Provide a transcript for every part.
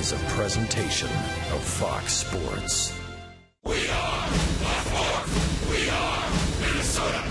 is a presentation of Fox Sports. We are the Fourth. We are Minnesota.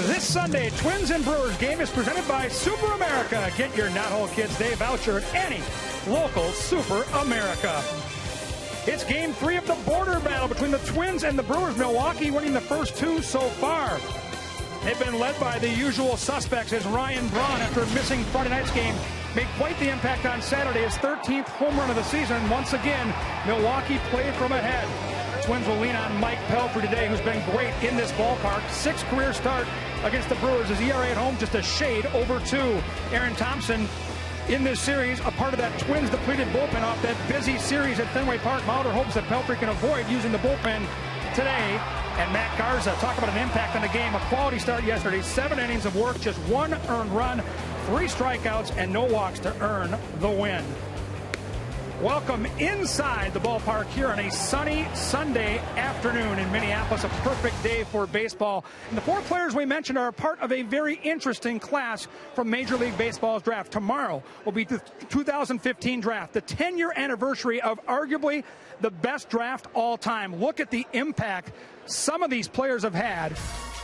This Sunday, Twins and Brewers game is presented by Super America. Get your Knothole Kids Day voucher at any local Super America. It's game 3 of the border battle between the Twins and the Brewers. Milwaukee winning the first 2 so far. They've been led by the usual suspects as Ryan Braun, after missing Friday night's game, made quite the impact on Saturday. His 13th home run of the season. Once again, Milwaukee played from ahead. Twins will lean on Mike Pelfrey today, who's been great in this ballpark. 6th career start against the Brewers. His ERA at home just a shade over 2. Aaron Thompson in this series, a part of that Twins depleted bullpen off that busy series at Fenway Park. Mauder hopes that Pelfrey can avoid using the bullpen today. And Matt Garza, talk about an impact on the game. A quality start yesterday. 7 innings of work, just 1 earned run, 3 strikeouts, and no walks to earn the win. Welcome inside the ballpark here on a sunny Sunday afternoon in Minneapolis. A perfect day for baseball. And the 4 players we mentioned are a part of a very interesting class from Major League Baseball's draft. Tomorrow will be the 2015 draft, the 10-year anniversary of arguably the best draft all time. Look at the impact some of these players have had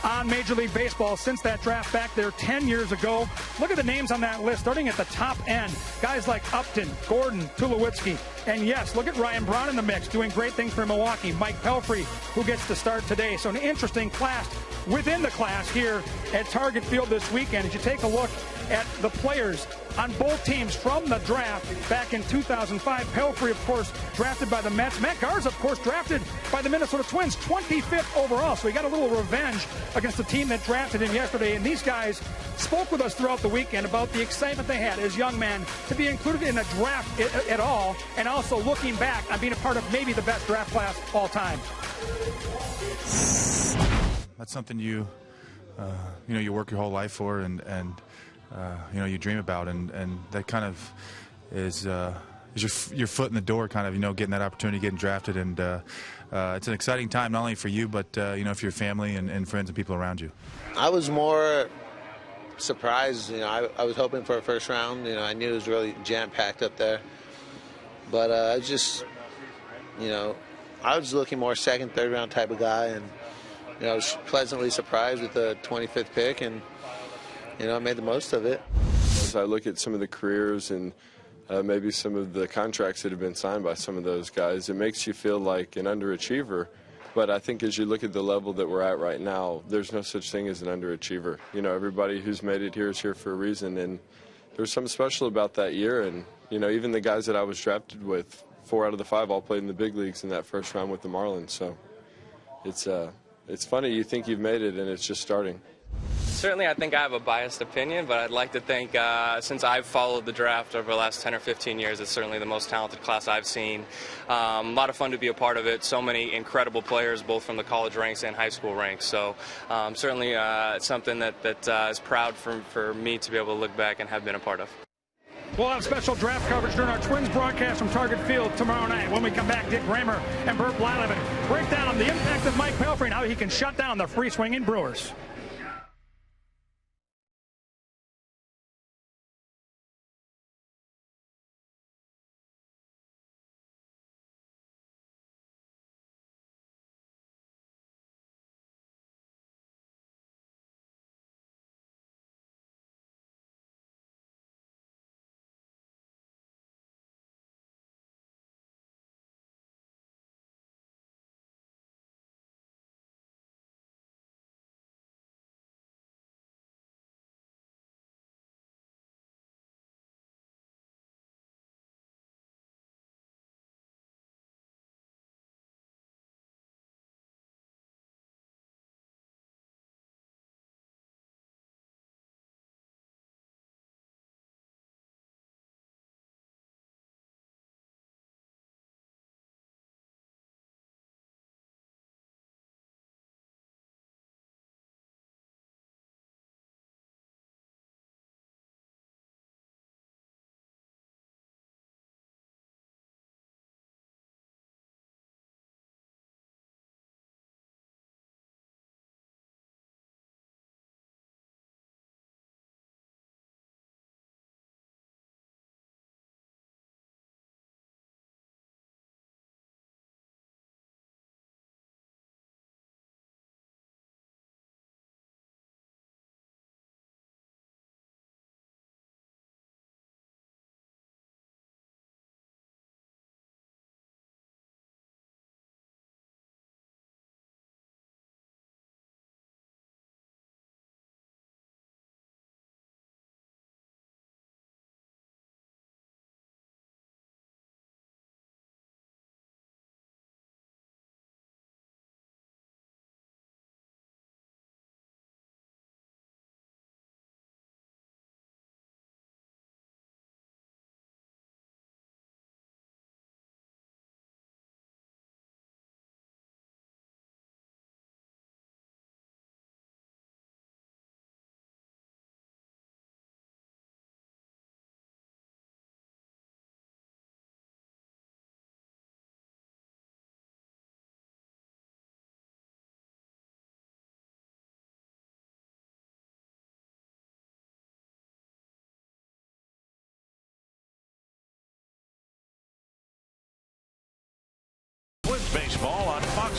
on Major League Baseball since that draft back there 10 years ago. Look at the names on that list, starting at the top end. Guys like Upton, Gordon, Tulowitzki. And yes, look at Ryan Braun in the mix, doing great things for Milwaukee. Mike Pelfrey, who gets to start today. So an interesting class within the class here at Target Field this weekend. As you take a look at the players on both teams from the draft back in 2005. Pelfrey, of course, drafted by the Mets. Matt Garza, of course, drafted by the Minnesota Twins, 25th overall. So he got a little revenge against the team that drafted him yesterday. And these guys spoke with us throughout the weekend about the excitement they had as young men to be included in a draft at all, and also looking back on being a part of maybe the best draft class of all time. That's something you work your whole life for, and you dream about, and that kind of is your foot in the door, kind of, getting that opportunity, getting drafted, and it's an exciting time not only for you, but for your family and friends and people around you. I was more surprised. I was hoping for a first round. I knew it was really jam-packed up there, but I was just, I was looking more second, third round type of guy, and I was pleasantly surprised with the 25th pick, and I made the most of it. As I look at some of the careers and maybe some of the contracts that have been signed by some of those guys, it makes you feel like an underachiever. But I think as you look at the level that we're at right now, there's no such thing as an underachiever. Everybody who's made it here is here for a reason, and there's something special about that year. And, even the guys that I was drafted with, 4 out of the 5 all played in the big leagues in that first round with the Marlins. So it's funny, you think you've made it, and it's just starting. Certainly, I think I have a biased opinion, but I'd like to think since I've followed the draft over the last 10 or 15 years, it's certainly the most talented class I've seen. A lot of fun to be a part of it. So many incredible players, both from the college ranks and high school ranks. So certainly it's something that is proud for me to be able to look back and have been a part of. We'll have special draft coverage during our Twins broadcast from Target Field tomorrow night. When we come back, Dick Raymer and Burt Blyleven break down the impact of Mike Pelfrey and how he can shut down the free-swinging Brewers.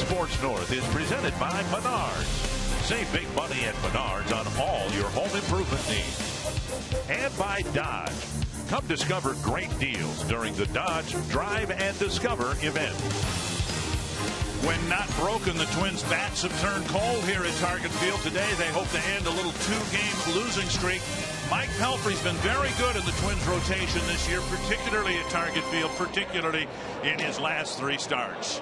Sports North is presented by Menards. Save big money at Menards on all your home improvement needs. And by Dodge. Come discover great deals during the Dodge Drive and Discover event. When not broken, the Twins' bats have turned cold here at Target Field today. They hope to end a little two-game losing streak. Mike Pelfrey's been very good in the Twins' rotation this year, particularly at Target Field, particularly in his last 3 starts.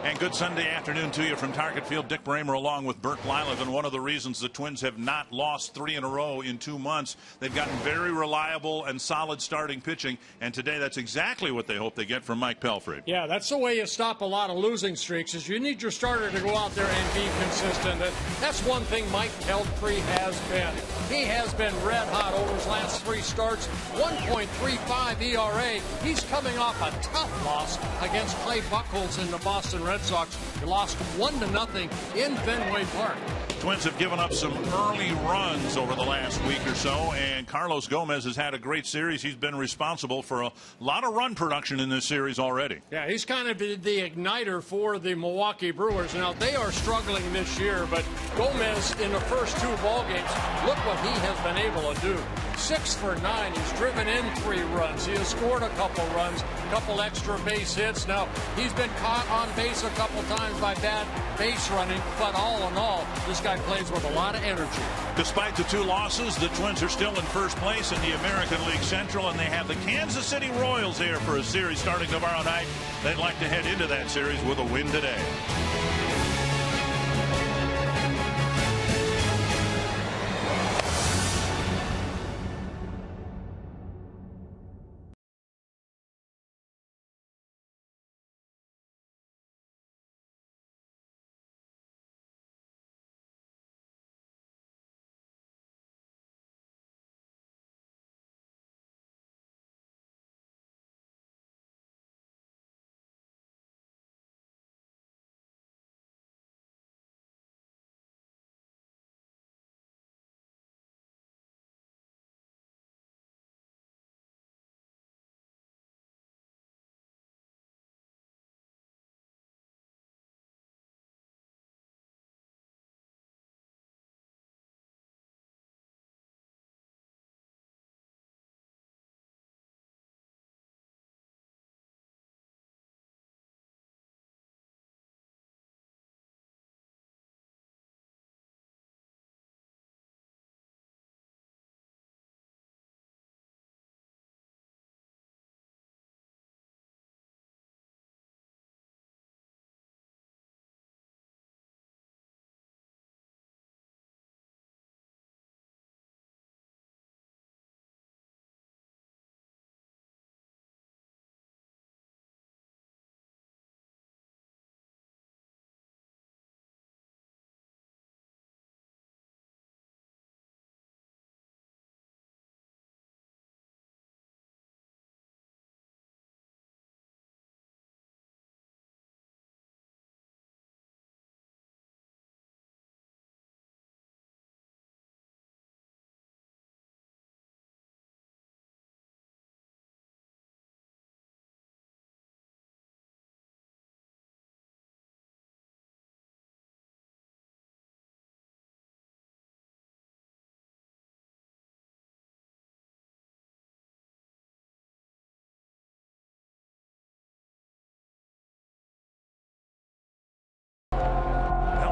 And good Sunday afternoon to you from Target Field. Dick Bramer along with Bert Blyleven. One of the reasons the Twins have not lost 3 in a row in 2 months. They've gotten very reliable and solid starting pitching. And today that's exactly what they hope they get from Mike Pelfrey. Yeah, that's the way you stop a lot of losing streaks is you need your starter to go out there and be consistent. That's one thing Mike Pelfrey has been. He has been red hot over his last 3 starts. 1.35 ERA. He's coming off a tough loss against Clay Buchholz in the Boston Red Sox. They lost 1-0 in Fenway Park. Twins have given up some early runs over the last week or so, and Carlos Gomez has had a great series. He's been responsible for a lot of run production in this series already. Yeah, he's kind of the igniter for the Milwaukee Brewers. Now, they are struggling this year, but Gomez in the first 2 ball games, look what he has been able to do. 6 for 9. He's driven in 3 runs. He has scored a couple runs, a couple extra base hits. Now, he's been caught on base a couple times by bad base running, but all in all, this guy plays with a lot of energy. Despite the 2 losses, the Twins are still in first place in the American League Central, and they have the Kansas City Royals here for a series starting tomorrow night. They'd like to head into that series with a win today.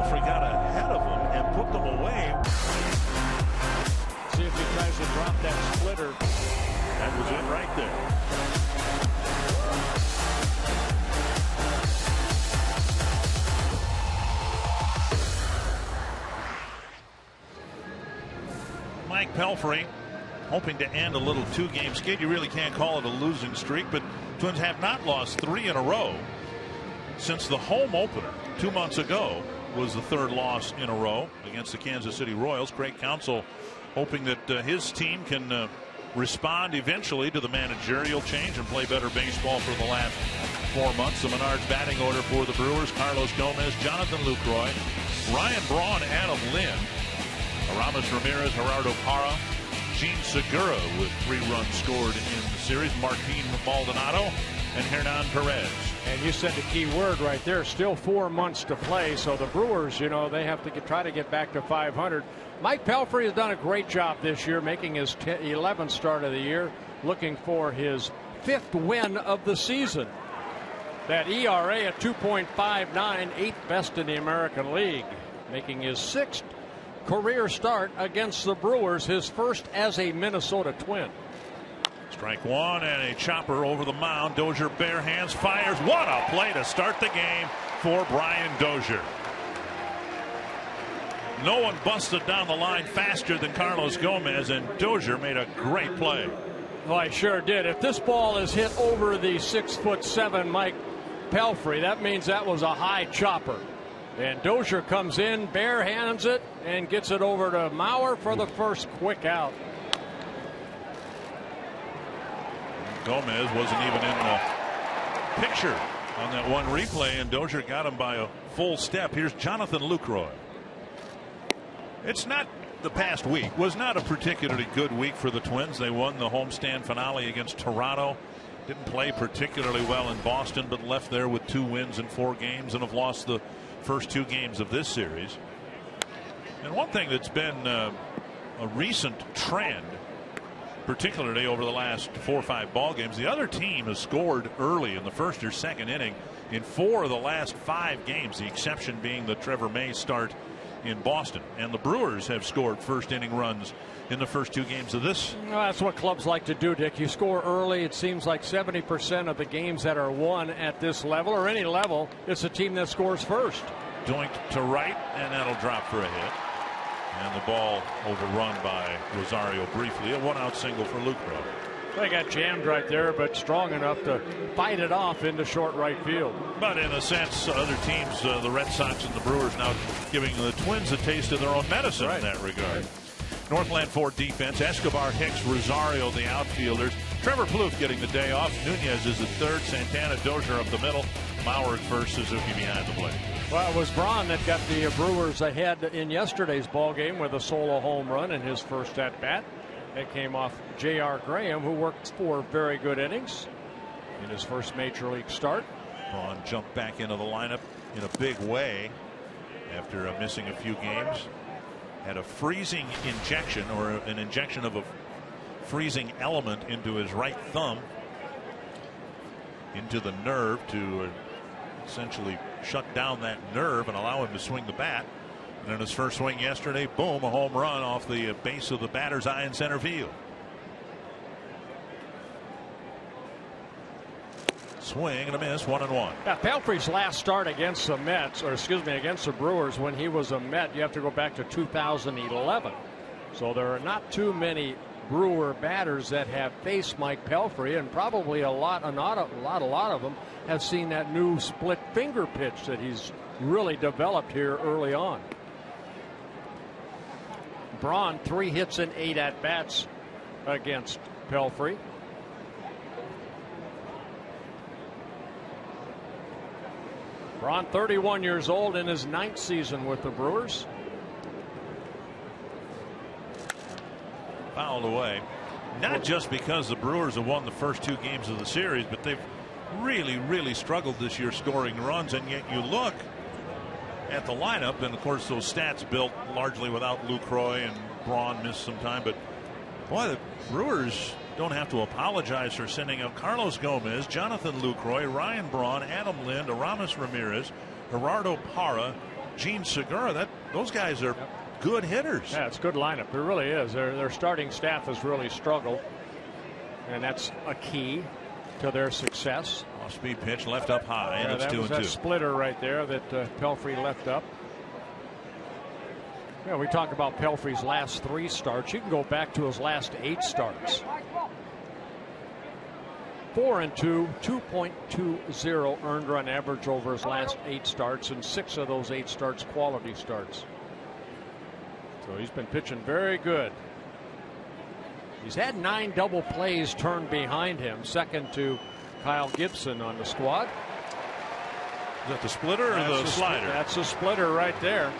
Got ahead of them and put them away. See if he tries to drop that splitter. That was it right there. Mike Pelfrey hoping to end a little 2-game skid. You really can't call it a losing streak, but Twins have not lost 3 in a row since the home opener 2 months ago. Was the 3rd loss in a row against the Kansas City Royals. Craig Counsell hoping that his team can respond eventually to the managerial change and play better baseball for the last 4 months. The Menards batting order for the Brewers: Carlos Gomez, Jonathan Lucroy, Ryan Braun, Adam Lynn, Aramis Ramirez, Gerardo Parra, Gene Segura with 3 runs scored in the series, Martin Maldonado, and Hernan Perez. And you said the key word right there. Still 4 months to play. So the Brewers, you know, they have to try to get back to 500. Mike Pelfrey has done a great job this year, making his 11th start of the year, looking for his 5th win of the season. That ERA at 2.59, 8th best in the American League, making his 6th career start against the Brewers, his first as a Minnesota Twin. Strike one and a chopper over the mound. Dozier bare hands, fires. What a play to start the game for Brian Dozier. No one busted down the line faster than Carlos Gomez, and Dozier made a great play. Well, I sure did. If this ball is hit over the 6'7" Mike Pelfrey, that means that was a high chopper. And Dozier comes in, bare hands it, and gets it over to Mauer for the first quick out. Gomez wasn't even in the picture on that one replay, and Dozier got him by a full step. Here's Jonathan Lucroy. It's not the past week was not a particularly good week for the Twins. They won the homestand finale against Toronto. Didn't play particularly well in Boston, but left there with 2 wins in 4 games and have lost the first 2 games of this series. And one thing that's been a recent trend, particularly over the last 4 or 5 ball games, the other team has scored early in the first or second inning in 4 of the last 5 games, the exception being the Trevor May start in Boston. And the Brewers have scored first inning runs in the first 2 games of this. Well, that's what clubs like to do, Dick. You score early. It seems like 70% of the games that are won at this level or any level, it's a team that scores first. Doinked to right, and that'll drop for a hit. And the ball overrun by Rosario briefly. A 1-out single for Lucroy. They got jammed right there, but strong enough to fight it off into short right field. But in a sense, other teams, the Red Sox and the Brewers, now giving the Twins a taste of their own medicine in that regard. Northland Ford defense, Escobar, Hicks, Rosario, the outfielders. Trevor Plouffe getting the day off. Nunez is at third. Santana, Dozier up the middle. Mauer at first. Suzuki behind the plate. Well, it was Braun that got the Brewers ahead in yesterday's ball game with a solo home run in his first at bat. It came off J.R. Graham, who worked 4 very good innings in his first major league start. Braun jumped back into the lineup in a big way after missing a few games. Had a freezing injection, or an injection of a freezing element into his right thumb, into the nerve to essentially shut down that nerve and allow him to swing the bat. And in his first swing yesterday, boom, a home run off the base of the batter's eye in center field. Swing and a miss, 1-1. Yeah, Pelfrey's last start against the Mets, or excuse me, against the Brewers when he was a Met, you have to go back to 2011. So there are not too many Brewer batters that have faced Mike Pelfrey, and probably a lot of them have seen that new split finger pitch that he's really developed here early on. Braun 3 hits and 8 at bats against Pelfrey. Braun 31 years old in his 9th season with the Brewers. Fouled away. Not just because the Brewers have won the first 2 games of the series, but they've really struggled this year scoring runs. And yet you look at the lineup, and of course those stats built largely without Lucroy, and Braun missed some time. But boy, the Brewers don't have to apologize for sending out Carlos Gomez, Jonathan Lucroy, Ryan Braun, Adam Lind, Aramis Ramirez, Gerardo Parra, Gene Segura. Those guys are good hitters. Yeah, it's a good lineup. It really is. Their starting staff has really struggled, and that's a key to their success. Off-speed pitch left up high, and it's 2-2. That splitter right there that Pelfrey left up. Yeah, we talk about Pelfrey's last 3 starts. You can go back to his last 8 starts. 4-2, 2.20 earned run average over his last 8 starts, and 6 of those 8 starts quality starts. So he's been pitching very good. He's had 9 double plays turned behind him, second to Kyle Gibson on the squad. Is that the splitter or the slider? That's a splitter right there.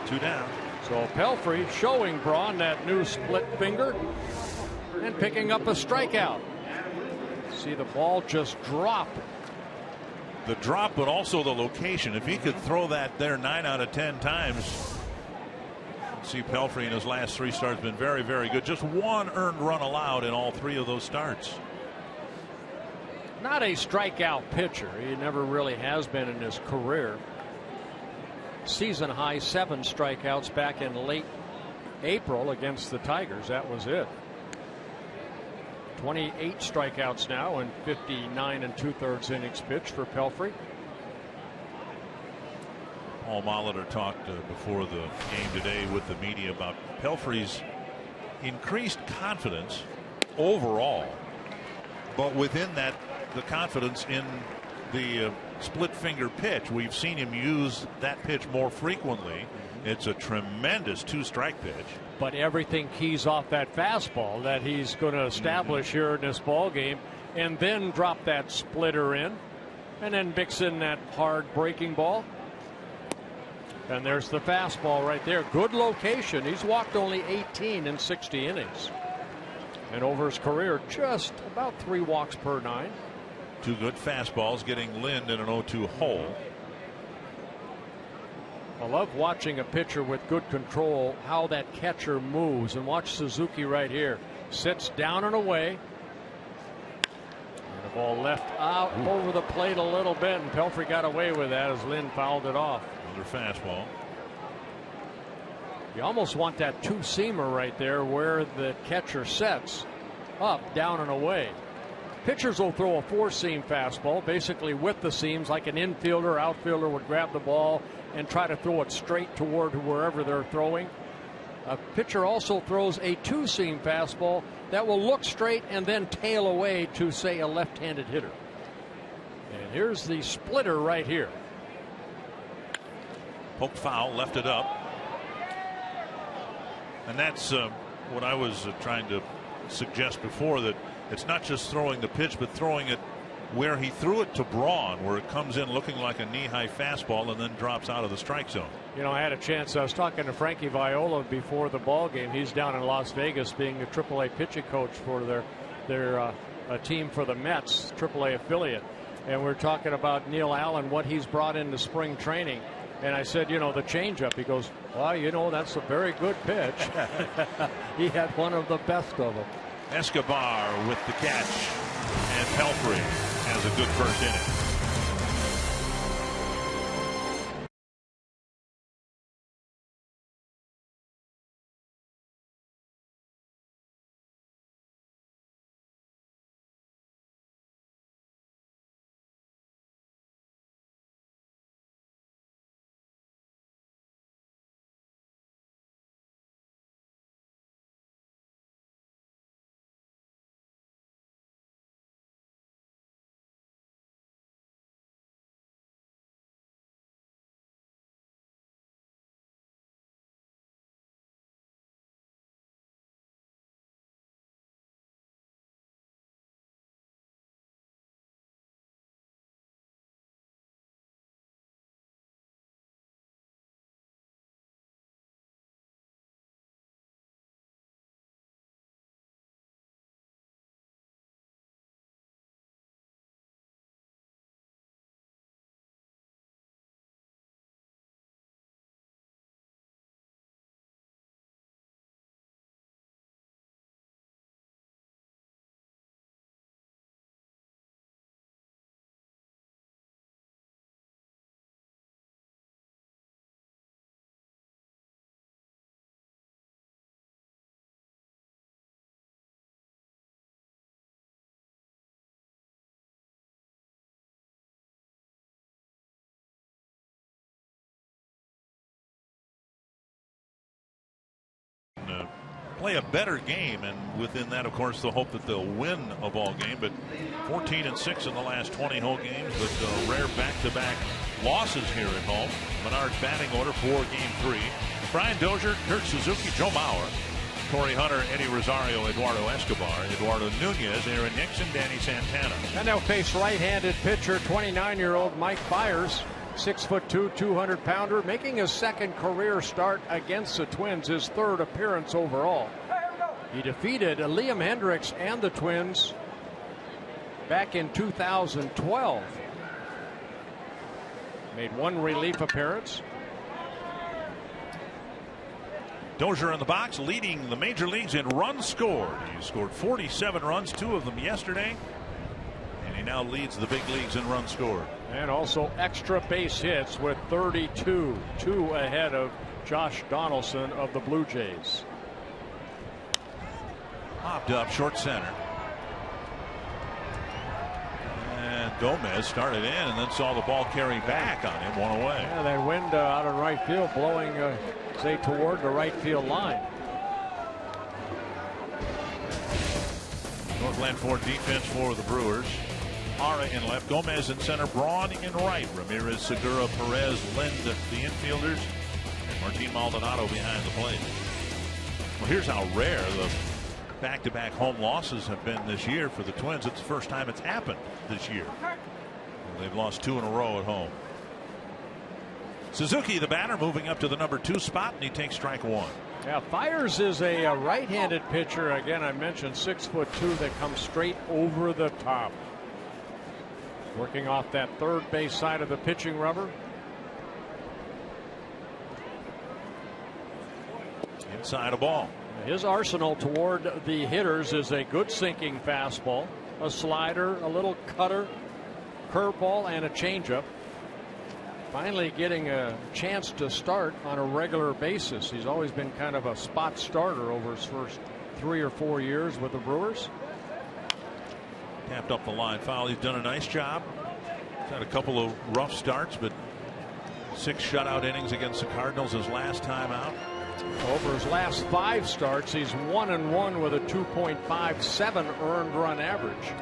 2 down. So Pelfrey showing Braun that new split finger and picking up a strikeout. See the ball just drop. the drop, but also the location. If he could throw that there 9 out of 10 times. See, Pelfrey in his last 3 starts been very, very good. Just 1 earned run allowed in all 3 of those starts. Not a strikeout pitcher. He never really has been in his career. Season high 7 strikeouts back in late April against the Tigers. That was it. 28 strikeouts now and 59 2/3 innings pitched for Pelfrey. Paul Molitor talked before the game today with the media about Pelfrey's increased confidence overall, but within that, the confidence in the split finger pitch. We've seen him use that pitch more frequently. It's a tremendous 2-strike pitch. But everything keys off that fastball that he's going to establish here in this ball game, and then drop that splitter in, and then mix in that hard breaking ball. And there's the fastball right there. Good location. He's walked only 18 in 60 innings. And over his career, just about 3 walks per 9. 2 good fastballs getting Lind in an 0-2 hole. I love watching a pitcher with good control, how that catcher moves. And watch Suzuki right here. Sits down and away. And the ball left out over the plate a little bit, and Pelfrey got away with that as Lind fouled it off. Another fastball. You almost want that 2-seamer right there where the catcher sets up, down and away. Pitchers will throw a 4-seam fastball basically with the seams, like an infielder, outfielder would grab the ball and try to throw it straight toward wherever they're throwing. A pitcher also throws a 2-seam fastball that will look straight and then tail away to, say, a left-handed hitter. And here's the splitter right here. Poke foul, left it up. And that's what I was trying to suggest before, that it's not just throwing the pitch, but throwing it where he threw it to Braun, where it comes in looking like a knee-high fastball and then drops out of the strike zone. You know, I had a chance. I was talking to Frankie Viola before the ball game. He's down in Las Vegas being the AAA pitching coach for their team for the Mets, AAA affiliate. And we're talking about Neil Allen, what he's brought into spring training. And I said, you know, the changeup. He goes, well, you know, that's a very good pitch. He had one of the best of them. Escobar with the catch, and Pelfrey has a good first inning. Play a better game, and within that, of course, the hope that they'll win a ball game. But 14-6 in the last 20 home games, but rare back-to-back losses here at home. Menard's batting order for Game 3: Brian Dozier, Kurt Suzuki, Joe Mauer, Torrey Hunter, Eddie Rosario, Eduardo Escobar, Eduardo Nunez, Aaron Nixon, Danny Santana. And they'll face right-handed pitcher 29-year-old Mike Byers. 6'2", 200-pounder, making his second career start against the Twins, his third appearance overall. He defeated Liam Hendriks and the Twins back in 2012. Made one relief appearance. Dozier in the box, leading the major leagues in runs scored. He scored 47 runs, 2 of them yesterday. And he now leads the big leagues in runs scored. And also extra base hits with 32. 2 ahead of Josh Donaldson of the Blue Jays. Popped up short center. And Gomez started in and then saw the ball carry back on him, one away. Yeah, that wind out of right field blowing, say, toward the right field line. Northland Ford defense for the Brewers. Hara in left, Gomez in center, Braun in right. Ramirez, Segura, Perez, Lind, the infielders, and Martin Maldonado behind the plate. Well, here's how rare the back-to-back home losses have been this year for the Twins. It's the first time it's happened this year. They've lost 2 in a row at home. Suzuki, the batter, moving up to the number 2 spot, and he takes strike 1. Yeah, Fiers is a right-handed pitcher. Again, I mentioned 6'2" that comes straight over the top. Working off that third base side of the pitching rubber. Inside a ball. His arsenal toward the hitters is a good sinking fastball, a slider, a little cutter, curveball, and a changeup. Finally getting a chance to start on a regular basis. He's always been kind of a spot starter over his first 3 or 4 years with the Brewers. Tapped up the line foul. He's done a nice job. He's had a couple of rough starts, but 6 shutout innings against the Cardinals his last time out. Over his last 5 starts, he's 1-1 with a 2.57 earned run average.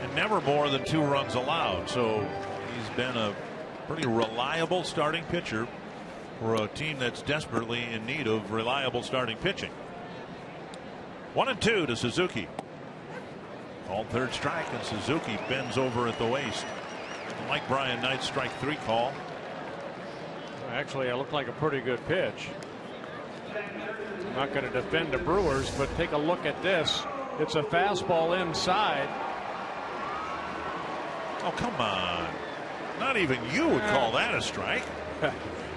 And never more than 2 runs allowed. So he's been a pretty reliable starting pitcher for a team that's desperately in need of reliable starting pitching. 1-2 to Suzuki. Called third strike, and Suzuki bends over at the waist. Like Brian Knight's strike 3 call. Actually, it looked like a pretty good pitch. I'm not going to defend the Brewers, but take a look at this. It's a fastball inside. Oh, come on. Not even you would call that a strike.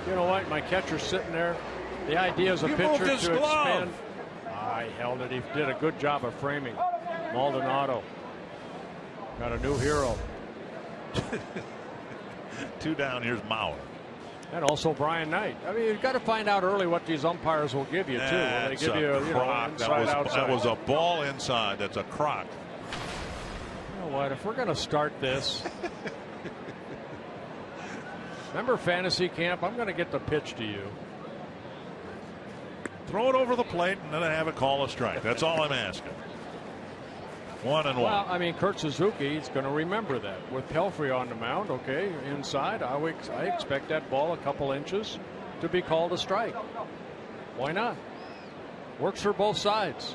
You know what? My catcher's sitting there. The idea is a pitcher to expand. I held it. He did a good job of framing. Maldonado got a new hero. 2 down. Here's Mauer. And also Brian Knight. I mean, you've got to find out early what these umpires will give you, too. Will they give you, inside, outside? That was a ball inside. That's a crock. You know what? If we're going to start this, remember fantasy camp? I'm going to get the pitch to you. Throw it over the plate and then have it call a strike. That's all I'm asking. 1-1. Well, I mean, Kurt Suzuki is going to remember that. With Pelfrey on the mound, okay, inside, I expect that ball a couple inches to be called a strike. Why not? Works for both sides.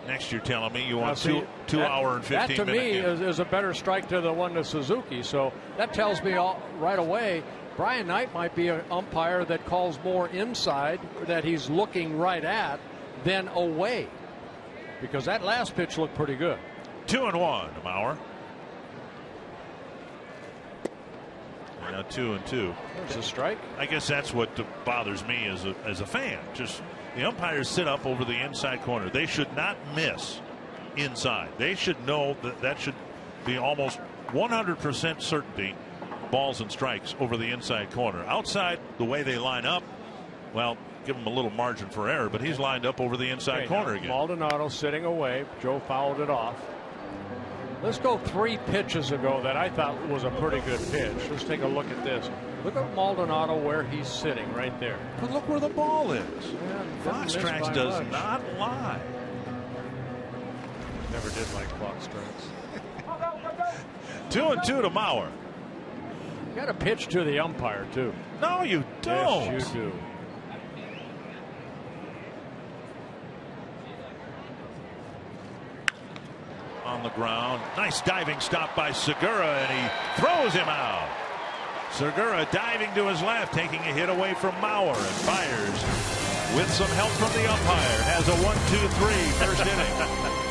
Next, you're telling me you want 2 hour and 15 minute. That to me is a better strike to the one to Suzuki. So that tells me right away Brian Knight might be an umpire that calls more inside that he's looking right at than away, because that last pitch looked pretty good. 2-1 to Mauer. Now 2-2. There's a strike. I guess that's what bothers me as a fan. Just the umpires sit up over the inside corner. They should not miss inside. They should know that should be almost 100% certainty balls and strikes over the inside corner. Outside, the way they line up, well, give him a little margin for error, but he's lined up over the inside corner again. Maldonado sitting away. Joe fouled it off. Let's go 3 pitches ago that I thought was a pretty good pitch. Let's take a look at this. Look at Maldonado where he's sitting right there. But look where the ball is. Yeah, Fox Tracks does not lie. Never did like Fox Tracks. 2-2 to Mauer. You got to pitch to the umpire too. No, you don't. Yes, you do. On the ground. Nice diving stop by Segura, and he throws him out. Segura diving to his left, taking a hit away from Mauer, and Fiers, with some help from the umpire, has a 1-2-3 first inning.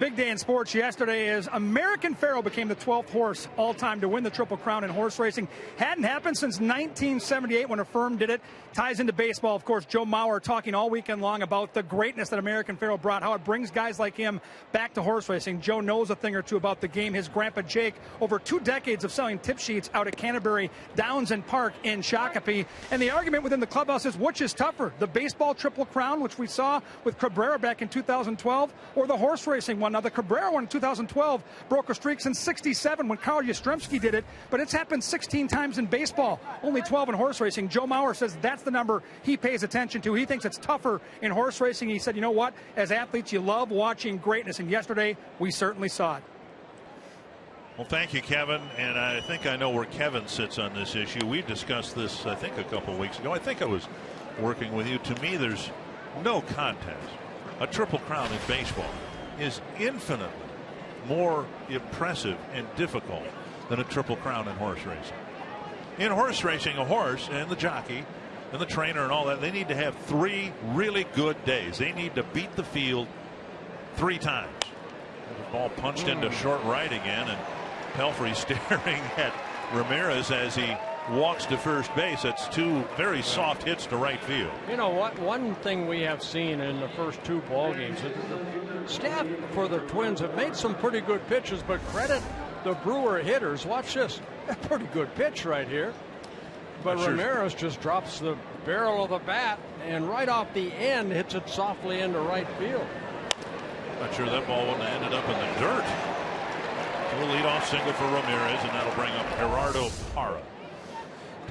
big day in sports yesterday as American Pharoah became the 12th horse all-time to win the Triple Crown in horse racing. Hadn't happened since 1978 when a firm did it. Ties into baseball, of course. Joe Mauer talking all weekend long about the greatness that American Pharoah brought, how it brings guys like him back to horse racing. Joe knows a thing or two about the game. His grandpa Jake, over 2 decades of selling tip sheets out at Canterbury Downs and Park in Shakopee. And the argument within the clubhouse is, which is tougher, the baseball Triple Crown, which we saw with Cabrera back in 2012, or the horse racing one? Now, the Cabrera one in 2012 broke a streak since '67 when Carl Yastrzemski did it, but it's happened 16 times in baseball, only 12 in horse racing. Joe Mauer says that's the number he pays attention to. He thinks it's tougher in horse racing. He said, you know what, as athletes, you love watching greatness, and yesterday we certainly saw it. Well, thank you, Kevin. And I think I know where Kevin sits on this issue. We discussed this, I think, a couple weeks ago. I think I was working with you. To me, there's no contest. A Triple Crown in baseball is infinitely more impressive and difficult than a Triple Crown in horse racing. In horse racing, a horse and the jockey and the trainer and all that, they need to have 3 really good days. They need to beat the field 3 times. The ball punched into short right again, and Pelfrey staring at Ramirez as he walks to first base. That's 2 very soft hits to right field. You know what? One thing we have seen in the first 2 ball games, the staff for the Twins have made some pretty good pitches, but credit the Brewer hitters. Watch this. A pretty good pitch right here. But Ramirez just drops the barrel of the bat and right off the end hits it softly into right field. Not sure that ball wouldn't have ended up in the dirt. A leadoff single for Ramirez, and that'll bring up Gerardo Parra.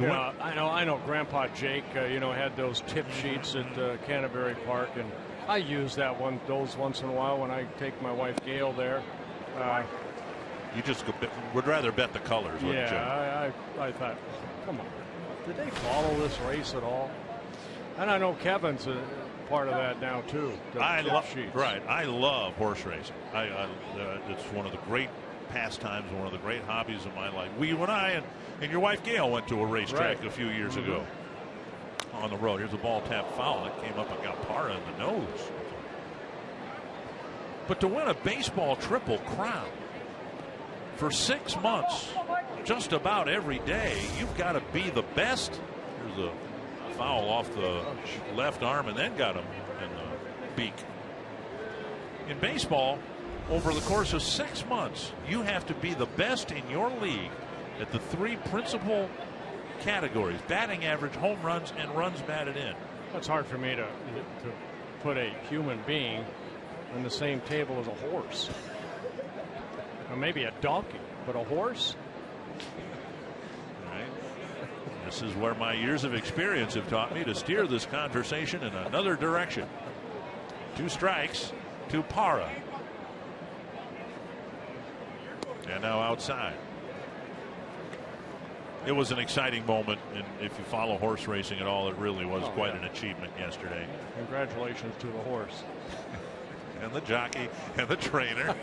Yeah, I know. Grandpa Jake, had those tip sheets at Canterbury Park, and I use those once in a while when I take my wife Gail there. You just would rather bet the colors, wouldn't you? Yeah, I thought, come on, did they follow this race at all? And I know Kevin's a part of that now too. I love horse racing. It's one of the great pastimes, one of the great hobbies of my life. You and I and your wife Gail went to a racetrack a few years ago on the road. Here's a ball tap foul. It came up and got Parra in the nose. But to win a baseball Triple Crown for 6 months, just about every day, you've got to be the best. Here's a foul off the left arm and then got him in the beak. In baseball, over the course of 6 months, you have to be the best in your league at the 3 principal categories: batting average, home runs, and runs batted in. It's hard for me to put a human being on the same table as a horse. Or maybe a donkey, but a horse? Right. This is where my years of experience have taught me to steer this conversation in another direction. 2 strikes to Parra. And now outside. It was an exciting moment, and if you follow horse racing at all, it really was quite an achievement yesterday. Congratulations to the horse. And the jockey and the trainer.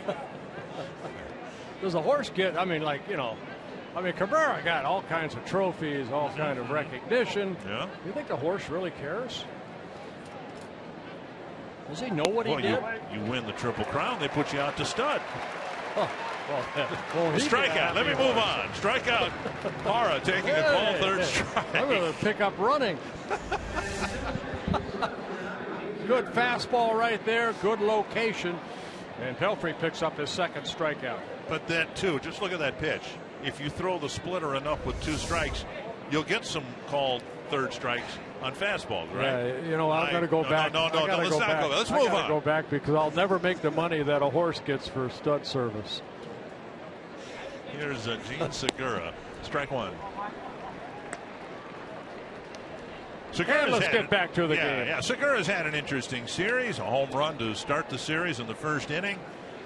Does a horse get, Cabrera got all kinds of trophies, all kind of recognition. Yeah. Do you think the horse really cares? Does he know what he did? You win the Triple Crown, they put you out to stud. Well, strikeout. Let me move on. Strikeout. Parra taking a call, 3rd strike. I'm going to pick up running. Good fastball right there. Good location. And Pelfrey picks up his 2nd strikeout. But then, too, just look at that pitch. If you throw the splitter enough with 2 strikes, you'll get some called 3rd strikes on fastballs, right? Yeah, I'm going to go back. No, let's not go. Let's move on. Go back because I'll never make the money that a horse gets for stud service. Here's Gene Segura. Strike 1. Let's get back to the game. Yeah, Segura's had an interesting series. A home run to start the series in the 1st inning.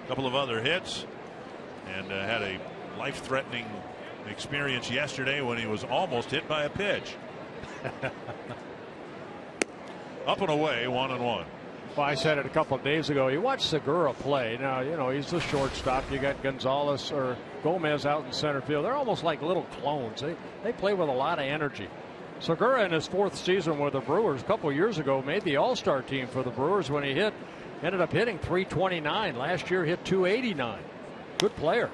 A couple of other hits. And had a life-threatening experience yesterday when he was almost hit by a pitch. Up and away, 1-1. Well, I said it a couple of days ago. You watch Segura play. Now, he's the shortstop. You got Gonzalez or Gomez out in center field. They're almost like little clones. They play with a lot of energy. Segura in his 4th season with the Brewers a couple of years ago made the All-Star team for the Brewers when he hit Ended up hitting .329. Last year hit .289. Good player.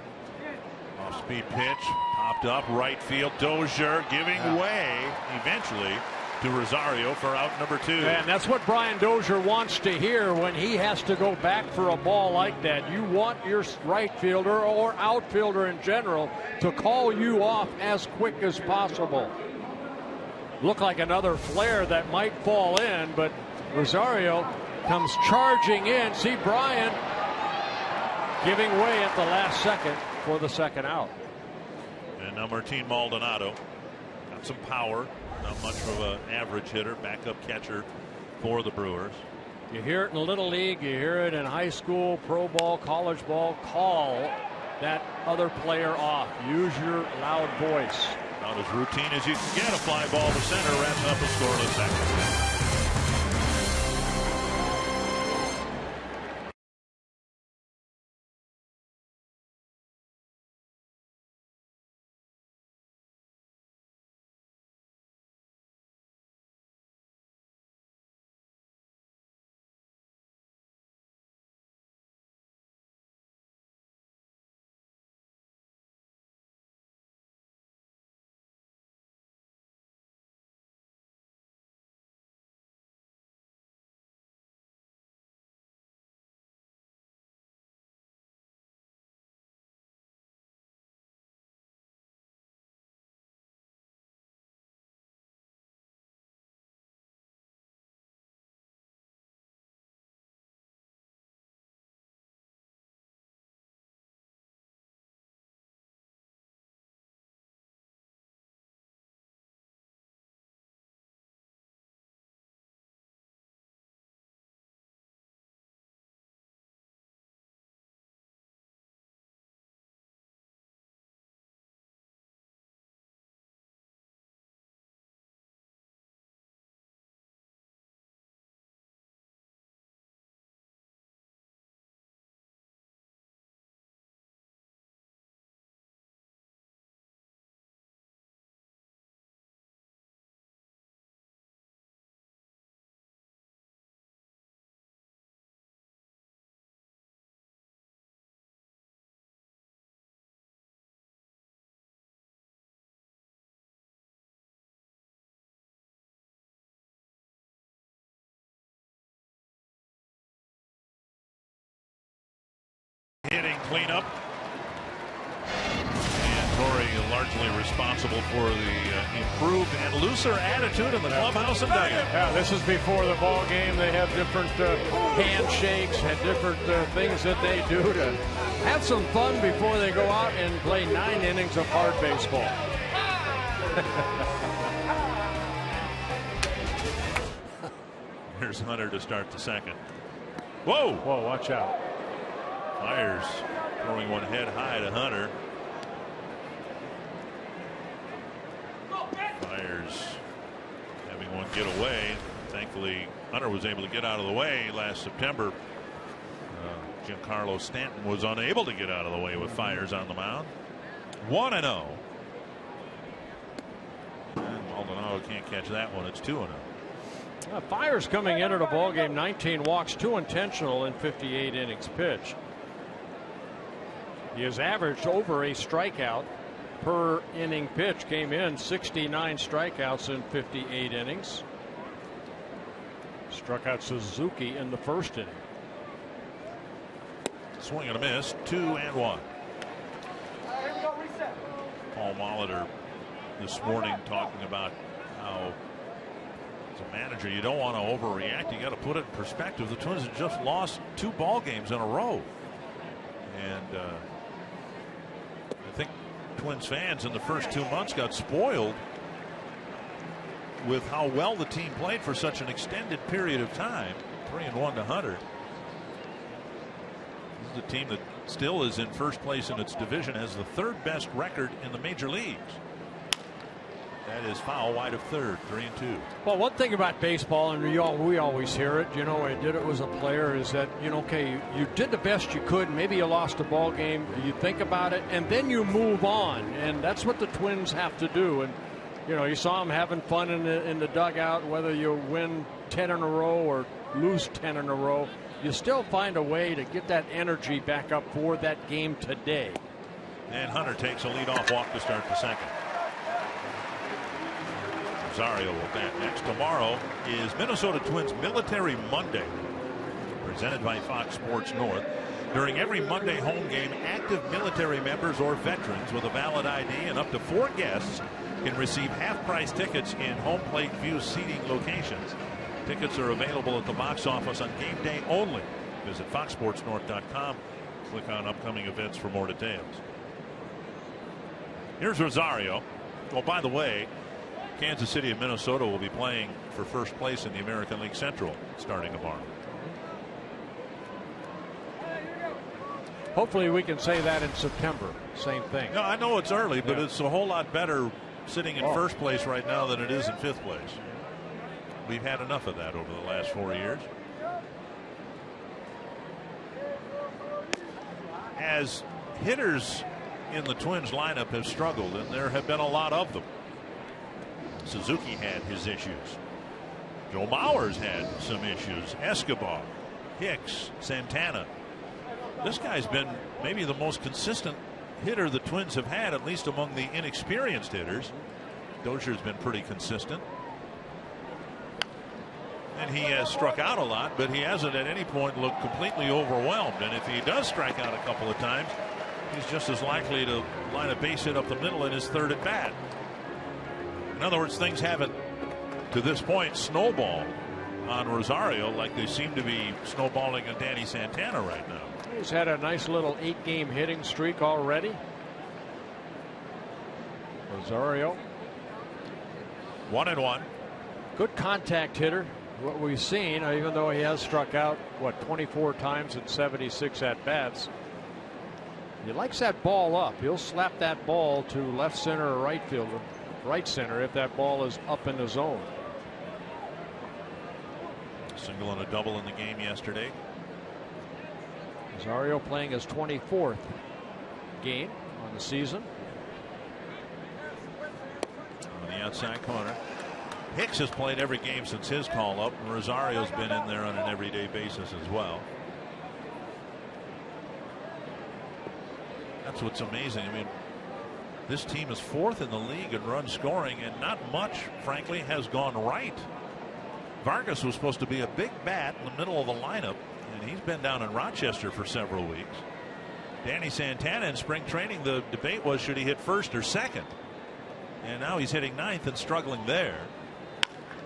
Off-speed pitch, popped up, right field. Dozier giving way eventually to Rosario for out number 2. And that's what Brian Dozier wants to hear when he has to go back for a ball like that. You want your right fielder or outfielder in general to call you off as quick as possible. Looked like another flare that might fall in, but Rosario comes charging in. See Brian giving way at the last second for the second out. And now Martin Maldonado got some power. Not much of an average hitter, backup catcher for the Brewers. You hear it in Little League, you hear it in high school, pro ball, college ball. Call that other player off. Use your loud voice. About as routine as you can get. A fly ball to center, wraps up a scoreless second. Hitting cleanup. And Torrey largely responsible for the improved and looser attitude in the clubhouse and dugout. Yeah, this is before the ball game. They have different handshakes and different things that they do to have some fun before they go out and play 9 innings of hard baseball. Here's Hunter to start the second. Whoa! Whoa, watch out. Myers throwing one head high to Hunter. Myers having one get away. Thankfully, Hunter was able to get out of the way last September. Giancarlo Stanton was unable to get out of the way with Myers on the mound. 1-0. And Maldonado can't catch that one. It's 2-0. Myers coming into the ball game, 19 walks, 2 intentional in 58 innings pitched. He has averaged over a strikeout per inning pitch. Came in 69 strikeouts in 58 innings. Struck out Suzuki in the first inning. Swing and a miss, 2-1. Paul Molitor this morning talking about how as a manager you don't want to overreact. You got to put it in perspective. The Twins have just lost 2 ball games in a row. And I think Twins fans in the first 2 months got spoiled with how well the team played for such an extended period of time. 3-1 to Hunter. This is a team that still is in first place in its division, has the 3rd best record in the major leagues. That is foul wide of third, 3-2. Well, one thing about baseball, and we always hear it, you know, I did it as a player, is that, you know, okay, you did the best you could. Maybe you lost a ball game. You think about it, and then you move on. And that's what the Twins have to do. And, you know, you saw them having fun in the dugout, whether you win 10 in a row or lose 10 in a row. you still find a way to get that energy back up for that game today. And Hunter takes a leadoff walk to start the second. Rosario will bat next. Tomorrow is Minnesota Twins Military Monday, presented by Fox Sports North. During every Monday home game, active military members or veterans with a valid ID and up to 4 guests can receive half-price tickets in home plate view seating locations. Tickets are available at the box office on game day only. Visit foxsportsnorth.com. Click on upcoming events for more details. Here's Rosario. Oh, by the way, Kansas City and Minnesota will be playing for first place in the American League Central starting tomorrow. Hopefully we can say that in September. Same thing. No, I know it's early, but it's a whole lot better sitting in first place right now than it is in 5th place. We've had enough of that over the last 4 years. As hitters in the Twins lineup have struggled, and there have been a lot of them. Suzuki had his issues. Joe Mauer's had some issues. Escobar, Hicks, Santana. This guy's been maybe the most consistent hitter the Twins have had, at least among the inexperienced hitters. Dozier's been pretty consistent. And he has struck out a lot, but he hasn't at any point looked completely overwhelmed. And if he does strike out a couple of times, he's just as likely to line a base hit up the middle in his 3rd at bat. In other words, things haven't, to this point, snowballed on Rosario like they seem to be snowballing on Danny Santana right now. He's had a nice little 8-game hitting streak already. Rosario. 1-1. Good contact hitter. What we've seen, even though he has struck out, 24 times in 76 at-bats. He likes that ball up. He'll slap that ball to left center or right field, right center, if that ball is up in the zone. Single and a double in the game yesterday. Rosario playing his 24th game on the season. On the outside corner. Hicks has played every game since his call up, and Rosario's been in there on an everyday basis as well. That's what's amazing. I mean, this team is 4th in the league in run scoring, and not much, frankly, has gone right. Vargas was supposed to be a big bat in the middle of the lineup, and he's been down in Rochester for several weeks. Danny Santana in spring training, the debate was, should he hit 1st or 2nd? And now he's hitting 9th and struggling there.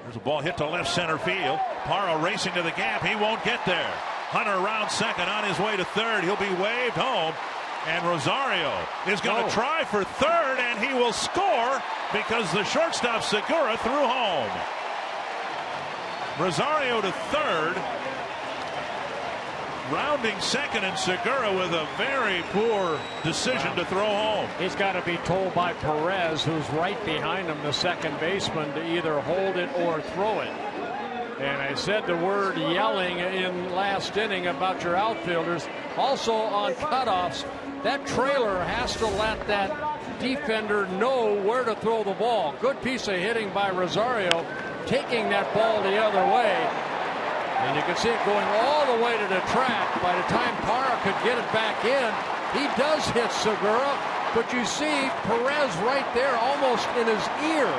There's a ball hit to left center field. Parra racing to the gap. He won't get there. Hunter around second, on his way to 3rd. He'll be waved home. And Rosario is going to try for 3rd, and he will score because the shortstop Segura threw home. Rosario to 3rd. Rounding 2nd, and Segura with a very poor decision to throw home. He's got to be told by Perez, who's right behind him, the second baseman, to either hold it or throw it. And I said the word yelling in last inning about your outfielders. Also on cutoffs, that trailer has to let that defender know where to throw the ball. Good piece of hitting by Rosario, taking that ball the other way. And you can see it going all the way to the track. By the time Parra could get it back in, he does hit Segura. But you see Perez right there almost in his ear.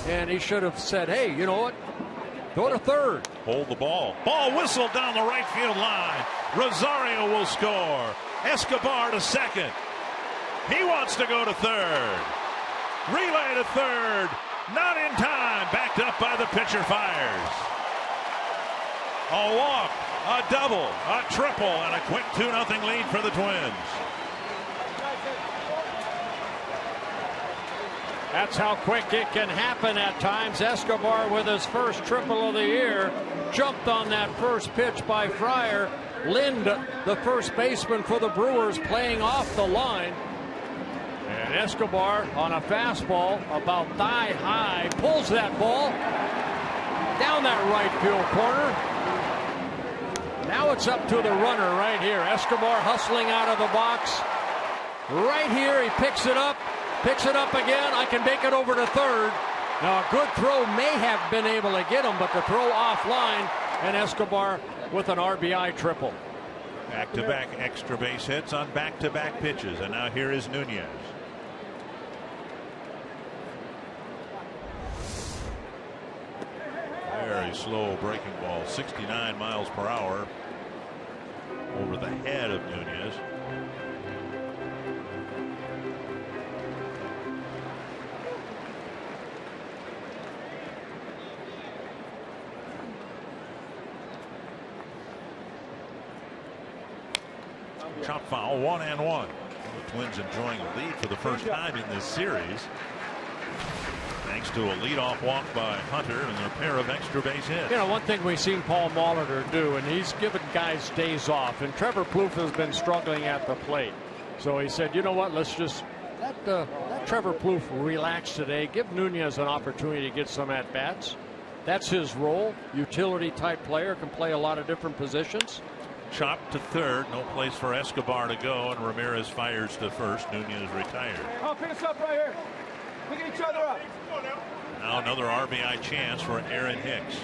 And he should have said, hey, you know what? Go to 3rd. Hold the ball. Ball whistled down the right field line. Rosario will score. Escobar to 2nd. He wants to go to 3rd. Relay to 3rd. Not in time. Backed up by the pitcher, fires. A walk, a double, a triple, and a quick 2-0 lead for the Twins. That's how quick it can happen at times. Escobar with his first triple of the year jumped on that first pitch by Fryer. Lind, the first baseman for the Brewers, playing off the line. And Escobar on a fastball about thigh high pulls that ball down that right field corner. Now it's up to the runner right here. Escobar hustling out of the box. Right here, he picks it up again. I can make it over to 3rd. Now a good throw may have been able to get him, but the throw offline, and Escobar with an RBI triple. Back-to-back extra base hits on back-to-back pitches, and now here is Nunez. Very slow breaking ball, 69 miles per hour over the head of Nunez. Chop foul, 1-1. The Twins enjoying a lead for the first time in this series, thanks to a leadoff walk by Hunter and their pair of extra base hits. You know, one thing we've seen Paul Molitor do, and he's given guys days off, and Trevor Plouffe has been struggling at the plate. So he said, you know what, let's just let Trevor Plouffe relax today, give Nunez an opportunity to get some at-bats. That's his role. Utility type player, can play a lot of different positions. Chopped to third, no place for Escobar to go, and Ramirez fires to first. Nunez retired. Oh, pick us up right here. Pick each other up. Now another RBI chance for Aaron Hicks.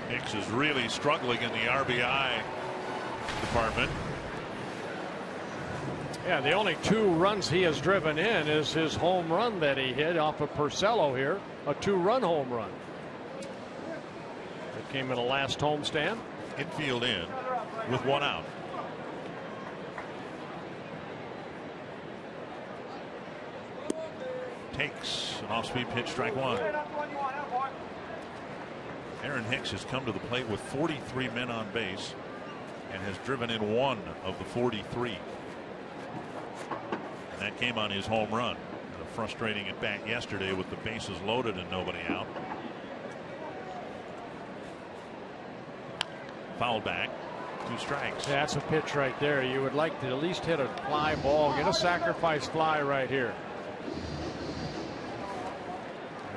Hicks is really struggling in the RBI department. Yeah, the only 2 runs he has driven in is his home run that he hit off of Porcello here, a 2-run home run. It came in the last homestand. Infield in with 1 out. Takes an off-speed pitch, strike 1. Aaron Hicks has come to the plate with 43 men on base and has driven in 1 of the 43. And that came on his home run. A frustrating at bat yesterday with the bases loaded and nobody out. Fouled back, 2 strikes. Yeah, that's a pitch right there. You would like to at least hit a fly ball, get a sacrifice fly right here.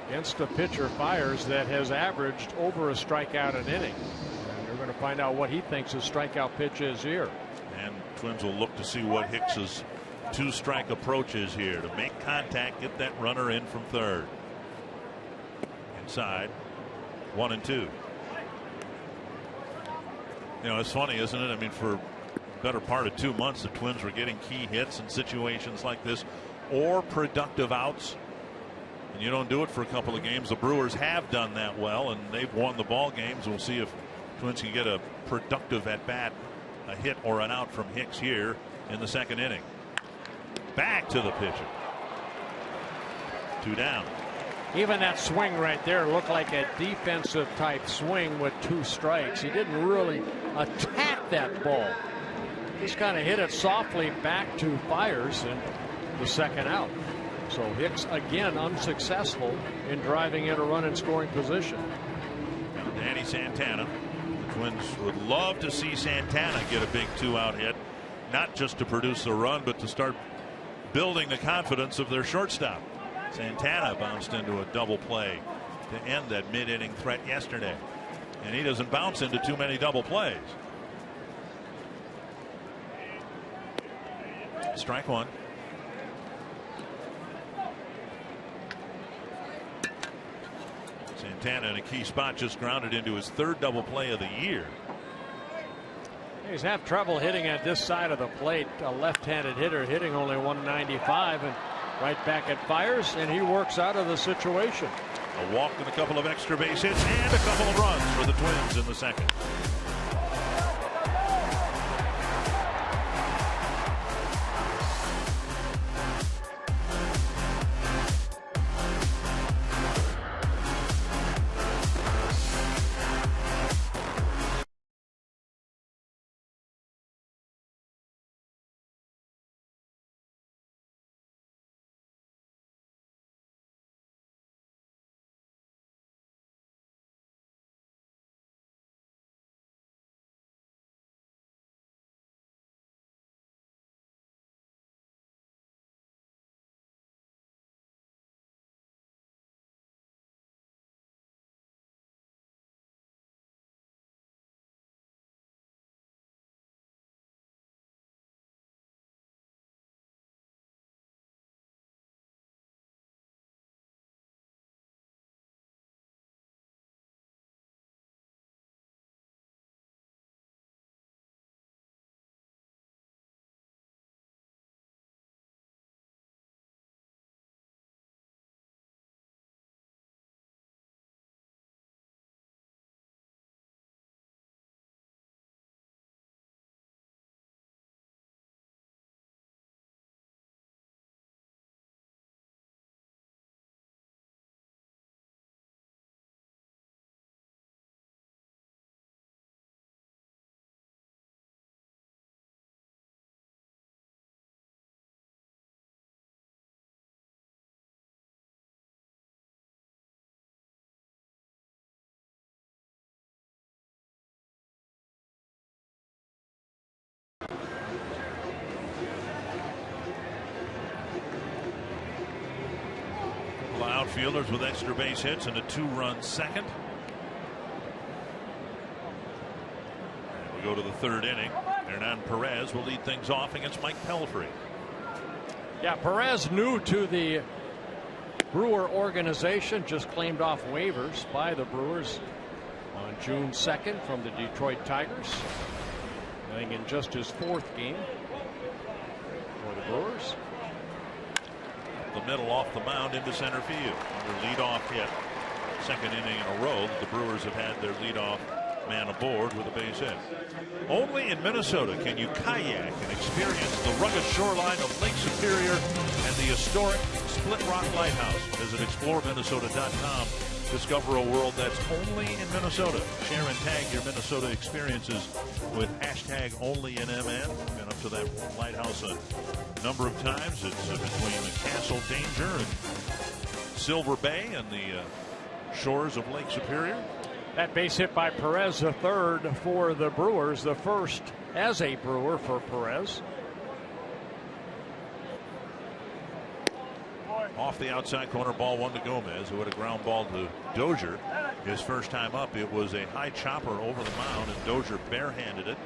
Against a pitcher, Fires, that has averaged over a strikeout an inning. And you're going to find out what he thinks his strikeout pitch is here. And Twins will look to see what Hicks's 2-strike approach is here to make contact, get that runner in from third. Inside, 1-2. You know, it's funny, isn't it? I mean, for better part of 2 months, the Twins were getting key hits in situations like this or productive outs. And you don't do it for a couple of games. The Brewers have done that well, and they've won the ball games. We'll see if Twins can get a productive at bat, a hit or an out from Hicks here in the 2nd inning. Back to the pitcher. 2 down. Even that swing right there looked like a defensive type swing with 2 strikes. He didn't really attack that ball. Just kind of hit it softly back to Fires in the 2nd out. So Hicks again unsuccessful in driving in a run in scoring position. Danny Santana. The Twins would love to see Santana get a big 2-out hit, not just to produce a run, but to start building the confidence of their shortstop. Santana bounced into a double play to end that mid-inning threat yesterday, and he doesn't bounce into too many double plays. Strike 1. Santana in a key spot, just grounded into his 3rd double play of the year. He's had trouble hitting at this side of the plate. A left-handed hitter hitting only 195 and right back at Fires, and he works out of the situation. A walk and a couple of extra base hits and a couple of runs for the Twins in the 2nd. fielders with extra base hits and a 2-run second. And we go to the third inning. Hernan Perez will lead things off against Mike Pelfrey. Yeah, Perez, new to the Brewer organization, just claimed off waivers by the Brewers on June 2nd from the Detroit Tigers. Playing in just his 4th game for the Brewers. Up the middle off the mound into center field. Their leadoff hit. Second inning in a row that the Brewers have had their leadoff man aboard with a base hit. Only in Minnesota can you kayak and experience the rugged shoreline of Lake Superior and the historic Split Rock Lighthouse. Visit exploreminnesota.com. Discover a world that's only in Minnesota. Share and tag your Minnesota experiences with hashtag #OnlyInMN. Been up to that lighthouse a number of times. It's between the Castle Danger and Silver Bay and the shores of Lake Superior. That base hit by Perez, the third for the Brewers, the first as a Brewer for Perez. Off the outside corner, ball 1 to Gomez, who had a ground ball to Dozier. His first time up, it was a high chopper over the mound, and Dozier barehanded it.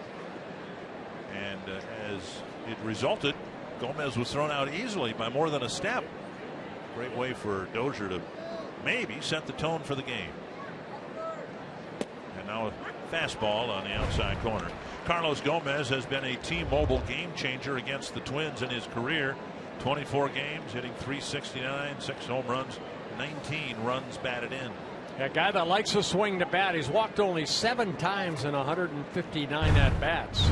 And as it resulted, Gomez was thrown out easily by more than a step. Great way for Dozier to maybe set the tone for the game. And now a fastball on the outside corner. Carlos Gomez has been a T-Mobile game changer against the Twins in his career. 24 games, hitting .369, 6 home runs, 19 runs batted in. A guy that likes to swing the bat. He's walked only 7 times in 159 at-bats.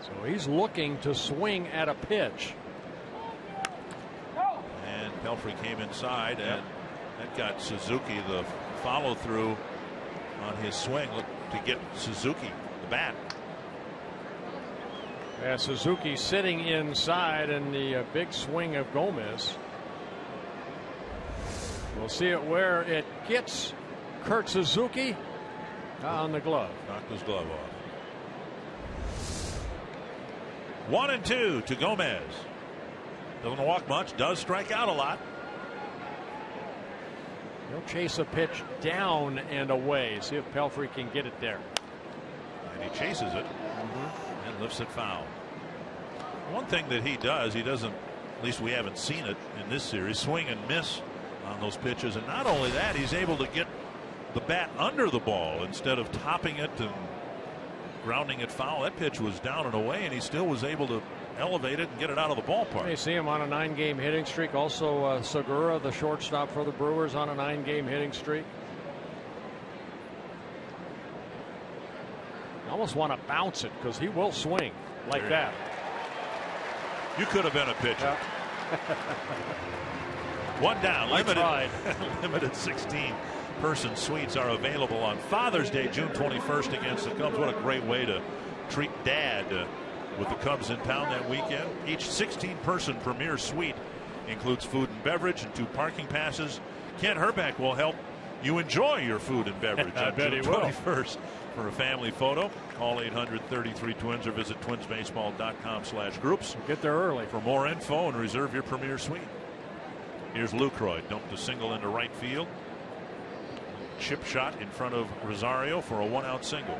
So he's looking to swing at a pitch. And Pelfrey came inside, and that got Suzuki the follow-through on his swing to get Suzuki the bat. Yeah, Suzuki sitting inside, and the big swing of Gomez. We'll see it where it gets Kurt Suzuki on the glove. Knocked his glove off. 1-2 to Gomez. Doesn't walk much, does strike out a lot. He'll chase a pitch down and away. See if Pelfrey can get it there. And he chases it. And lifts it foul. One thing that he does, he doesn't, at least we haven't seen it in this series, swing and miss on those pitches. And not only that, he's able to get the bat under the ball instead of topping it and grounding it foul. That pitch was down and away, and he still was able to elevate it and get it out of the ballpark. You see him on a 9-game hitting streak. Also Segura, the shortstop for the Brewers, on a 9-game hitting streak. Almost want to bounce it because he will swing like that. You could have been a pitcher. Yeah. One down. Limited 16-person suites are available on Father's Day, June 21st against the Cubs. What a great way to treat Dad with the Cubs in town that weekend. Each 16-person premier suite includes food and beverage and 2 parking passes. Ken Herbeck will help you enjoy your food and beverage on June 21st. For a family photo, call 800-33-TWINS or visit twinsbaseball.com/groups. Get there early for more info and reserve your premier suite. Here's Lucroy, dumped a single into right field. Chip shot in front of Rosario for a 1-out single.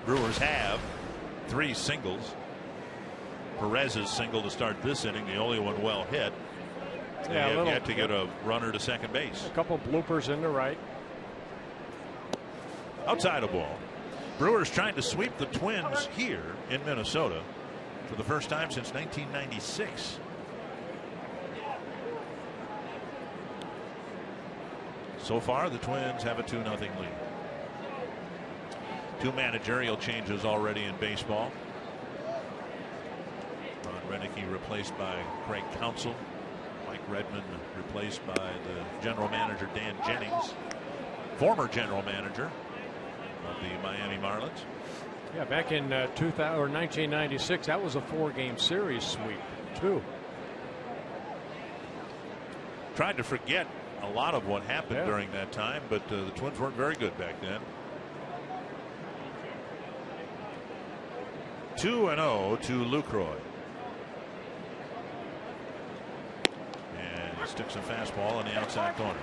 Brewers have 3 singles. Perez's single to start this inning, the only one well hit. They have yet to get a runner to second base. A couple bloopers into right. Outside of ball. Brewers trying to sweep the Twins here in Minnesota for the first time since 1996. So far, the Twins have a 2-0 lead. 2 managerial changes already in baseball. Ron Renicky replaced by Craig Counsell. Mike Redmond replaced by the general manager Dan Jennings, former general manager of the Miami Marlins. Yeah, back in 1996, that was a 4-game series sweep too. Tried to forget a lot of what happened during that time, but the Twins weren't very good back then. 2-0 to Lucroy. And he's sticks a fastball in the outside corner.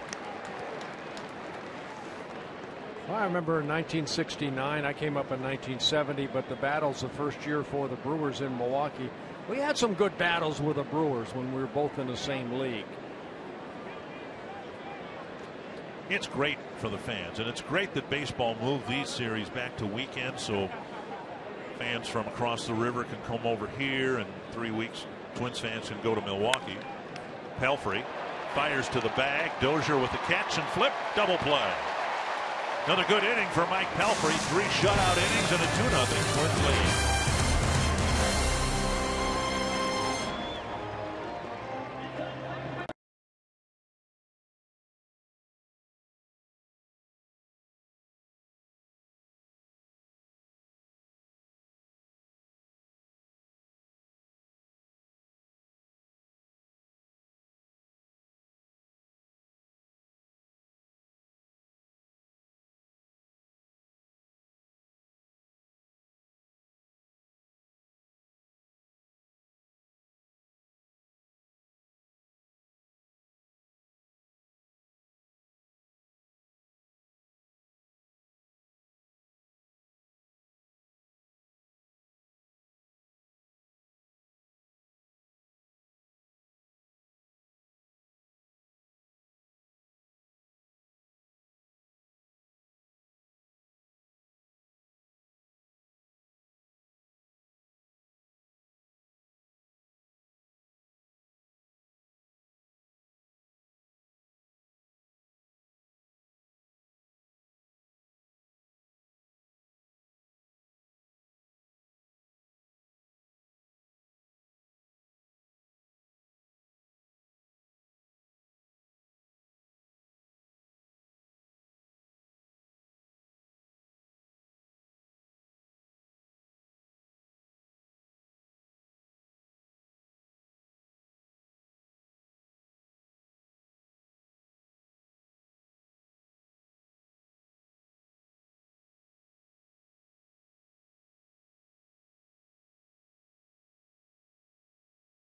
Well, I remember in 1969, I came up in 1970, but the battles the first year for the Brewers in Milwaukee, we had some good battles with the Brewers when we were both in the same league. It's great for the fans, and it's great that baseball moved these series back to weekends so fans from across the river can come over here, and 3 weeks Twins fans can go to Milwaukee. Pelfrey fires to the bag. Dozier with the catch and flip. Double play. Another good inning for Mike Pelfrey. 3 shutout innings and a 2-0 Twins lead.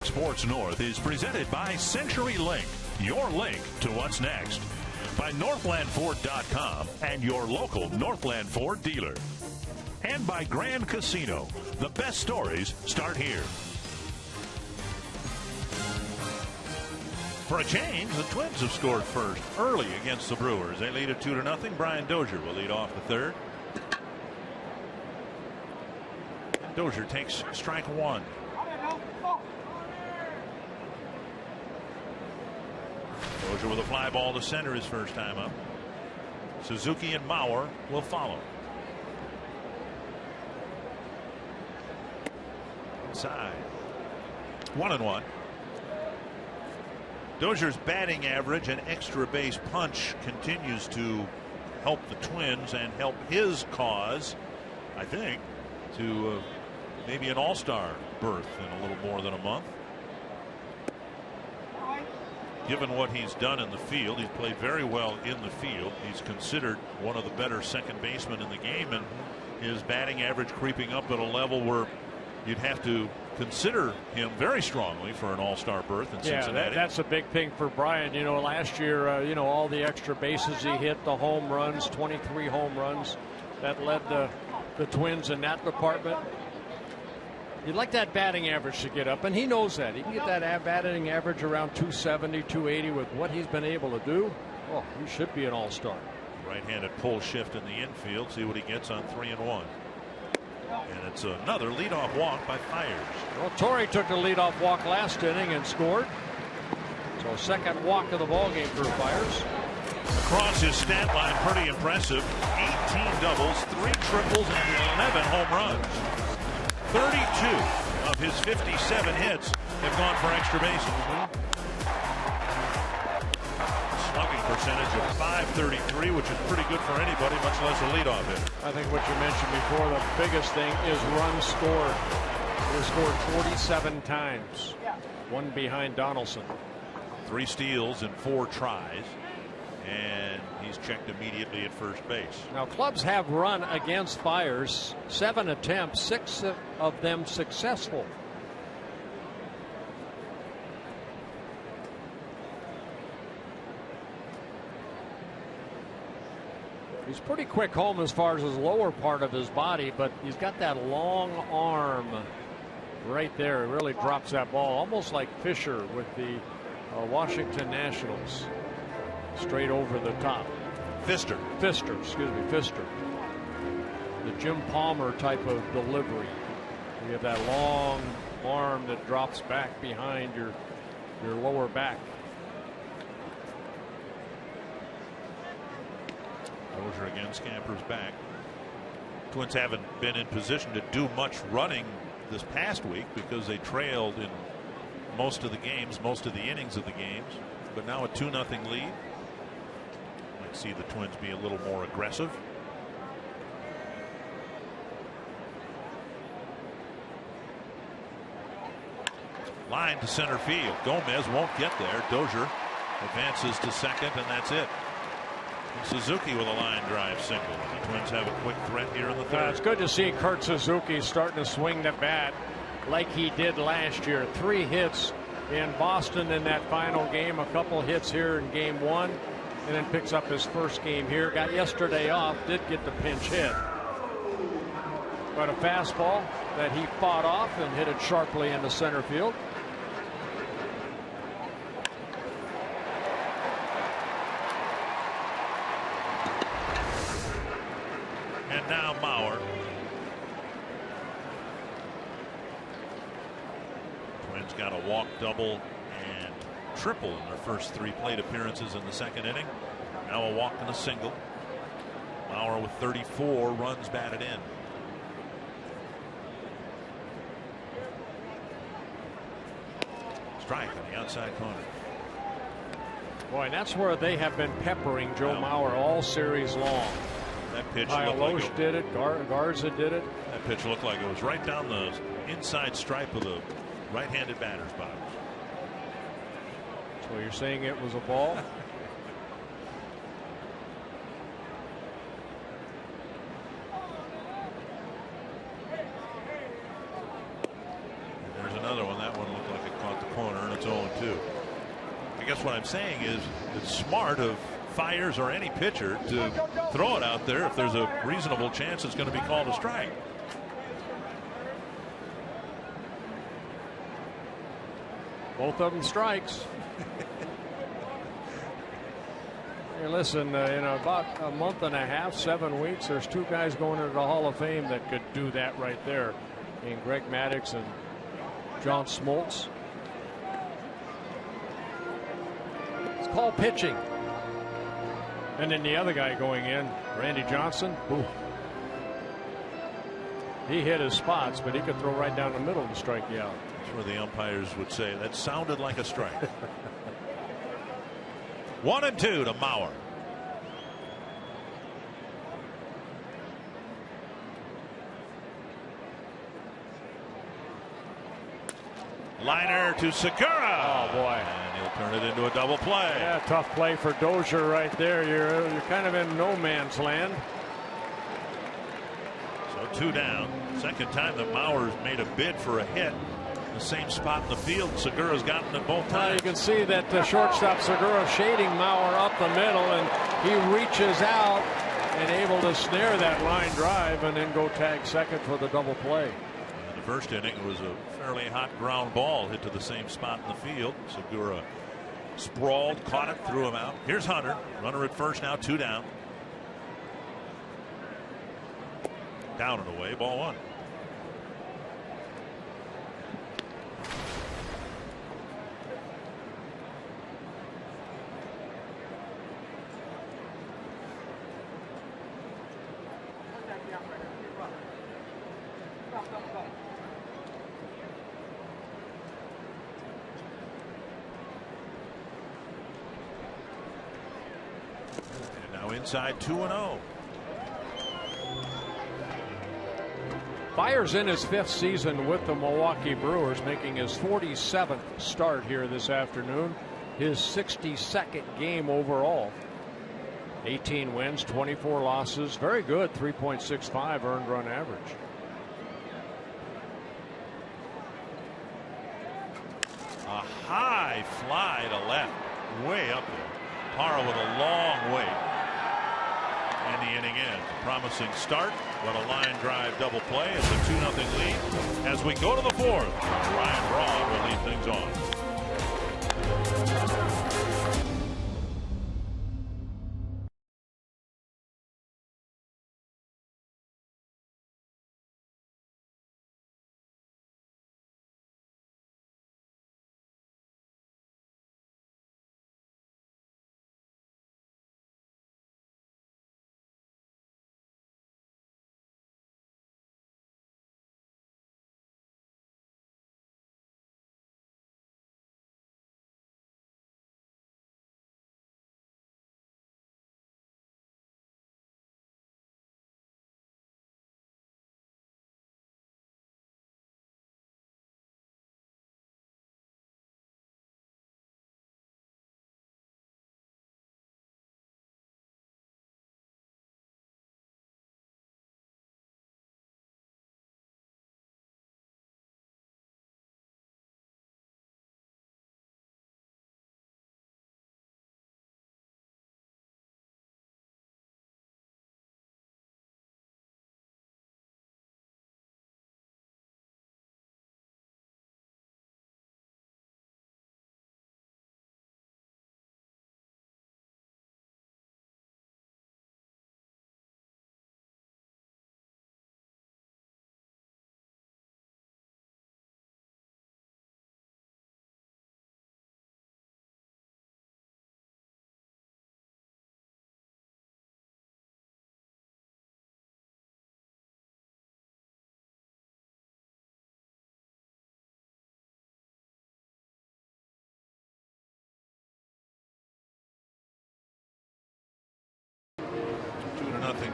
Sports North is presented by Century Link, your link to what's next. By NorthlandFord.com and your local Northland Ford dealer. And by Grand Casino. The best stories start here. For a change, the Twins have scored first early against the Brewers. They lead it 2-0. Brian Dozier will lead off the third. Dozier takes strike 1. Dozier with a fly ball to center his first time up. Suzuki and Mauer will follow. Inside. 1-1. Dozier's batting average and extra base punch continues to help the Twins and help his cause, I think, to maybe an all-star berth in a little more than a month. Given what he's done in the field, he's played very well in the field. He's considered one of the better second basemen in the game, and his batting average creeping up at a level where you'd have to consider him very strongly for an all-star berth in Cincinnati. That's a big thing for Brian. You know, last year, all the extra bases he hit, the home runs, 23 home runs, that led the Twins in that department. You'd like that batting average to get up, and he knows that. He can get that batting average around 270, 280 with what he's been able to do. Oh, he should be an all-star. Right-handed pull shift in the infield. See what he gets on 3-1. And it's another leadoff walk by Fiers. Well, Torrey took the leadoff walk last inning and scored. So second walk of the ballgame for Fiers. Across his stat line, pretty impressive. 18 doubles, 3 triples, and 11 home runs. 32 of his 57 hits have gone for extra bases. Slugging percentage of .533, which is pretty good for anybody, much less a leadoff hit. I think what you mentioned before, the biggest thing is runs scored. He scored 47 times, one behind Donaldson. 3 steals and 4 tries. And he's checked immediately at first base. Now, clubs have run against Fiers, 7 attempts, 6 of them successful. He's pretty quick home as far as his lower part of his body, but he's got that long arm right there. He really drops that ball almost like Fisher with the Washington Nationals. Straight over the top. Fister, excuse me, Fister. The Jim Palmer type of delivery. You have that long arm that drops back behind your lower back. Dozier again scampers back. Twins haven't been in position to do much running this past week because they trailed in most of the games, most of the innings of the games, but now a 2-0 lead. Might see the Twins be a little more aggressive. Line to center field. Gomez won't get there. Dozier advances to second, and that's it. Suzuki with a line drive single. The Twins have a quick threat here in the third. It's good to see Kurt Suzuki starting to swing the bat like he did last year. 3 hits in Boston in that final game, a couple hits here in game 1, and then picks up his first game here. Got yesterday off, did get the pinch hit. But a fastball that he fought off and hit it sharply into center field. And now Mauer. Twins got a walk, double, and triple in their first 3 plate appearances in the second inning. Now a walk and a single. Mauer with 34 runs batted in. Strike on the outside corner. Boy, that's where they have been peppering Joe Mauer all series long. That pitch Loesch did it. Garza did it. That pitch looked like it was right down the inside stripe of the right-handed batter's box. So you're saying it was a ball? There's another one. That one looked like it caught the corner, and it's 0-2. I guess what I'm saying is it's smart of Fiers or any pitcher to throw it out there if there's a reasonable chance it's going to be called a strike. Both of them strikes. Hey, listen, in about a month and a half, 7 weeks, there's 2 guys going into the Hall of Fame that could do that right there, in Greg Maddux and John Smoltz. It's called pitching. And then the other guy going in, Randy Johnson. Ooh. He hit his spots, but he could throw right down the middle and strike you out. That's where the umpires would say that sounded like a strike. 1-2 to Mauer. Liner to Segura. Oh boy. And he'll turn it into a double play. Yeah, tough play for Dozier right there. You're kind of in no man's land. So 2 down. Second time that Mauer's made a bid for a hit. The same spot in the field. Segura's gotten it both times. You can see that the shortstop Segura shading Mauer up the middle, and he reaches out and able to snare that line drive and then go tag second for the double play. In the first inning, it was a fairly hot ground ball hit to the same spot in the field. Segura sprawled, caught it, threw him out. Here's Hunter. Runner at first now, 2 down. Down and away, ball 1. Inside 2-0. Fiers in his 5th season with the Milwaukee Brewers, making his 47th start here this afternoon. His 62nd game overall. 18 wins, 24 losses. Very good. 3.65 earned run average. A high fly to left. Way up there. Parra with a long wait. And the inning ends. Promising start, but a line drive double play. It's a 2-0 lead. As we go to the fourth, Ryan Braun will lead things off.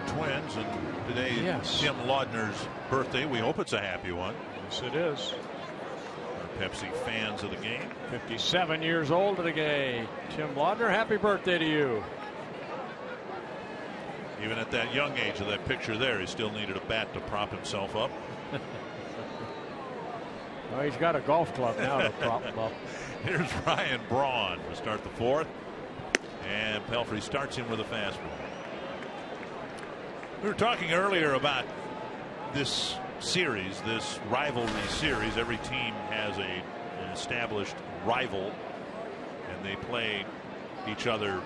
Twins, and today Tim Laudner's birthday. We hope it's a happy one. Yes, it is. Our Pepsi fans of the game. 57 years old today. Tim Laudner, happy birthday to you. Even at that young age of that picture there, he still needed a bat to prop himself up. Well, he's got a golf club now to prop him up. Here's Ryan Braun to start the fourth, and Pelfrey starts him with a fastball. We were talking earlier about this series, this rivalry series. Every team has an established rival, and they play each other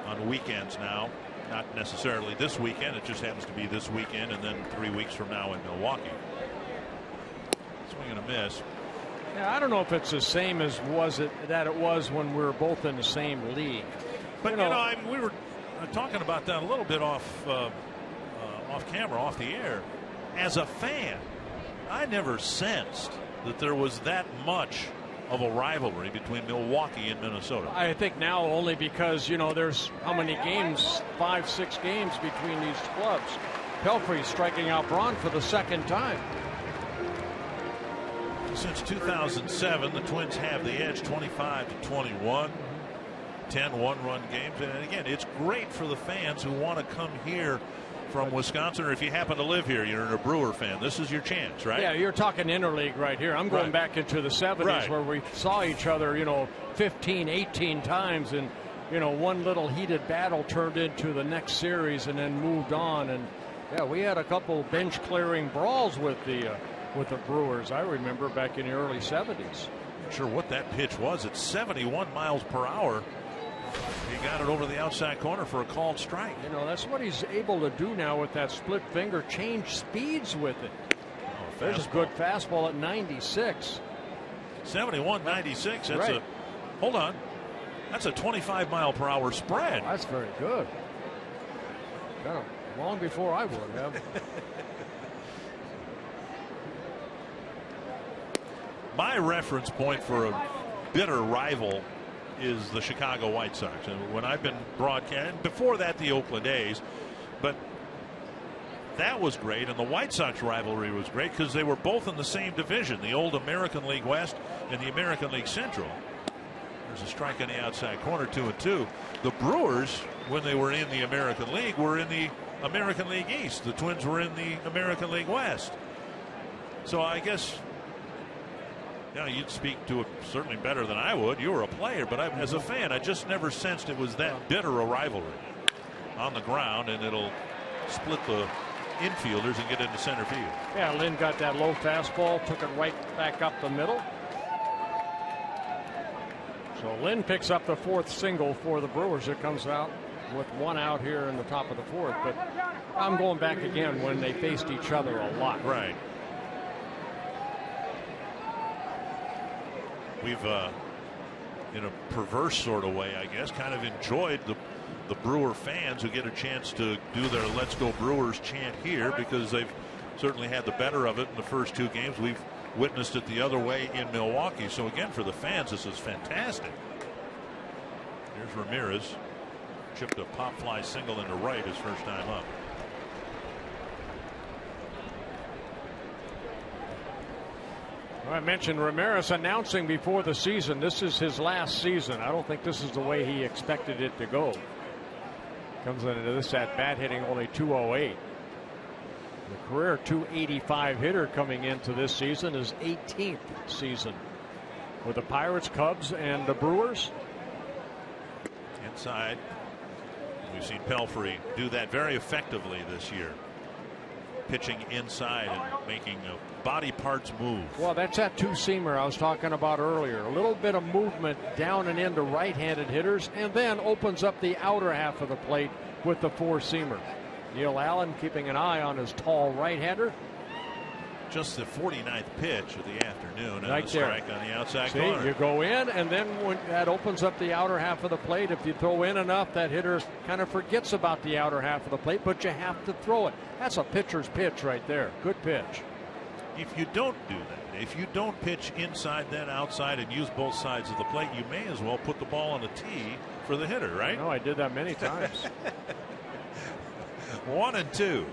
on weekends now. Not necessarily this weekend, it just happens to be this weekend, and then 3 weeks from now in Milwaukee. Swing and a miss. Yeah, I don't know if it's the same as it was when we were both in the same league. But we were talking about that a little bit off camera, off the air. As a fan, I never sensed that there was that much of a rivalry between Milwaukee and Minnesota. I think now only because there's how many games, 5-6 games between these clubs. Pelfrey striking out Braun for the second time. Since 2007, the Twins have the edge, 25-21. 10 one-run games, and again, it's great for the fans who want to come here from Wisconsin, or if you happen to live here, you're a Brewer fan. This is your chance, right? Yeah, you're talking interleague right here. I'm going back into the 70s where we saw each other, 15, 18 times, and one little heated battle turned into the next series, and then moved on. And yeah, we had a couple bench clearing brawls with the Brewers. I remember back in the early 70s. Not sure what that pitch was. It's 71 miles per hour. He got it over the outside corner for a called strike. That's what he's able to do now with that split finger, change speeds with it. There's a good fastball at 96. 71-96. That's hold on. That's a 25 mile per hour spread. That's very good. Got him long before I would have. My reference point for a bitter rival is the Chicago White Sox. And when I've been broadcasting, before that the Oakland A's, but that was great, and the White Sox rivalry was great because they were both in the same division, the old American League West and the American League Central. There's a strike on the outside corner, 2-2. The Brewers, when they were in the American League, were in the American League East. The Twins were in the American League West. So I guess you'd speak to it certainly better than I would. You were a player, but as a fan, I just never sensed it was that bitter a rivalry. on the ground, and it'll split the infielders and get into center field. Yeah, Lynn got that low fastball, took it right back up the middle. So Lynn picks up the 4th single for the Brewers. It comes out with 1 out here in the top of the 4th. But I'm going back again when they faced each other a lot. Right. We've, in a perverse sort of way, I guess, kind of enjoyed the Brewer fans who get a chance to do their "Let's Go Brewers" chant here, because they've certainly had the better of it in the first 2 games. We've witnessed it the other way in Milwaukee. So again, for the fans, this is fantastic. Here's Ramirez, chipped a pop fly single into right his first time up. I mentioned Ramirez announcing before the season this is his last season. I don't think this is the way he expected it to go. Comes into this at bat hitting only .208. The career .285 hitter coming into this season, his 18th season with the Pirates, Cubs, and the Brewers. Inside, we've seen Pelfrey do that very effectively this year, pitching inside and making body parts move. Well, that's that 2-seamer I was talking about earlier. A little bit of movement down and into right-handed hitters, and then opens up the outer half of the plate with the 4-seamer. Neil Allen keeping an eye on his tall right-hander. Just the 49th pitch of the afternoon, and right the strike on the outside See, corner. you go in, and then when that opens up the outer half of the plate, if you throw in enough, that hitter kind of forgets about the outer half of the plate, but you have to throw it. That's a pitcher's pitch right there. Good pitch. If you don't do that, if you don't pitch inside then outside and use both sides of the plate, you may as well put the ball on a tee for the hitter, right? No, I did that many times. 1-2.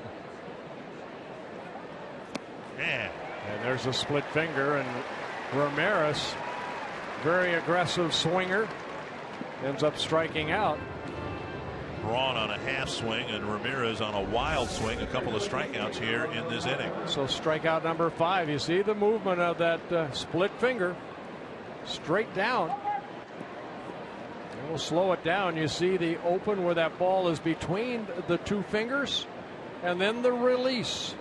Man. And there's a split finger, and Ramirez, very aggressive swinger, ends up striking out. Braun on a half swing and Ramirez on a wild swing. A couple of strikeouts here in this inning. So strikeout number 5. You see the movement of that split finger straight down. And we'll slow it down. You see the open where that ball is between the 2 fingers, and then the release.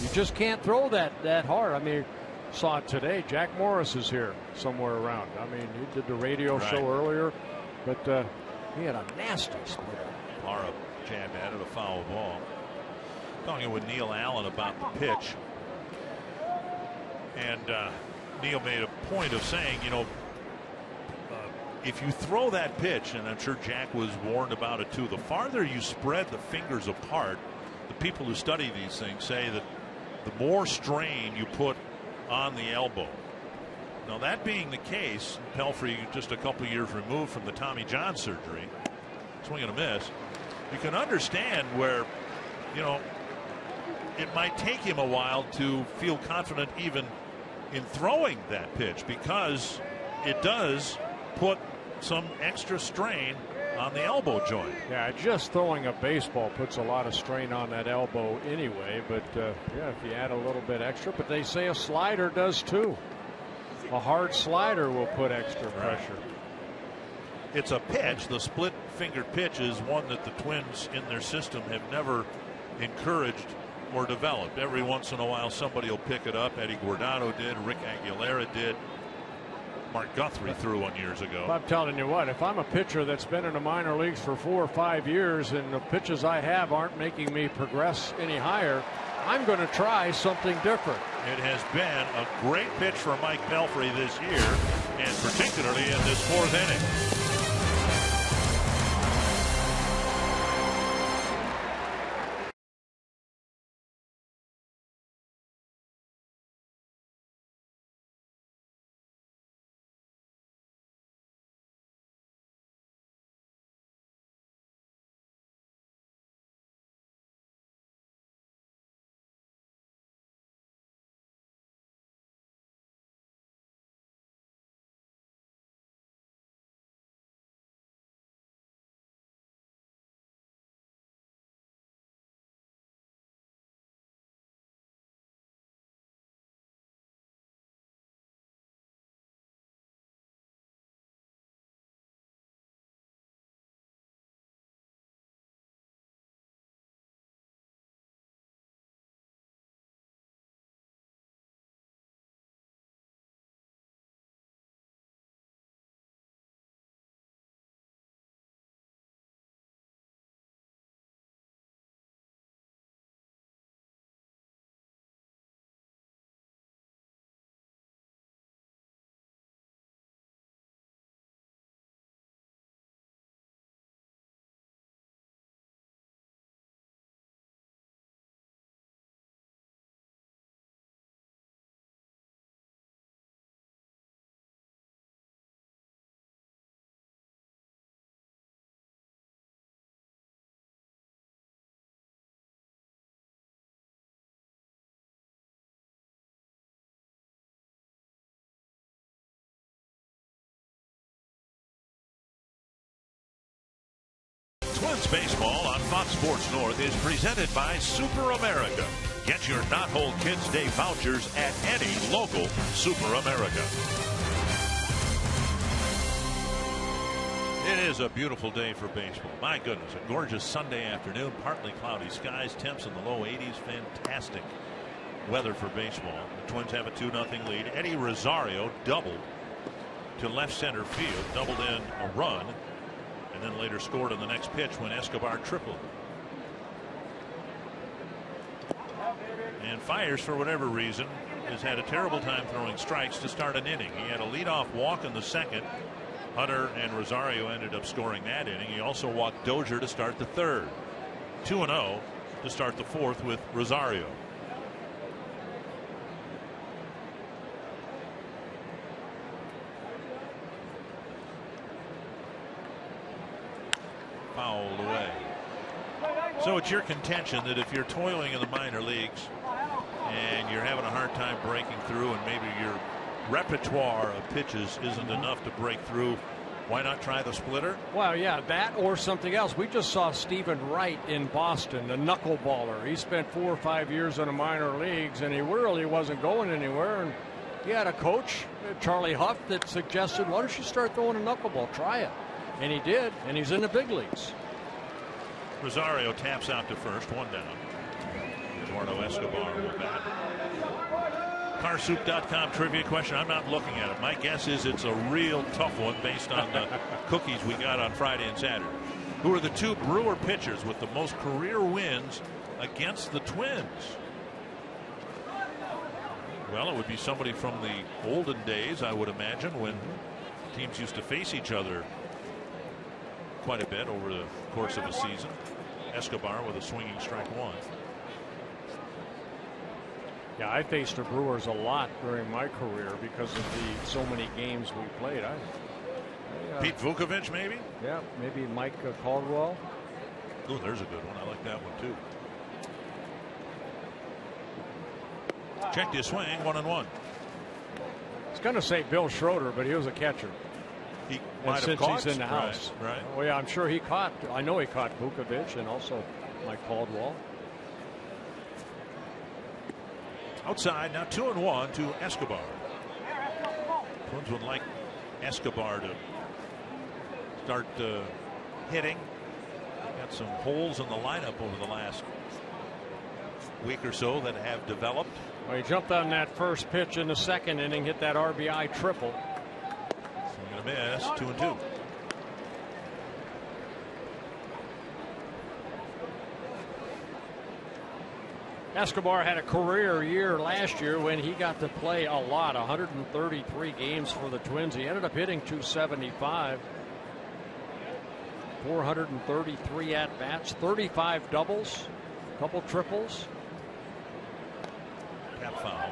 You just can't throw that hard. I mean, saw it today. Jack Morris is here somewhere around. I mean, he did the radio show earlier, but he had a nasty split. Lara jabbed at it, a foul ball. Talking with Neil Allen about the pitch, and Neil made a point of saying, you know, if you throw that pitch, and I'm sure Jack was warned about it too, the farther you spread the fingers apart, the people who study these things say that the more strain you put on the elbow. Now, that being the case, Pelfrey just a couple years removed from the Tommy John surgery, swing and a miss, you can understand where, you know, it might take him a while to feel confident even in throwing that pitch, because it does put some extra strain on the elbow joint. Yeah, just throwing a baseball puts a lot of strain on that elbow anyway, but yeah, if you add a little bit extra, but they say a slider does too. A hard slider will put extra pressure. It's a pitch. The split fingered pitch is one that the Twins in their system have never encouraged or developed. Every once in a while somebody will pick it up. Eddie Guardado did, Rick Aguilera did, Mark Guthrie threw one years ago. I'm telling you what, if I'm a pitcher that's been in the minor leagues for 4 or 5 years and the pitches I have aren't making me progress any higher, I'm going to try something different. It has been a great pitch for Mike Pelfrey this year, and particularly in this 4th inning. Twins baseball on Fox Sports North is presented by Super America. Get your Knothole Kids Day vouchers at any local Super America. It is a beautiful day for baseball. My goodness, a gorgeous Sunday afternoon, partly cloudy skies, temps in the low 80s. Fantastic weather for baseball. The Twins have a 2-0 lead. Eddie Rosario doubled to left center field, doubled in a run, and then later scored on the next pitch when Escobar tripled. And Fiers, for whatever reason, has had a terrible time throwing strikes to start an inning. He had a leadoff walk in the second. Hunter and Rosario ended up scoring that inning. He also walked Dozier to start the third. 2-0 to start the fourth with Rosario. Fouled away. So it's your contention that if you're toiling in the minor leagues and you're having a hard time breaking through, and maybe your repertoire of pitches isn't enough to break through, why not try the splitter? Well, yeah, that or something else. We just saw Stephen Wright in Boston, the knuckleballer. He spent 4 or 5 years in the minor leagues, and he really wasn't going anywhere. And he had a coach, Charlie Huff, that suggested, why don't you start throwing a knuckleball? Try it. And he did, and he's in the big leagues. Rosario taps out to first, one down. Eduardo Escobar will bat. Carsoup.com trivia question. I'm not looking at it. My guess is it's a real tough one based on the cookies we got on Friday and Saturday. Who are the two Brewer pitchers with the most career wins against the Twins? Well, it would be somebody from the olden days, I would imagine, when teams used to face each other quite a bit over the course of a season. Escobar with a swinging strike one. Yeah, I faced the Brewers a lot during my career because of the so many games we played. Pete Vukovich, maybe? Yeah, maybe Mike Caldwell. Oh, there's a good one. I like that one too. Check your swing, 1-1. I was going to say Bill Schroeder, but he was a catcher. He and might have since caught. He's in the house. Right. Well, yeah, I'm sure he caught. I know he caught Vukovich and also Mike Caldwell. Outside now, 2-1 to Escobar. Twins would like Escobar to start hitting. Got some holes in the lineup over the last week or so that have developed. Well, he jumped on that first pitch in the second inning, hit that RBI triple. Swing and a miss, 2-2. Escobar had a career year last year when he got to play a lot, 133 games for the Twins. He ended up hitting .275, 433 at-bats, 35 doubles, a couple triples. Tap foul.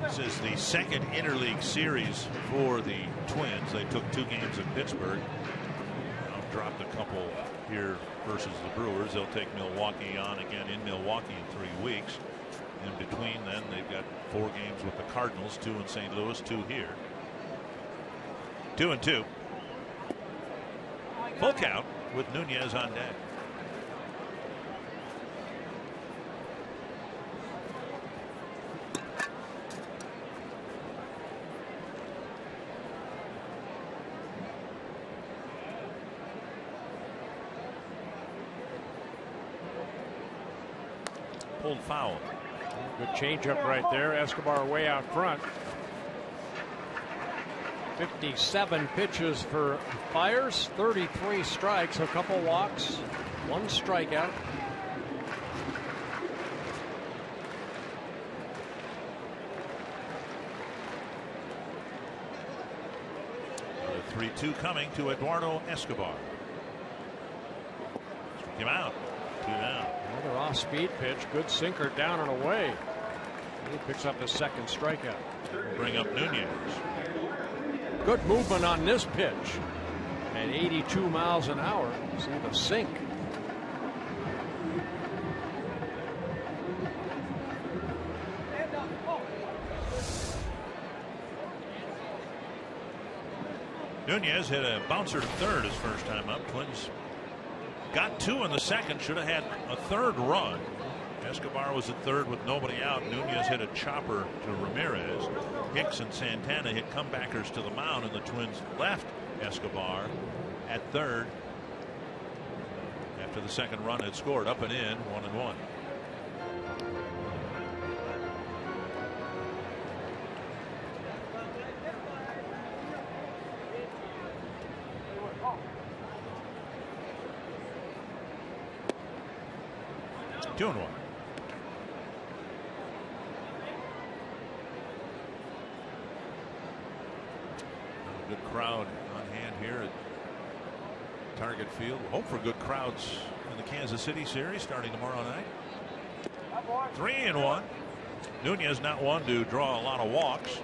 This is the second interleague series for the Twins. They took 2 games in Pittsburgh. Dropped a couple here versus the Brewers. They'll take Milwaukee on again in Milwaukee in 3 weeks. In between then, they've got 4 games with the Cardinals, 2 in St. Louis, 2 here. 2-2. Full count with Nunez on deck. Pulled foul. Good changeup right there. Escobar way out front. 57 pitches for Fiers, 33 strikes, a couple walks, 1 strikeout. The 3-2 coming to Eduardo Escobar. Struck him out. 2 down. Another off-speed pitch. Good sinker down and away. He picks up his second strikeout. Bring up Nunez. Good movement on this pitch. At 82 miles an hour. See the sink. Nunez hit a bouncer to third his first time up. Twins got 2 in the second. Should have had a third run. Escobar was at third with nobody out. Nunez hit a chopper to Ramirez. Hicks and Santana hit comebackers to the mound, and the Twins left Escobar at third. After the second run had scored, up and in, 1-1. Doing one. Good crowd on hand here at Target Field. We'll hope for good crowds in the Kansas City series starting tomorrow night. 3-1. Nunez not one to draw a lot of walks.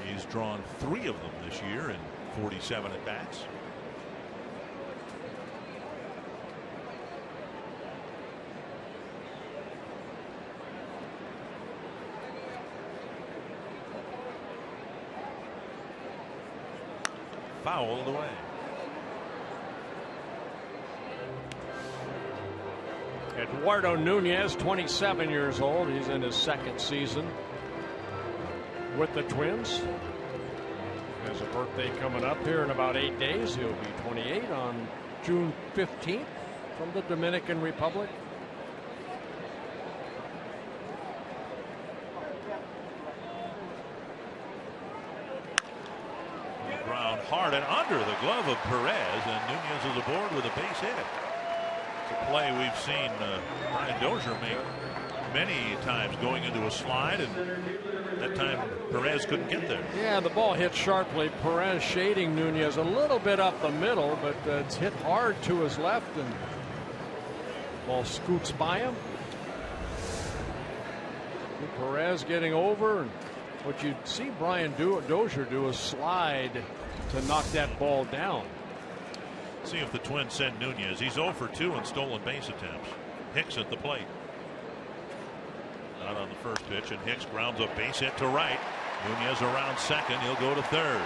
He's drawn 3 of them this year in 47 at bats. Fouled away. Eduardo Nunez, 27 years old. He's in his second season with the Twins. Has a birthday coming up here in about 8 days. He'll be 28 on June 15th from the Dominican Republic. Hard and under the glove of Perez, and Nunez is aboard with a base hit. It's a play we've seen Brian Dozier make many times, going into a slide, and that time Perez couldn't get there. Yeah, the ball hit sharply. Perez shading Nunez a little bit up the middle, but it's hit hard to his left, and the ball scoots by him. Perez getting over, and what you see Brian Dozier do is slide to knock that ball down. See if the Twins send Nunez. He's 0 for 2 in stolen base attempts. Hicks at the plate. Not on the first pitch, and Hicks grounds a base hit to right. Nunez around second. He'll go to third.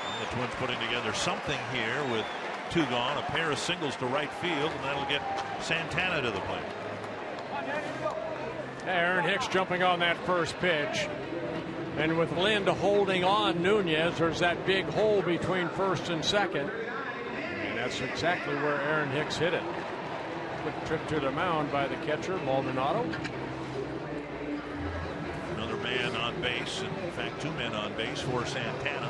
And the Twins putting together something here with 2 gone. A pair of singles to right field, and that'll get Santana to the plate. Aaron Hicks jumping on that first pitch. And with Lind holding on Nunez, there's that big hole between first and second. And that's exactly where Aaron Hicks hit it. Quick trip to the mound by the catcher, Maldonado. Another man on base, and in fact 2 men on base for Santana.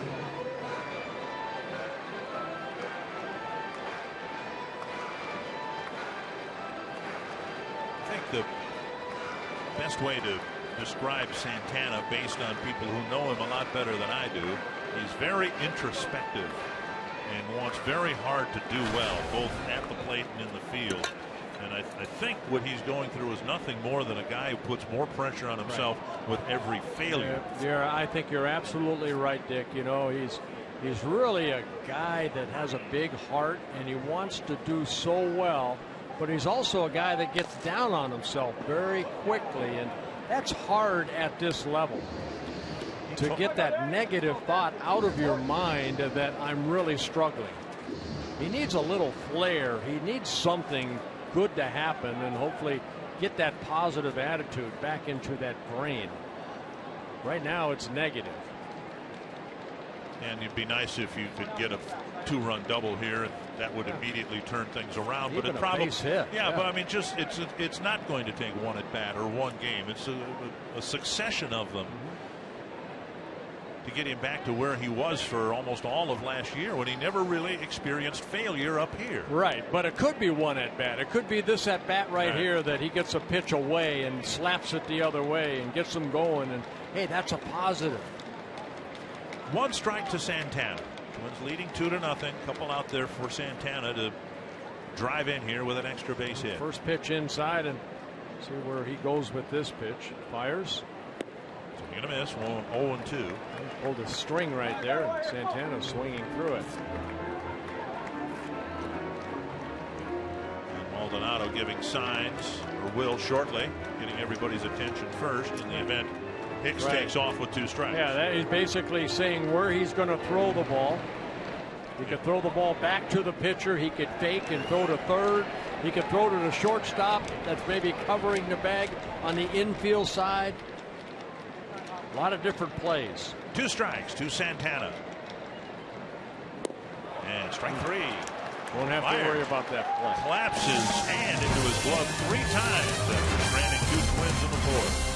I think the best way to describe Santana, based on people who know him a lot better than I do, he's very introspective and wants very hard to do well, both at the plate and in the field. And I think what he's going through is nothing more than a guy who puts more pressure on himself with every failure. Yeah, I think you're absolutely right, Dick. You know, he's really a guy that has a big heart, and he wants to do so well, but he's also a guy that gets down on himself very quickly, and that's hard at this level, to get that negative thought out of your mind that I'm really struggling. He needs a little flair. He needs something good to happen, and hopefully get that positive attitude back into that brain. Right now it's negative. And it'd be nice if you could get a 2-run double here, and that would immediately turn things around. Even but it a probably base hit. Yeah, but I mean, just it's not going to take one at bat or one game. It's a succession of them to get him back to where he was for almost all of last year, when he never really experienced failure up here. Right, but it could be one at bat. It could be this at bat right here that he gets a pitch away and slaps it the other way and gets them going, and hey, that's a positive. 1 strike to Santana. Twins leading 2-0. Couple out there for Santana to drive in here with an extra base hit. First pitch inside, and see where he goes with this pitch. Fires. Swing and a miss. 0-2. He pulled a string right there, and Santana swinging through it. And Maldonado giving signs, or will shortly, getting everybody's attention first in the event Hicks takes off with 2 strikes. Yeah, that is basically saying where he's going to throw the ball. He could throw the ball back to the pitcher. He could fake and throw to third. He could throw to the shortstop that's maybe covering the bag on the infield side. A lot of different plays. 2 strikes to Santana. And strike 3. Won't have to worry about that play. Claps his hand into his glove 3 times after stranding 2 Twins in the 4th.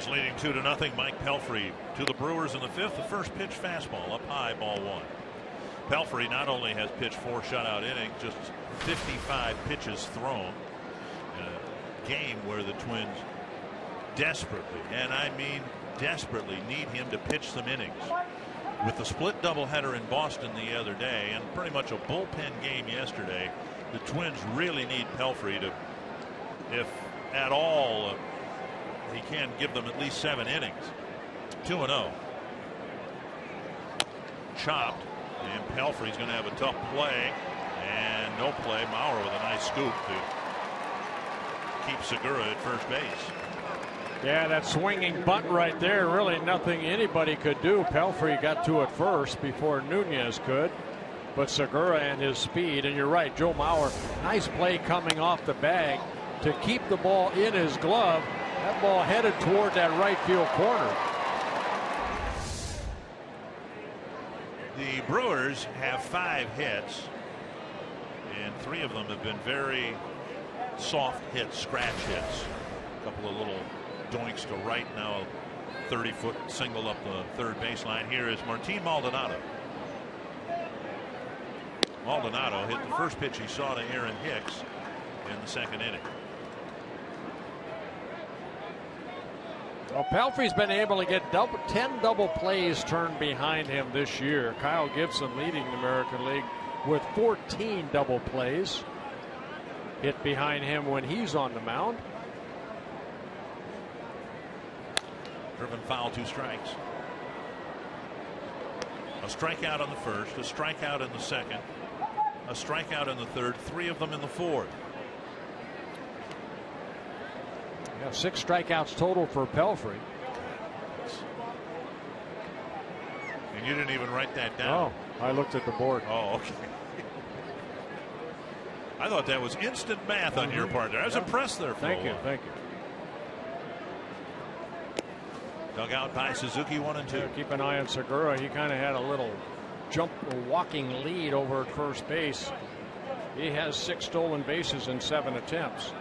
Leading 2-0. Mike Pelfrey to the Brewers in the 5th. The first pitch fastball up high, ball 1. Pelfrey not only has pitched 4 shutout innings, just 55 pitches thrown in a game where the Twins desperately, and I mean desperately, need him to pitch some innings. With the split doubleheader in Boston the other day and pretty much a bullpen game yesterday, the Twins really need Pelfrey to, if at all, he can give them at least 7 innings. 2-0. Chopped, and Pelfrey's going to have a tough play, and no play. Maurer with a nice scoop to keep Segura at first base. Yeah, that swinging bunt right there, really nothing anybody could do. Pelfrey got to it first before Nunez could, but Segura and his speed, and you're right, Joe Mauer, nice play coming off the bag to keep the ball in his glove. That ball headed toward that right field corner. The Brewers have 5 hits, and 3 of them have been very soft hits, scratch hits. A couple of little doinks to right, now a 30-foot single up the third baseline. Here is Martin Maldonado. Maldonado hit the first pitch he saw to Aaron Hicks in the 2nd inning. Well, Pelfrey's been able to get 10 double plays turned behind him this year. Kyle Gibson leading the American League with 14 double plays hit behind him when he's on the mound. Driven foul, 2 strikes. A strikeout on the first, a strikeout in the second, a strikeout in the third, 3 of them in the 4th. Yeah, 6 strikeouts total for Pelfrey. And you didn't even write that down. Oh, I looked at the board. Oh, okay. I thought that was instant math on your part there. I was impressed there. Thank you. Thank you. Dug out by Suzuki, 1-2. Yeah, keep an eye on Segura. He kind of had a little walking lead over at first base He has 6 stolen bases in 7 attempts.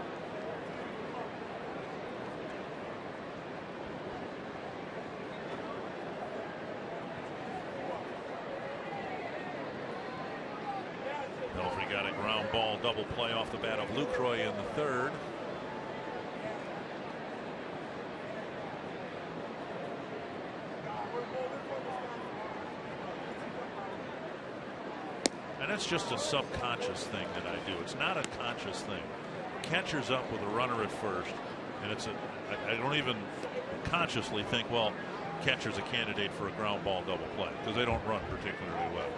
Pelfrey got a ground ball double play off the bat of Lucroy in the 3rd. And it's just a subconscious thing that I do. It's not a conscious thing. Catcher's up with a runner at first, and I don't even consciously think, well, catcher's a candidate for a ground ball double play, because they don't run particularly well.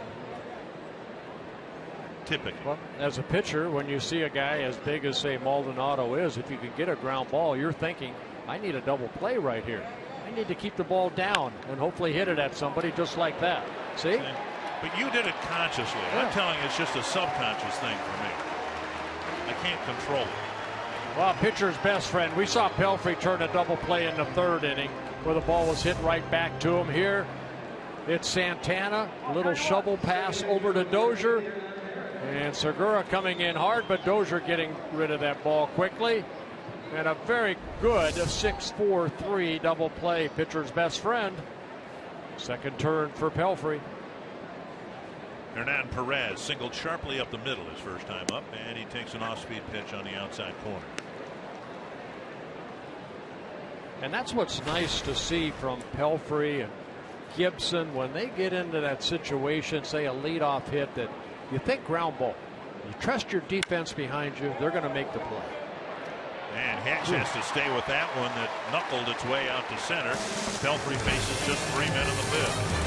Typically. Well, as a pitcher, when you see a guy as big as, say, Maldonado is, if you can get a ground ball, you're thinking, I need a double play right here. I need to keep the ball down and hopefully hit it at somebody just like that. See? But you did it consciously. Yeah. I'm telling you, it's just a subconscious thing for me. I can't control it. Well, pitcher's best friend. We saw Pelfrey turn a double play in the 3rd inning where the ball was hit right back to him. Here, it's Santana. A little shovel pass over to Dozier. And Segura coming in hard, but Dozier getting rid of that ball quickly. And a very good 6-4-3 double play. Pitcher's best friend. Second turn for Pelfrey. Hernan Perez singled sharply up the middle his first time up, and he takes an off-speed pitch on the outside corner. And that's what's nice to see from Pelfrey and Gibson when they get into that situation, say a leadoff hit that you think ground ball. You trust your defense behind you, they're going to make the play. And Hicks has to stay with that one that knuckled its way out to center. Pelfrey faces just 3 men in the 5th.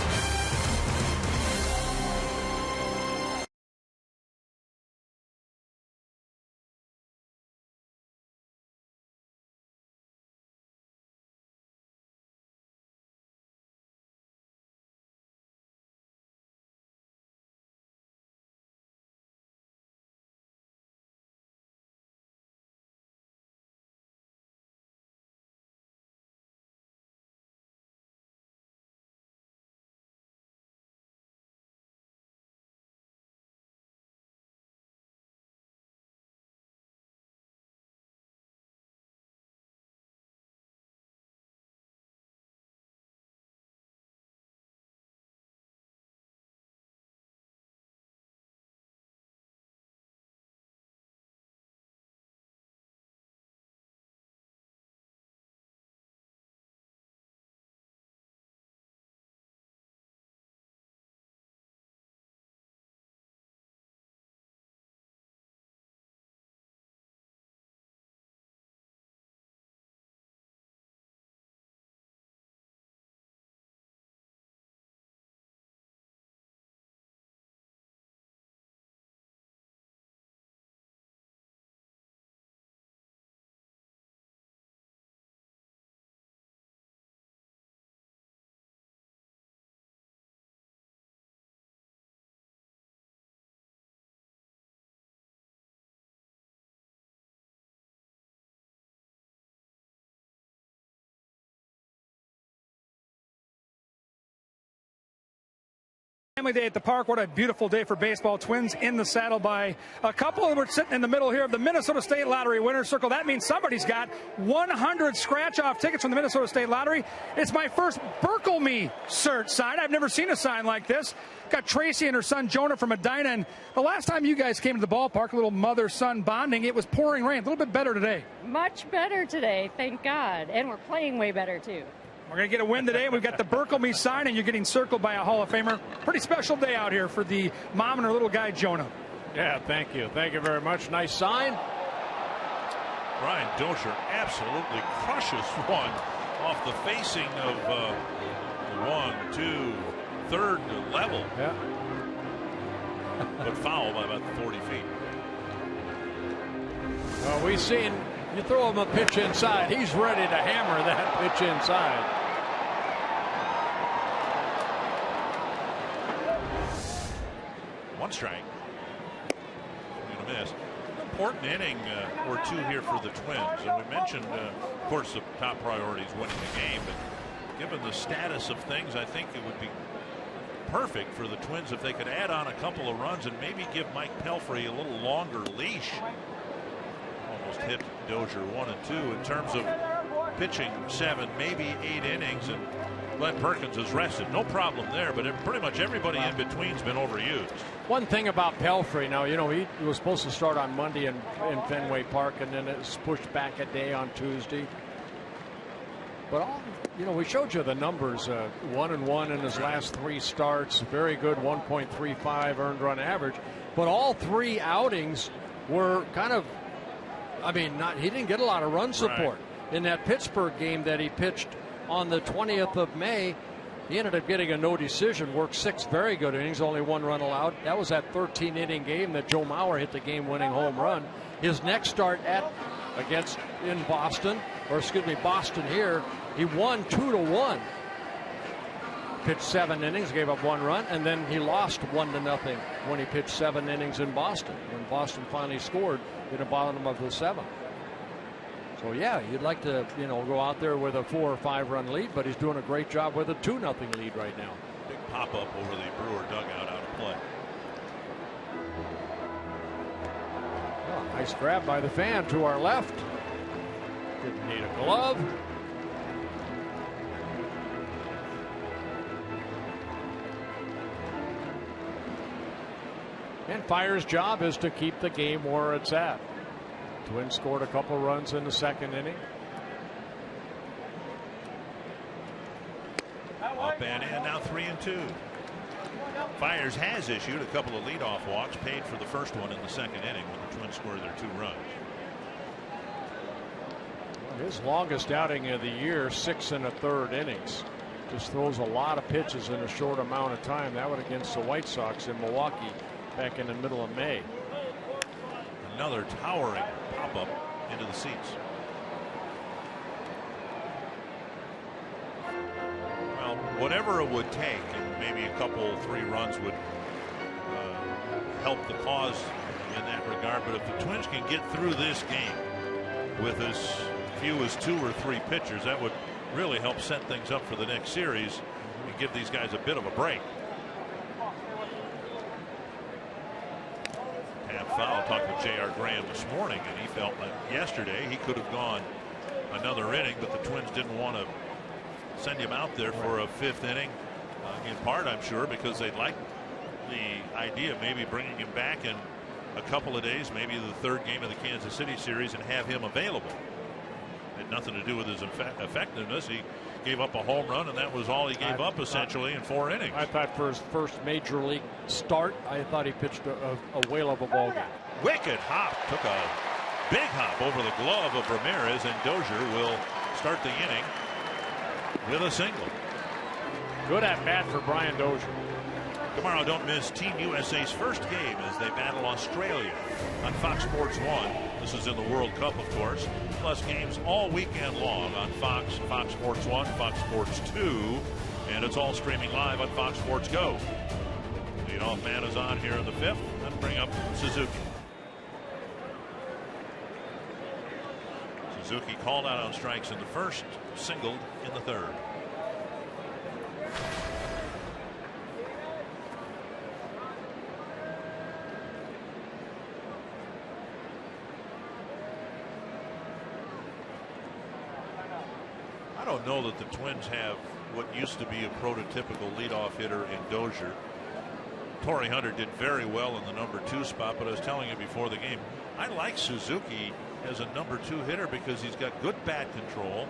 Family day at the park. What a beautiful day for baseball. Twins in the saddle by a couple. We're sitting in the middle here of the Minnesota State Lottery winner's circle. That means somebody's got 100 scratch-off tickets from the Minnesota State Lottery. It's my first Burkle Me cert sign. I've never seen a sign like this. Got Tracy and her son Jonah from Edina. And the last time you guys came to the ballpark, a little mother-son bonding, it was pouring rain. A little bit better today. Much better today, thank God. And we're playing way better, too. We're going to get a win today. We've got the Burkle Me sign, and you're getting circled by a Hall of Famer. Pretty special day out here for the mom and her little guy, Jonah. Yeah, thank you. Thank you very much. Nice sign. Brian Dozier absolutely crushes one off the facing of 1, 2, 3rd level. Yeah. But foul by about 40 feet. Well, we've seen you throw him a pitch inside. He's ready to hammer that pitch inside. 1 strike. Gonna miss. Important inning or 2 here for the Twins. And we mentioned, of course, the top priority is winning the game. But given the status of things, I think it would be perfect for the Twins if they could add on a couple of runs and maybe give Mike Pelfrey a little longer leash. Almost hit Dozier 1 and 2 in terms of pitching 7, maybe 8 innings, and Glenn Perkins is rested. No problem there, but pretty much everybody in between's been overused. One thing about Pelfrey, now, you know, he was supposed to start on Monday in Fenway Park, and then it was pushed back a day on Tuesday. But you know, we showed you the numbers. 1-1 in his last 3 starts. Very good 1.35 earned run average. But all 3 outings were kind of, I mean, he didn't get a lot of run support. Right. In that Pittsburgh game that he pitched on the 20th of May, he ended up getting a no decision, worked 6 very good innings, only 1 run allowed. That was that 13-inning game that Joe Mauer hit the game-winning home run. His next start in Boston, Boston here, he won 2-1. Pitched 7 innings, gave up 1 run, and then he lost 1-0 when he pitched 7 innings in Boston, when Boston finally scored in the bottom of the 7th. So yeah, you'd like to, you know, go out there with a 4 or 5 run lead, but he's doing a great job with a 2-0 lead right now. Big pop up over the Brewer dugout out of play. Oh, nice grab by the fan to our left. Didn't need a glove. And Fire's job is to keep the game where it's at. Twins scored a couple runs in the 2nd inning. Up and in, now 3-2. Fiers has issued a couple of leadoff walks, paid for the first one in the 2nd inning when the Twins scored their 2 runs. His longest outing of the year, 6 1/3 innings. Just throws a lot of pitches in a short amount of time. That one against the White Sox in Milwaukee back in the middle of May. Another towering pop-up into the seats. Well, whatever it would take, and maybe a couple, 3 runs would help the cause in that regard. But if the Twins can get through this game with as few as 2 or 3 pitchers, that would really help set things up for the next series and give these guys a bit of a break. Foul. Talked with J.R. Graham this morning, and he felt like yesterday he could have gone another inning, but the Twins didn't want to send him out there for a 5th inning, in part, I'm sure, because they'd like the idea of maybe bringing him back in a couple of days, maybe the 3rd game of the Kansas City series, and have him available. Had nothing to do with his effectiveness. He gave up a home run, and that was all he gave up essentially in 4 innings. I thought for his first major league start, I thought he pitched a whale of a ball game. Wicked hop, took a big hop over the glove of Ramirez, and Dozier will start the inning with a single. Good at bat for Brian Dozier. Tomorrow, don't miss Team USA's first game as they battle Australia on Fox Sports 1. This is in the World Cup, of course. Plus games all weekend long on Fox, Fox Sports 1, Fox Sports 2, and it's all streaming live on Fox Sports Go. Leadoff man is on here in the 5th. Let's bring up Suzuki. Suzuki called out on strikes in the 1st, singled in the 3rd. I don't know that the Twins have what used to be a prototypical leadoff hitter in Dozier. Torrey Hunter did very well in the number 2 spot, but I was telling you before the game, I like Suzuki as a number 2 hitter because he's got good bat control,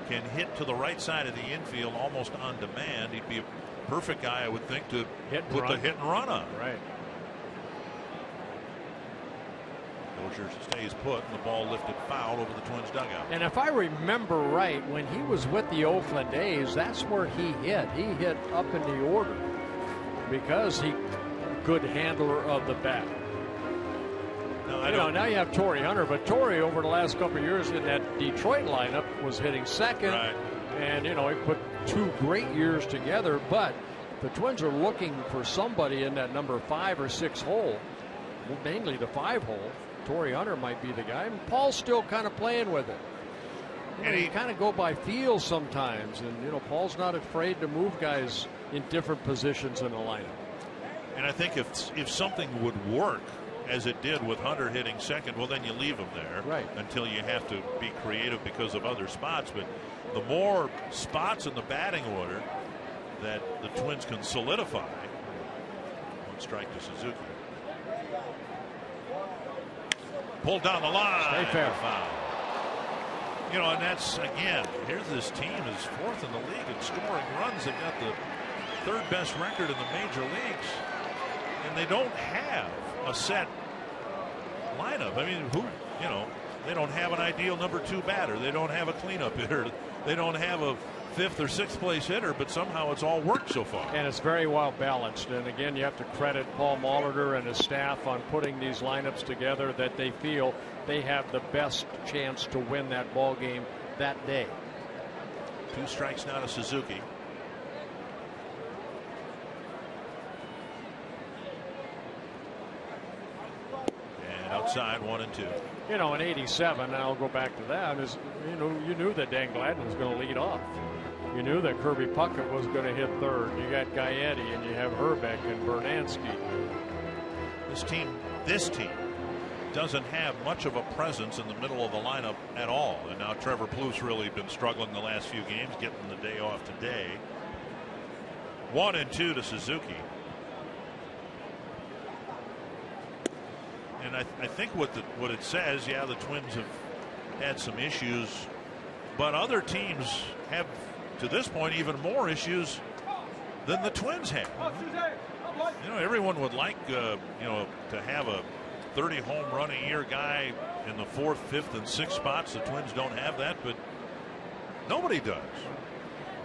can hit to the right side of the infield almost on demand. He'd be a perfect guy, I would think, to put the hit and run on. Right. Dozier stays put, and the ball lifted foul over the Twins dugout. And if I remember right, when he was with the Oakland A's, that's where he hit. He hit up in the order because he good handler of the bat. Now you have Torrey Hunter, but Torrey over the last couple of years in that Detroit lineup was hitting 2nd, right. And he put 2 great years together. But the Twins are looking for somebody in that number 5 or 6 hole, mainly the 5 hole. Torrey Hunter might be the guy. And Paul's still kind of playing with it. And he kind of go by feel sometimes, and Paul's not afraid to move guys in different positions in the lineup. And I think if something would work as it did with Hunter hitting second, well, then you leave him there until you have to be creative because of other spots. But the more spots in the batting order that the Twins can solidify. One strike to Suzuki. Pulled down the line. Stay fair. Foul. You know, and that's, again, here's this team is fourth in the league in scoring runs. They've got the third best record in the major leagues. And they don't have a set lineup. I mean, they don't have an ideal number 2 batter. They don't have a cleanup hitter. They don't have a 5th or 6th place hitter, but somehow it's all worked so far. And it's very well balanced. And again, you have to credit Paul Molitor and his staff on putting these lineups together that they feel they have the best chance to win that ball game that day. 2 strikes now to Suzuki. Outside 1-2. You know, in '87, and I'll go back to that, is, you knew that Dan Gladden was going to lead off. You knew that Kirby Puckett was going to hit third. You got Gaetti, and you have Herbeck and Bernansky. This team doesn't have much of a presence in the middle of the lineup at all. And now Trevor Plouffe's really been struggling the last few games, getting the day off today. 1-2 to Suzuki. And I think what it says, yeah, the Twins have had some issues, but other teams have, to this point, even more issues than the Twins have. You know, everyone would like, to have a 30 home run a year guy in the 4th, 5th, and 6th spots. The Twins don't have that, but nobody does.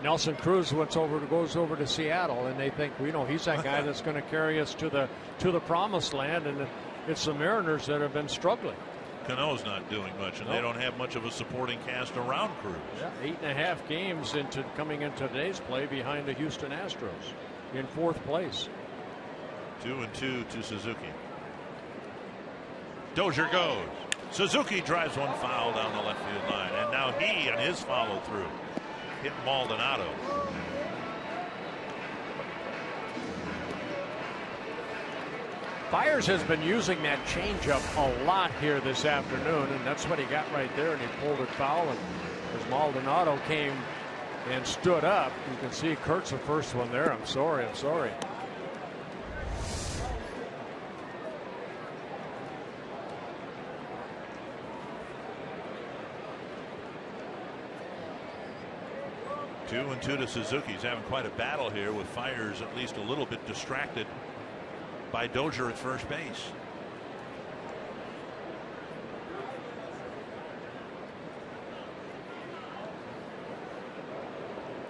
Nelson Cruz goes over to Seattle, and they think, he's that guy that's going to carry us to the promised land, and it's the Mariners that have been struggling. Cano's not doing much, and they don't have much of a supporting cast around Cruz. Yeah, 8.5 games coming into today's play behind the Houston Astros in 4th place. 2-2 to Suzuki. Dozier goes. Suzuki drives one foul down the left field line, and now he on his follow through hit Maldonado. Byers has been using that changeup a lot here this afternoon, and that's what he got right there, and he pulled it foul. And as Maldonado came and stood up, you can see Kurt's the first one there. I'm sorry. 2-2 to Suzuki. He's having quite a battle here with Fyers at least a little bit distracted by Dozier at first base.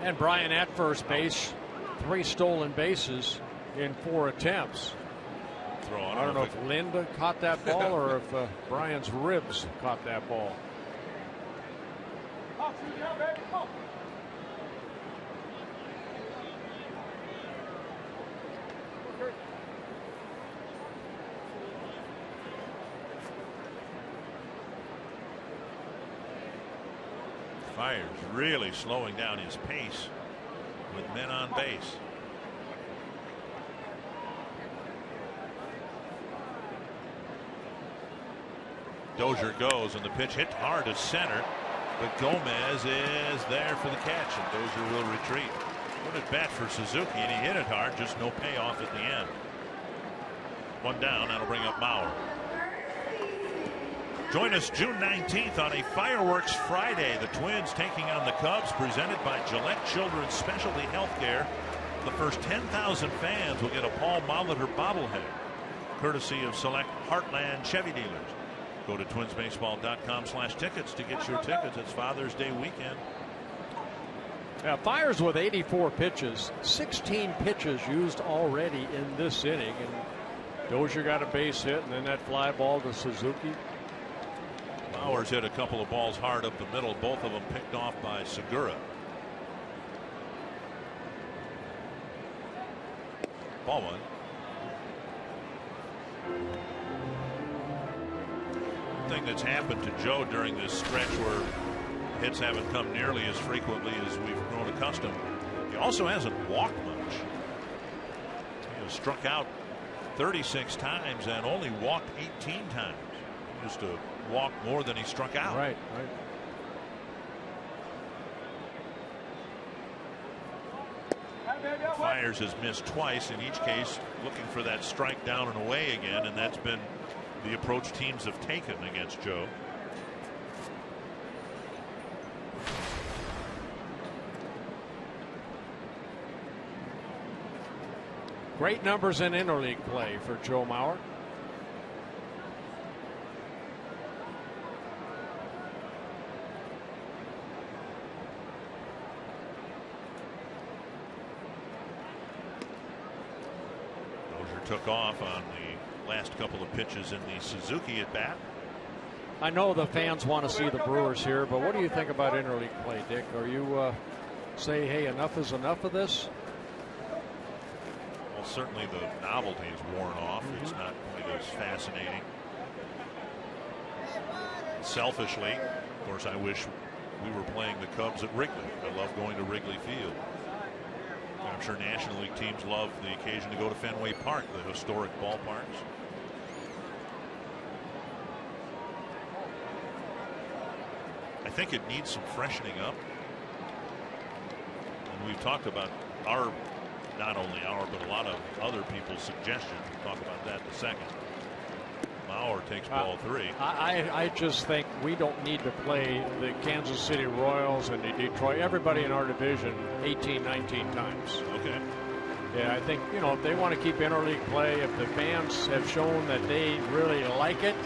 And Bryan at first base, 3 stolen bases in 4 attempts. I don't know if Linda caught that ball or if Bryan's ribs caught that ball. Fyers really slowing down his pace with men on base. Dozier goes, and the pitch hit hard to center, but Gomez is there for the catch, and Dozier will retreat. What a bat for Suzuki, and he hit it hard, just no payoff at the end. 1 down, that'll bring up Mauer. Join us June 19th on a Fireworks Friday. The Twins taking on the Cubs, presented by Gillette Children's Specialty Healthcare. The first 10,000 fans will get a Paul Molitor bobblehead, courtesy of select Heartland Chevy dealers. Go to twinsbaseball.com/tickets to get your tickets. It's Father's Day weekend. Yeah, Fyers with 84 pitches, 16 pitches used already in this inning, and Dozier got a base hit, and then that fly ball to Suzuki. Bowers hit a couple of balls hard up the middle, both of them picked off by Segura. Ball 1. Thing that's happened to Joe during this stretch where hits haven't come nearly as frequently as we've grown accustomed. He also hasn't walked much. struck out 36 times and only walked 18 times. Just to walk more than he struck out. Right. Fiers has missed twice, in each case looking for that strike down and away again, and that's been the approach teams have taken against Joe. Great numbers in interleague play for Joe Mauer. Took off on the last couple of pitches in the Suzuki at bat. I know the fans want to see the Brewers here, but what do you think about interleague play, Dick? Are you say, hey, enough is enough of this? Well, certainly the novelty is worn off. It's not quite as fascinating. Selfishly, of course, I wish we were playing the Cubs at Wrigley. I love going to Wrigley Field. I'm sure National League teams love the occasion to go to Fenway Park, the historic ballparks. I think it needs some freshening up. And we've talked about not only our, but a lot of other people's suggestions. We'll talk about that in a second. Mauer takes ball 3. I just think we don't need to play the Kansas City Royals and the Detroit, everybody in our division 18, 19 times. Okay. Yeah, I think, if they want to keep interleague play, if the fans have shown that they really like it,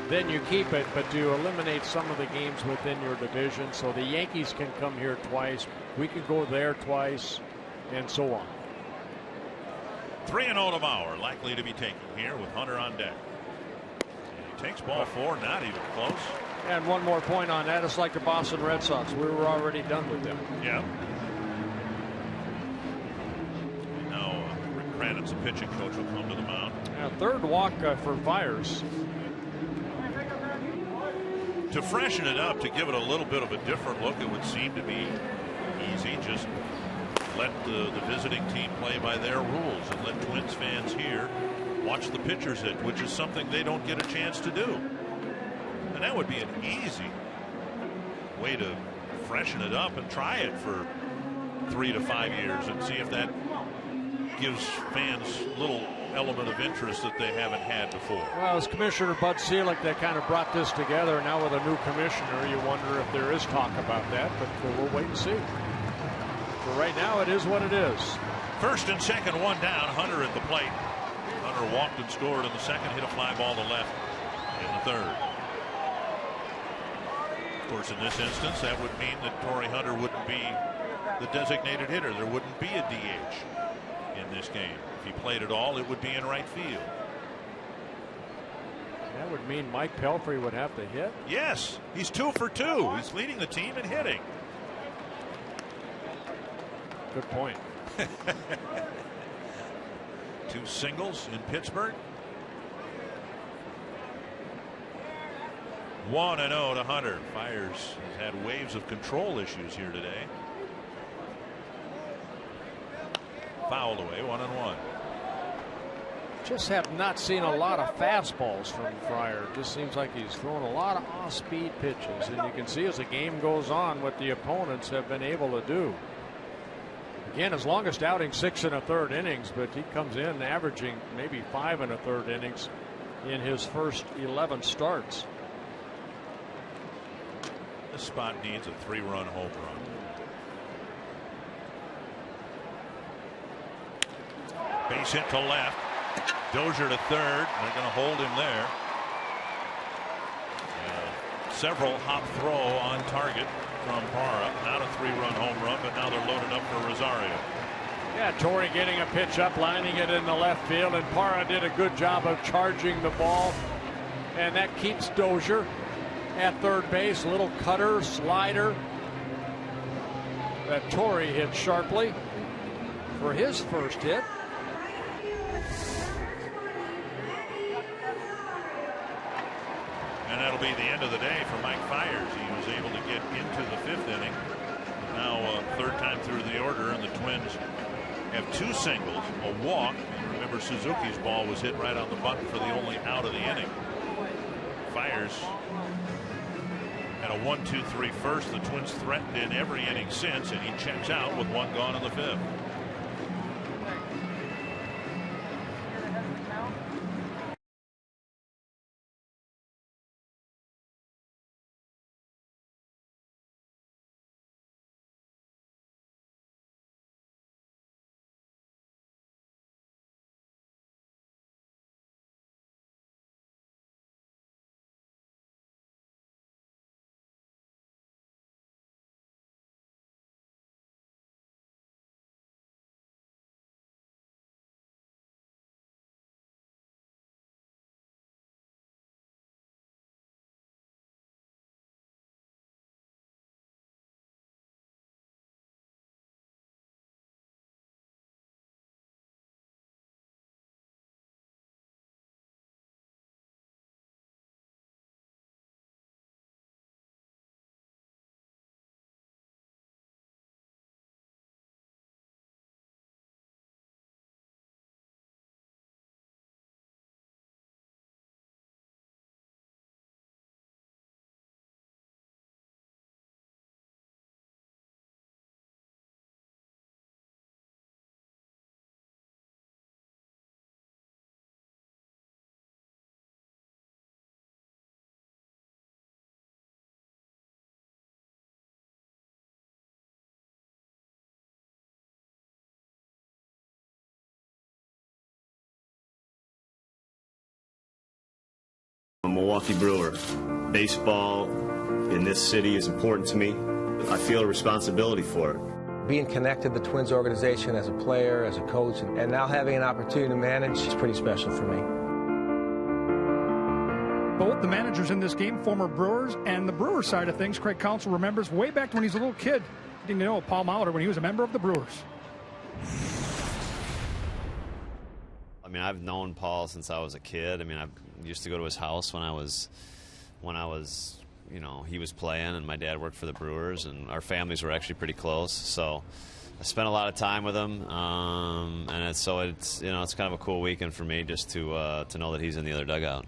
then you keep it, but to eliminate some of the games within your division so the Yankees can come here twice, we can go there twice, and so on. 3-0 to Mauer, likely to be taken here with Hunter on deck. Takes ball 4, not even close. And one more point on that. It's like the Boston Red Sox. We were already done with them. Yeah. Now, Rick Craddock's the pitching coach, will come to the mound. Yeah, third walk for Fiers. To freshen it up, to give it a little bit of a different look, it would seem to be easy. Just let the visiting team play by their rules and let Twins fans here watch the pitchers hit, which is something they don't get a chance to do. And that would be an easy way to freshen it up and try it for 3 to 5 years and see if that gives fans a little element of interest that they haven't had before. Well, as Commissioner Bud Selig that kind of brought this together. Now with a new commissioner, you wonder if there is talk about that, but we'll wait and see. For right now, it is what it is. First and second, one down. Hunter at the plate. Hunter walked and scored in the second, hit a fly ball to left in the third. Of course, in this instance, that would mean that Torrey Hunter wouldn't be the designated hitter. There wouldn't be a DH in this game. If he played at all, it would be in right field. That would mean Mike Pelfrey would have to hit? Yes, he's 2 for 2. He's leading the team in hitting. Good point. 2 singles in Pittsburgh. 1-0 to Hunter. Fiers has had waves of control issues here today. Fouled away, 1-1. Just have not seen a lot of fastballs from Fryer. Just seems like he's throwing a lot of off-speed pitches, and you can see as the game goes on what the opponents have been able to do. Again, his longest outing 6 1/3 innings, but he comes in averaging maybe 5 1/3 innings in his first 11 starts. This spot needs a 3-run home run. Base hit to left. Dozier to third. They're going to hold him there. Several hop throw on target from Parra. Not a 3-run home run, but now they're loaded up for Rosario. Yeah, Torrey getting a pitch up, lining it in the left field, and Parra did a good job of charging the ball, and that keeps Dozier at third base. Little cutter, slider that Torrey hit sharply for his first hit. And that'll be the end of the day for Mike Fiers. He was able to get into the 5th inning. Now third time through the order, and the Twins have 2 singles, a walk. Remember, Suzuki's ball was hit right on the button for the only out of the inning. Fires at a 1-2-3 first. The Twins threatened in every inning since, and he checks out with 1 gone in the 5th. I'm a Milwaukee Brewer. Baseball in this city is important to me. I feel a responsibility for it. Being connected to the Twins organization as a player, as a coach, and now having an opportunity to manage is pretty special for me. Both the managers in this game, former Brewers, and the Brewers side of things, Craig Counsell remembers way back when he was a little kid, getting to know Paul Molitor when he was a member of the Brewers. I mean, I've known Paul since I was a kid. I mean, I used to go to his house when I was, you know, he was playing, and my dad worked for the Brewers, and our families were actually pretty close. So I spent a lot of time with him, and it's you know, it's kind of a cool weekend for me just to know that he's in the other dugout.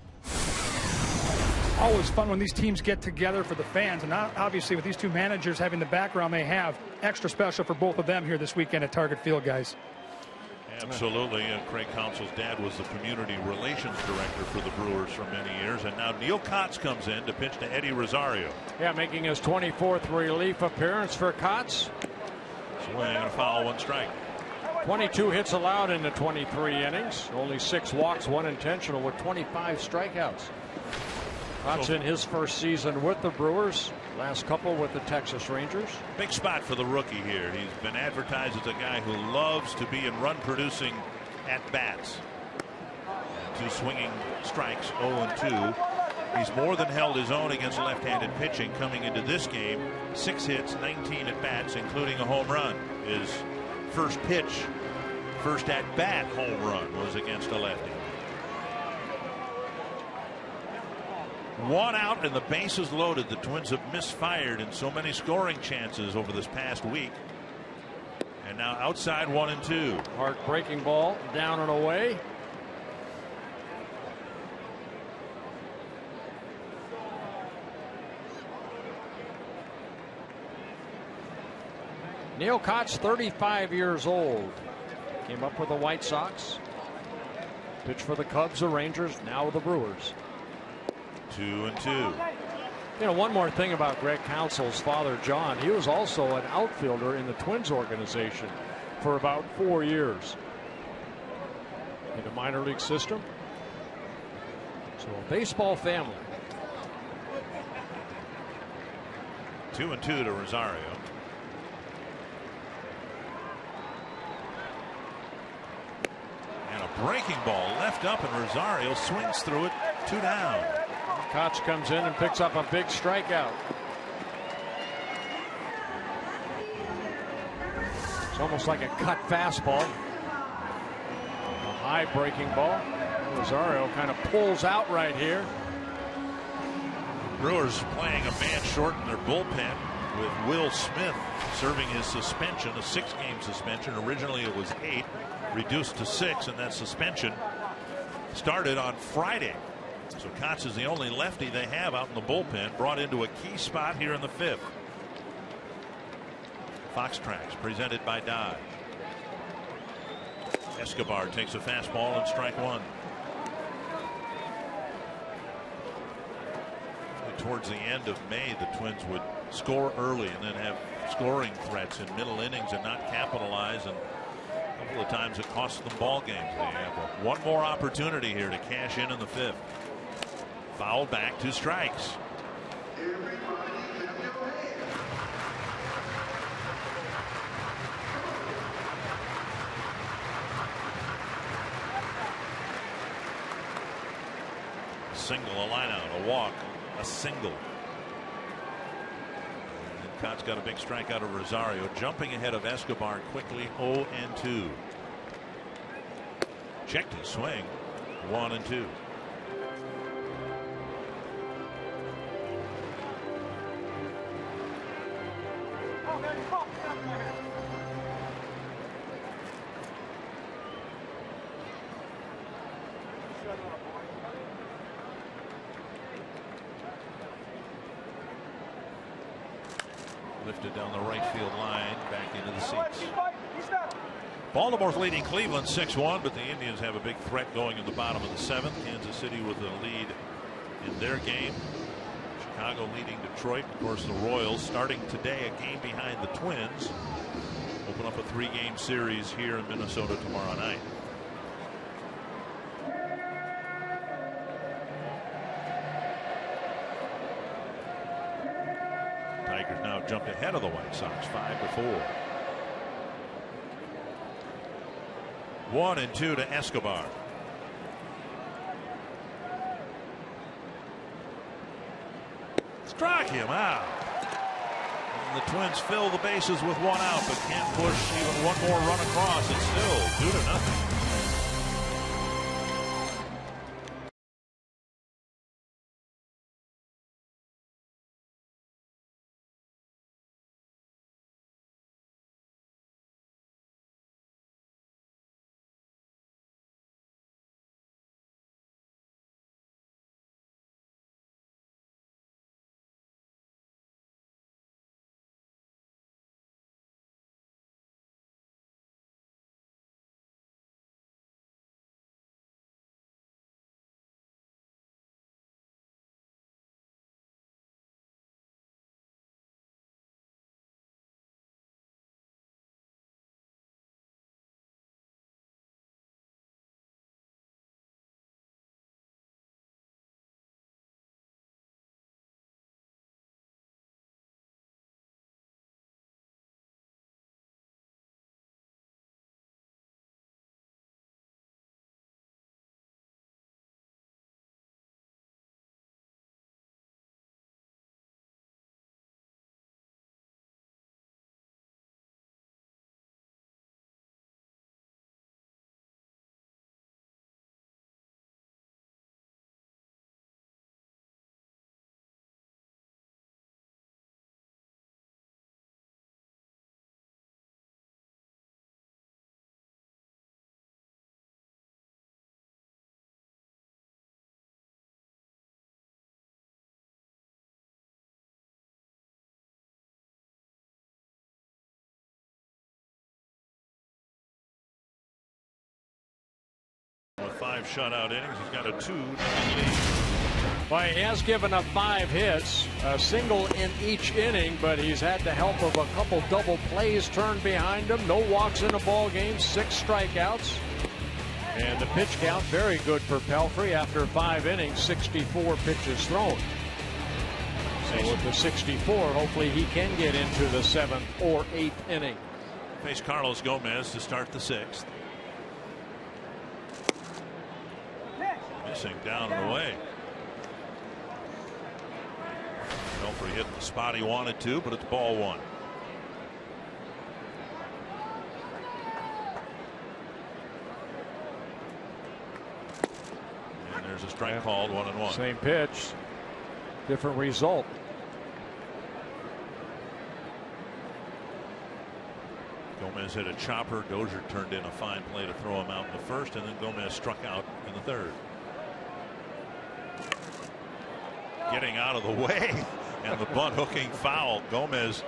Always fun when these teams get together for the fans, and obviously with these two managers having the background they have, extra special for both of them here this weekend at Target Field, guys. Absolutely. Craig Counsell's dad was the community relations director for the Brewers for many years, and now Neil Kotz comes in to pitch to Eddie Rosario. Yeah, making his 24th relief appearance for Kotz. Swing and a foul, 1 strike. 22 hits allowed in the 23 innings. Only 6 walks, 1 intentional with 25 strikeouts. Kotz in his first season with the Brewers. Last couple with the Texas Rangers. Big spot for the rookie here. He's been advertised as a guy who loves to be in run-producing at-bats. 2 swinging strikes, 0-2. He's more than held his own against left-handed pitching coming into this game. 6 hits, 19 at-bats, including a home run. His first pitch, first at-bat home run was against a lefty. 1 out and the bases loaded. The Twins have misfired in so many scoring chances over this past week. And now outside 1-2. Hard breaking ball down and away. Neil Kotz, 35 years old. Came up with the White Sox. Pitched for the Cubs, the Rangers, now with the Brewers. 2-2. You know, one more thing about Greg Counsell's father, John. He was also an outfielder in the Twins organization for about 4 years. In the minor league system. So a baseball family. 2-2 to Rosario. And a breaking ball left up, and Rosario swings through it. 2 down. Kotz comes in and picks up a big strikeout. It's almost like a cut fastball. A high breaking ball. Rosario kind of pulls out right here. Brewers playing a man short in their bullpen with Will Smith serving his suspension, a 6-game suspension. Originally it was 8, reduced to 6, and that suspension started on Friday. So Kotz is the only lefty they have out in the bullpen, brought into a key spot here in the 5th. Fox Tracks presented by Dodge. Escobar takes a fastball and strike 1. Towards the end of May, the Twins would score early and then have scoring threats in middle innings and not capitalize, and a couple of times it cost them ball games. They have one more opportunity here to cash in the 5th. Foul back, 2 strikes. A single, a line out, a walk, a single. And Kotz got a big strike out of Rosario, jumping ahead of Escobar quickly. 0-2. Checked his swing. 1-2. Lifted down the right field line, back into the seats. Baltimore's leading Cleveland 6-1, but the Indians have a big threat going in the bottom of the 7th. Kansas City with a lead in their game. Chicago leading Detroit. Of course, the Royals starting today a game behind the Twins. Open up a 3-game series here in Minnesota tomorrow night. Tigers now jumped ahead of the White Sox 5-4. 1-2 to Escobar. Struck him out. And the Twins fill the bases with 1 out, but can't push even one more run across. It's still 2-0. With 5 shutout innings, he's got a 2-0 lead. Well, he has given up 5 hits, a single in each inning, but he's had the help of a couple double plays turned behind him. No walks in a ball game, 6 strikeouts. And the pitch count very good for Pelfrey after 5 innings, 64 pitches thrown. So with the 64, hopefully he can get into the 7th or 8th inning. Face Carlos Gomez to start the 6th. Missing down and away. Pelfrey hit the spot he wanted to, but it's ball 1. And there's a strike called, 1-1. Same pitch, different result. Gomez hit a chopper. Dozier turned in a fine play to throw him out in the first, and then Gomez struck out in the third. Getting out of the way, and the bunt hooking foul. Gomez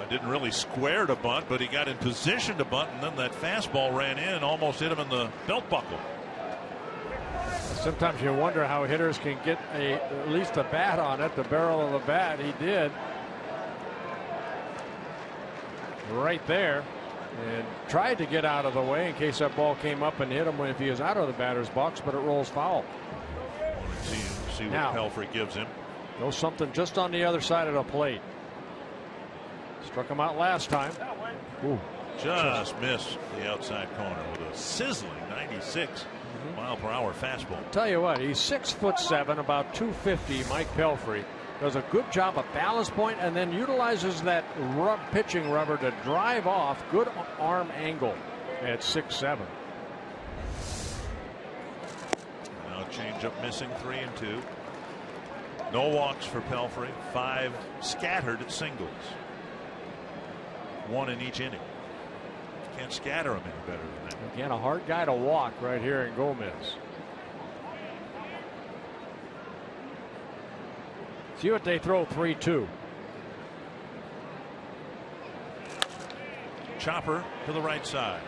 didn't really square to bunt, but he got in position to bunt, and then that fastball ran in, almost hit him in the belt buckle. Sometimes you wonder how hitters can get at least a bat on it, the barrel of the bat. He did. Right there, and tried to get out of the way in case that ball came up and hit him if he was out of the batter's box, but it rolls foul. See what Now, Pelfrey gives him. Goes something just on the other side of the plate. Struck him out last time. Ooh. Just missed the outside corner with a sizzling 96 mile per hour fastball. Tell you what, he's 6'7", about 250. Mike Pelfrey does a good job of balance point and then utilizes that pitching rubber to drive off. Good arm angle at 6'7". Now change up missing, 3-2. No walks for Pelfrey. 5 scattered singles. 1 in each inning. Can't scatter him any better than that. Again, a hard guy to walk right here in Gomez. See what they throw. 3-2. Chopper to the right side.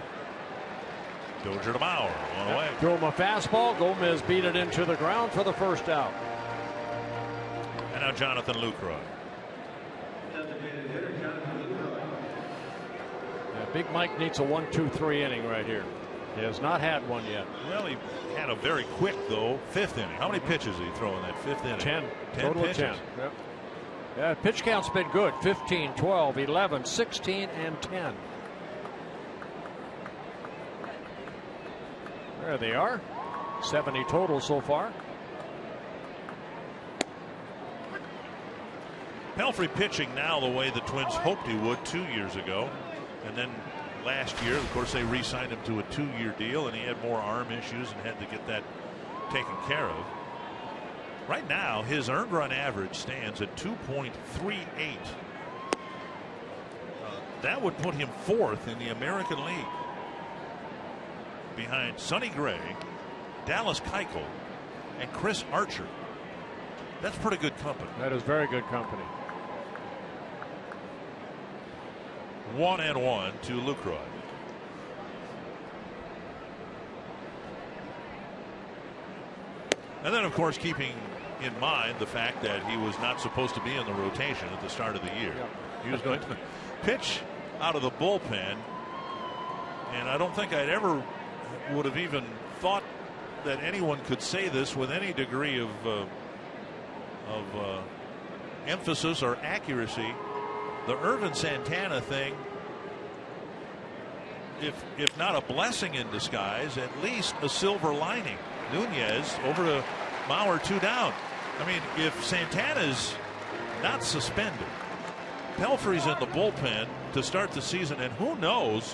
Dozier to Bauer. One away. Threw him a fastball. Gomez beat it into the ground for the first out. And now Jonathan Lucroy. Big Mike needs a 1-2-3 inning right here. He has not had one yet. Well, he had a very quick, though, 5th inning. How many pitches did he throw in that 5th inning? 10. 10 Total pitches. 10. Yep. Yeah, pitch count's been good. 15, 12, 11, 16, and 10. There they are. 70 total so far. Pelfrey pitching now the way the Twins hoped he would 2 years ago. And then last year, of course, they re-signed him to a 2-year deal, and he had more arm issues and had to get that taken care of. Right now, his earned run average stands at 2.38. That would put him 4th in the American League, behind Sonny Gray, Dallas Keuchel, and Chris Archer. That's pretty good company. That is very good company. 1-1 to Lucroy. And then, of course, keeping in mind the fact that he was not supposed to be in the rotation at the start of the year. Yep. He was going to pitch out of the bullpen, and I don't think I'd ever would have even thought that anyone could say this with any degree of emphasis or accuracy. The Irvin Santana thing, if not a blessing in disguise, at least a silver lining. Nunez over to Mauer, 2 down. I mean, if Santana's not suspended, Pelfrey's in the bullpen to start the season, and who knows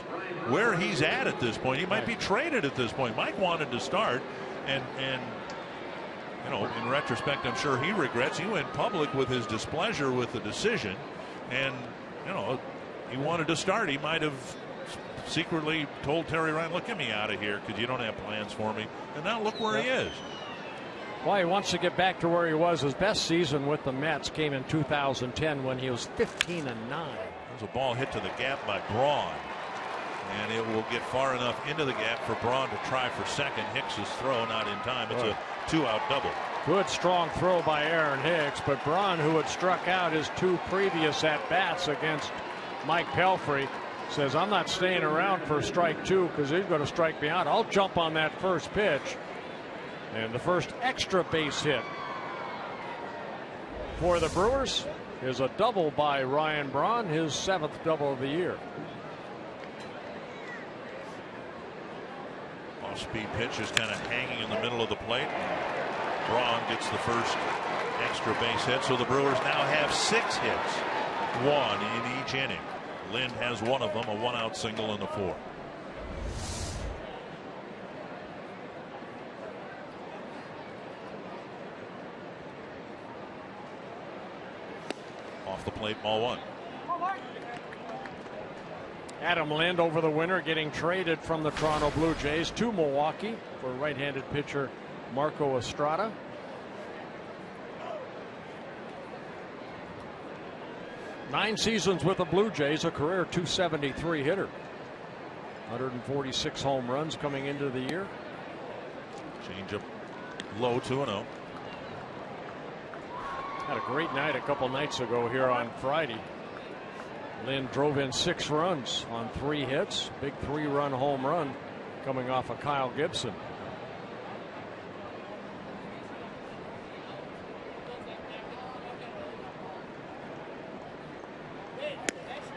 where he's at this point. He might be traded at this point. Mike wanted to start, and you know, in retrospect, I'm sure he regrets. He went public with his displeasure with the decision, and you know, he wanted to start. He might have secretly told Terry Ryan, look, get me out of here because you don't have plans for me. And now look where he is. Well, he wants to get back to where he was. His best season with the Mets came in 2010 when he was 15-9. There's a ball hit to the gap by Braun, and it will get far enough into the gap for Braun to try for second. Hicks's throw not in time. It's a 2-out double. Good strong throw by Aaron Hicks, but Braun, who had struck out his 2 previous at-bats against Mike Pelfrey, says, I'm not staying around for strike 2 because he's going to strike me out. I'll jump on that first pitch. And the first extra base hit for the Brewers is a double by Ryan Braun, his 7th double of the year. Off-speed pitch is kind of hanging in the middle of the plate. Braun gets the first extra base hit, so the Brewers now have 6 hits, 1 in each inning. Lind has one of them, a 1-out single in the 4th. Off the plate, ball 1. Adam Lind over the winter getting traded from the Toronto Blue Jays to Milwaukee for right-handed pitcher Marco Estrada. Nine seasons with the Blue Jays, a career .273 hitter. 146 home runs coming into the year. Change up low 2-0. Had a great night a couple nights ago here on Friday. Lynn drove in 6 runs on 3 hits. Big 3-run home run coming off of Kyle Gibson.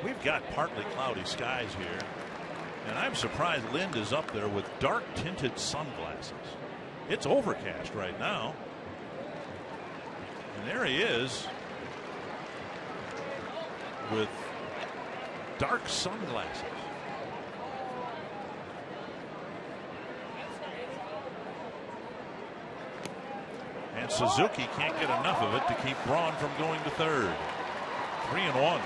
We've got partly cloudy skies here, and I'm surprised Lind is up there with dark tinted sunglasses. It's overcast right now, and there he is with dark sunglasses. And Suzuki can't get enough of it to keep Braun from going to third. 3-1.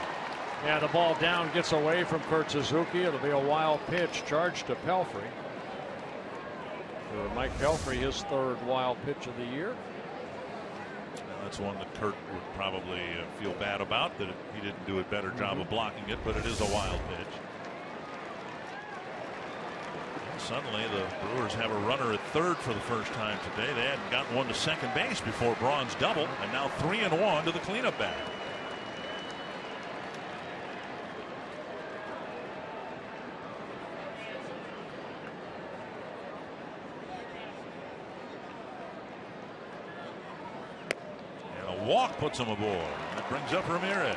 Yeah, the ball down gets away from Kurt Suzuki. It'll be a wild pitch charged to Pelfrey. For Mike Pelfrey, his 3rd wild pitch of the year. That's one that Kurt would probably feel bad about, that he didn't do a better job of blocking it, but it is a wild pitch. And suddenly the Brewers have a runner at third for the first time today. They hadn't gotten one to second base before Braun's double, and now 3-1 to the cleanup bag. Walk puts him aboard. That brings up Ramirez.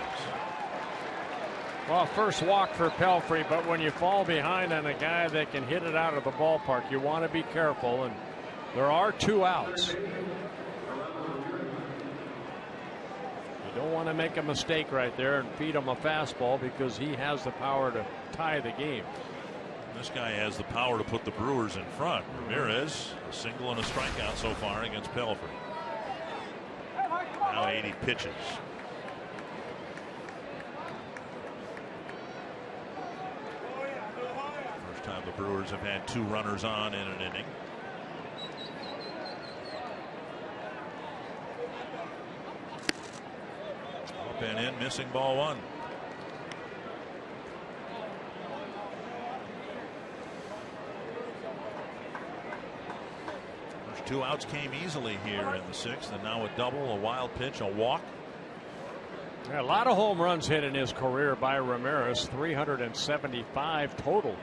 Well, first walk for Pelfrey, but when you fall behind on a guy that can hit it out of the ballpark, you want to be careful, and there are 2 outs. You don't want to make a mistake right there and feed him a fastball, because he has the power to tie the game. This guy has the power to put the Brewers in front. Ramirez, a single and a strikeout so far against Pelfrey. Now 80 pitches. First time the Brewers have had 2 runners on in an inning. Up and in, missing ball 1. First 2 outs came easily here in the 6th, and now a double, a wild pitch, a walk. Yeah, a lot of home runs hit in his career by Ramirez, 375 total.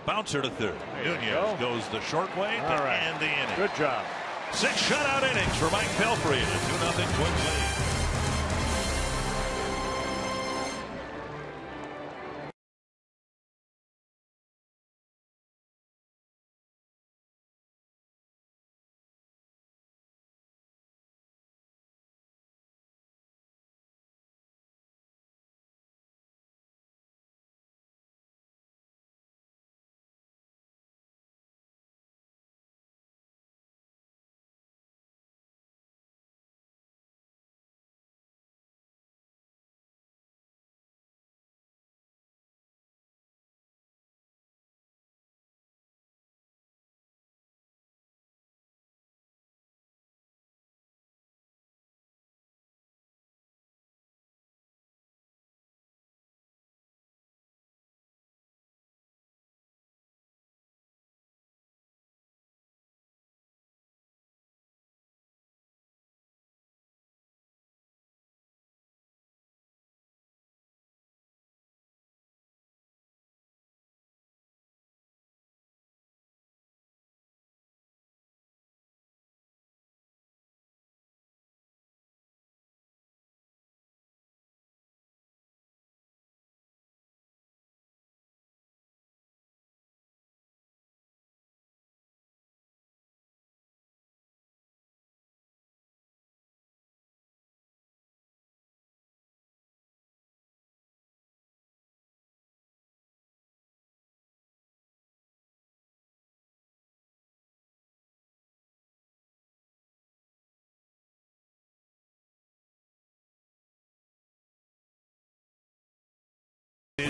Bouncer to third. Nunez goes the short way to end the inning. Good job. 6 shutout innings for Mike Pelfrey and a 2-0 Twins lead.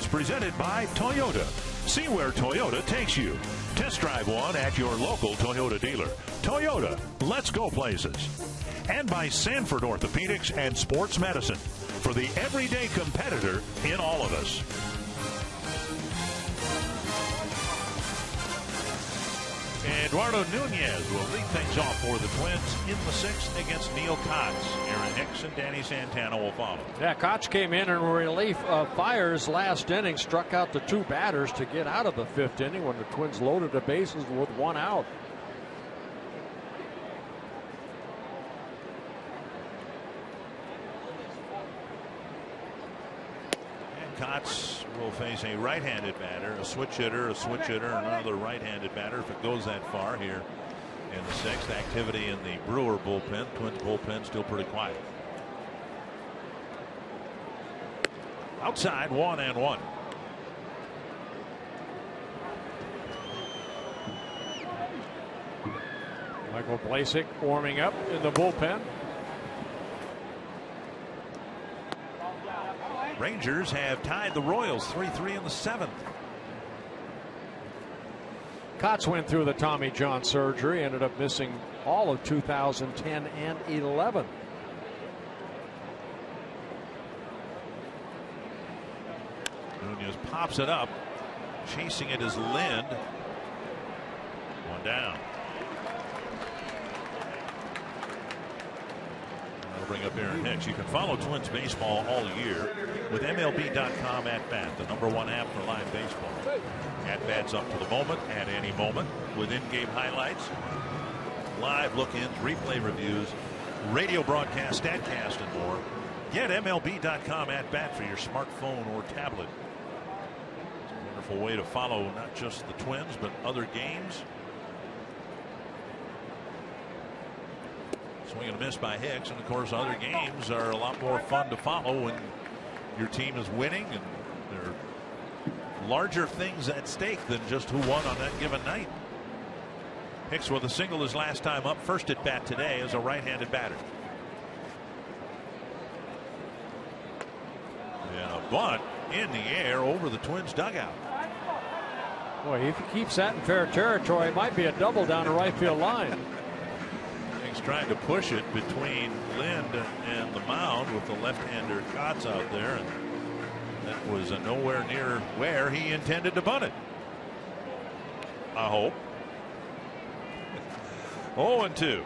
is presented by Toyota. See where Toyota takes you. Test drive one at your local Toyota dealer. Toyota, let's go places. And by Sanford Orthopedics and Sports Medicine, for the everyday competitor in all of us. Eduardo Nunez will lead things off for the Twins in the 6th against Neil Kotz. Aaron Hicks and Danny Santana will follow. Yeah, Kotz came in relief of Fiers last inning, struck out the 2 batters to get out of the 5th inning when the Twins loaded the bases with 1 out. Kotz will face a right-handed batter, a switch hitter, and another right-handed batter if it goes that far here in the 6th. Activity in the Brewer bullpen. Twins bullpen still pretty quiet. Outside, 1-1. Michael Blasek warming up in the bullpen. Rangers have tied the Royals 3-3 in the 7th. Kotz went through the Tommy John surgery, ended up missing all of 2010 and 11. Nunez pops it up. Chasing it is Lind. 1 down. Bring up Aaron Hicks. You can follow Twins baseball all year with MLB.com at bat, the #1 app for live baseball. At bats up to the moment, at any moment, with in-game highlights, live look-ins, replay reviews, radio broadcast, statcast, and more. Get MLB.com at bat for your smartphone or tablet. It's a wonderful way to follow not just the Twins, but other games. Swing and a miss by Hicks, and of course other games are a lot more fun to follow when your team is winning and there are larger things at stake than just who won on that given night. Hicks with a single his last time up, first at bat today as a right-handed batter. And a bunt in the air over the Twins dugout. Boy, if he keeps that in fair territory, it might be a double down the right field line. Trying to push it between Lind and the mound with the left-hander Kotz out there, and that was nowhere near where he intended to bunt it. I hope. 0-2.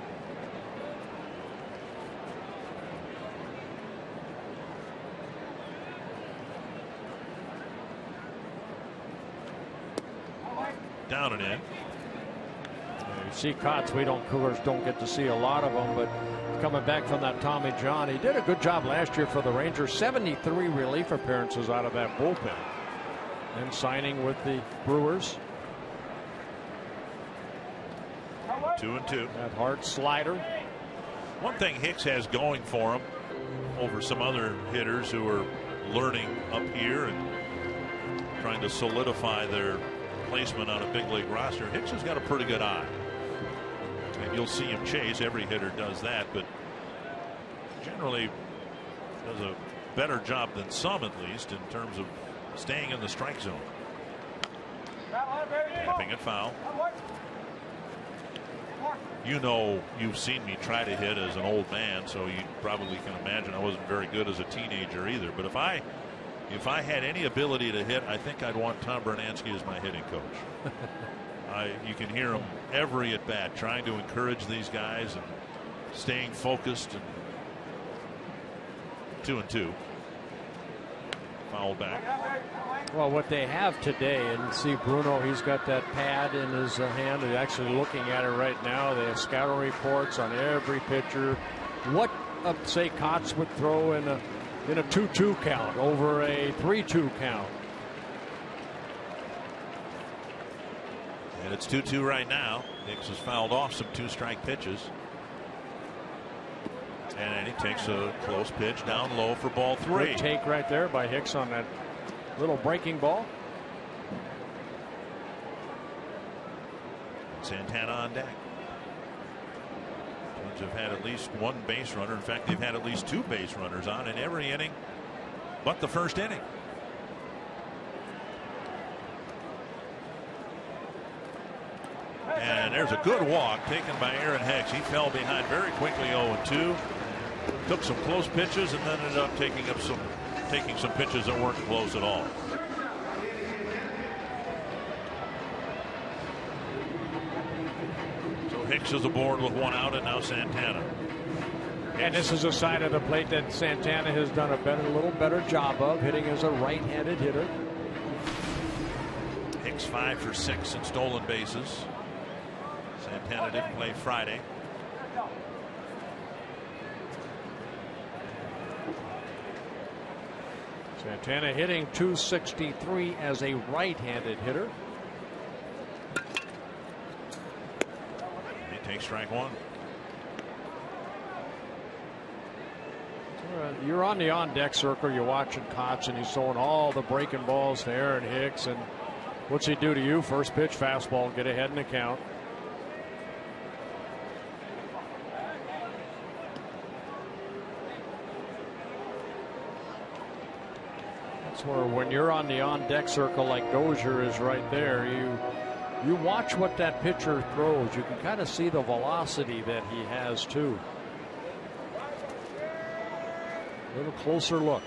Down and in. You see Kotz, we don't get to see a lot of them, but coming back from that Tommy John, he did a good job last year for the Rangers. 73 relief appearances out of that bullpen, and signing with the Brewers. 2-2. That hard slider. One thing Hicks has going for him over some other hitters who are learning up here and trying to solidify their placement on a big league roster, Hicks has got a pretty good eye. And you'll see him chase. Every hitter does that, but generally does a better job than some, at least, in terms of staying in the strike zone. Tapping it foul. You know, you've seen me try to hit as an old man, so you probably can imagine I wasn't very good as a teenager either. But if I had any ability to hit, I think I'd want Tom Bernansky as my hitting coach. You can hear him every at bat trying to encourage these guys and staying focused. And 2-2. Foul back. Well, what they have today, and see Bruno, he's got that pad in his hand. They're actually looking at it right now. They have scouting reports on every pitcher. What, say, Kotz would throw in a 2-2 count over a 3-2 count. And it's 2-2 right now. Hicks has fouled off some 2-strike pitches. And he takes a close pitch down low for ball 3. Good take right there by Hicks on that little breaking ball. Santana on deck. Twins have had at least one base runner. In fact, they've had at least 2 base runners on in every inning but the first inning. And there's a good walk taken by Aaron Hicks. He fell behind very quickly, 0-2. Took some close pitches and then ended up taking some pitches that weren't close at all. So Hicks is aboard with 1 out, and now Santana. And this is a side of the plate that Santana has done a little better job of, hitting as a right-handed hitter. Hicks 5 for 6 in stolen bases. Santana didn't play Friday. Santana hitting .263 as a right-handed hitter. He takes strike 1. You're on the on-deck circle. You're watching Kotz, and he's throwing all the breaking balls to Aaron Hicks. And what's he do to you? First pitch, fastball, get ahead in the count. That's where, when you're on the on-deck circle like Dozier is right there, you watch what that pitcher throws. You can kind of see the velocity that he has too. A little closer look.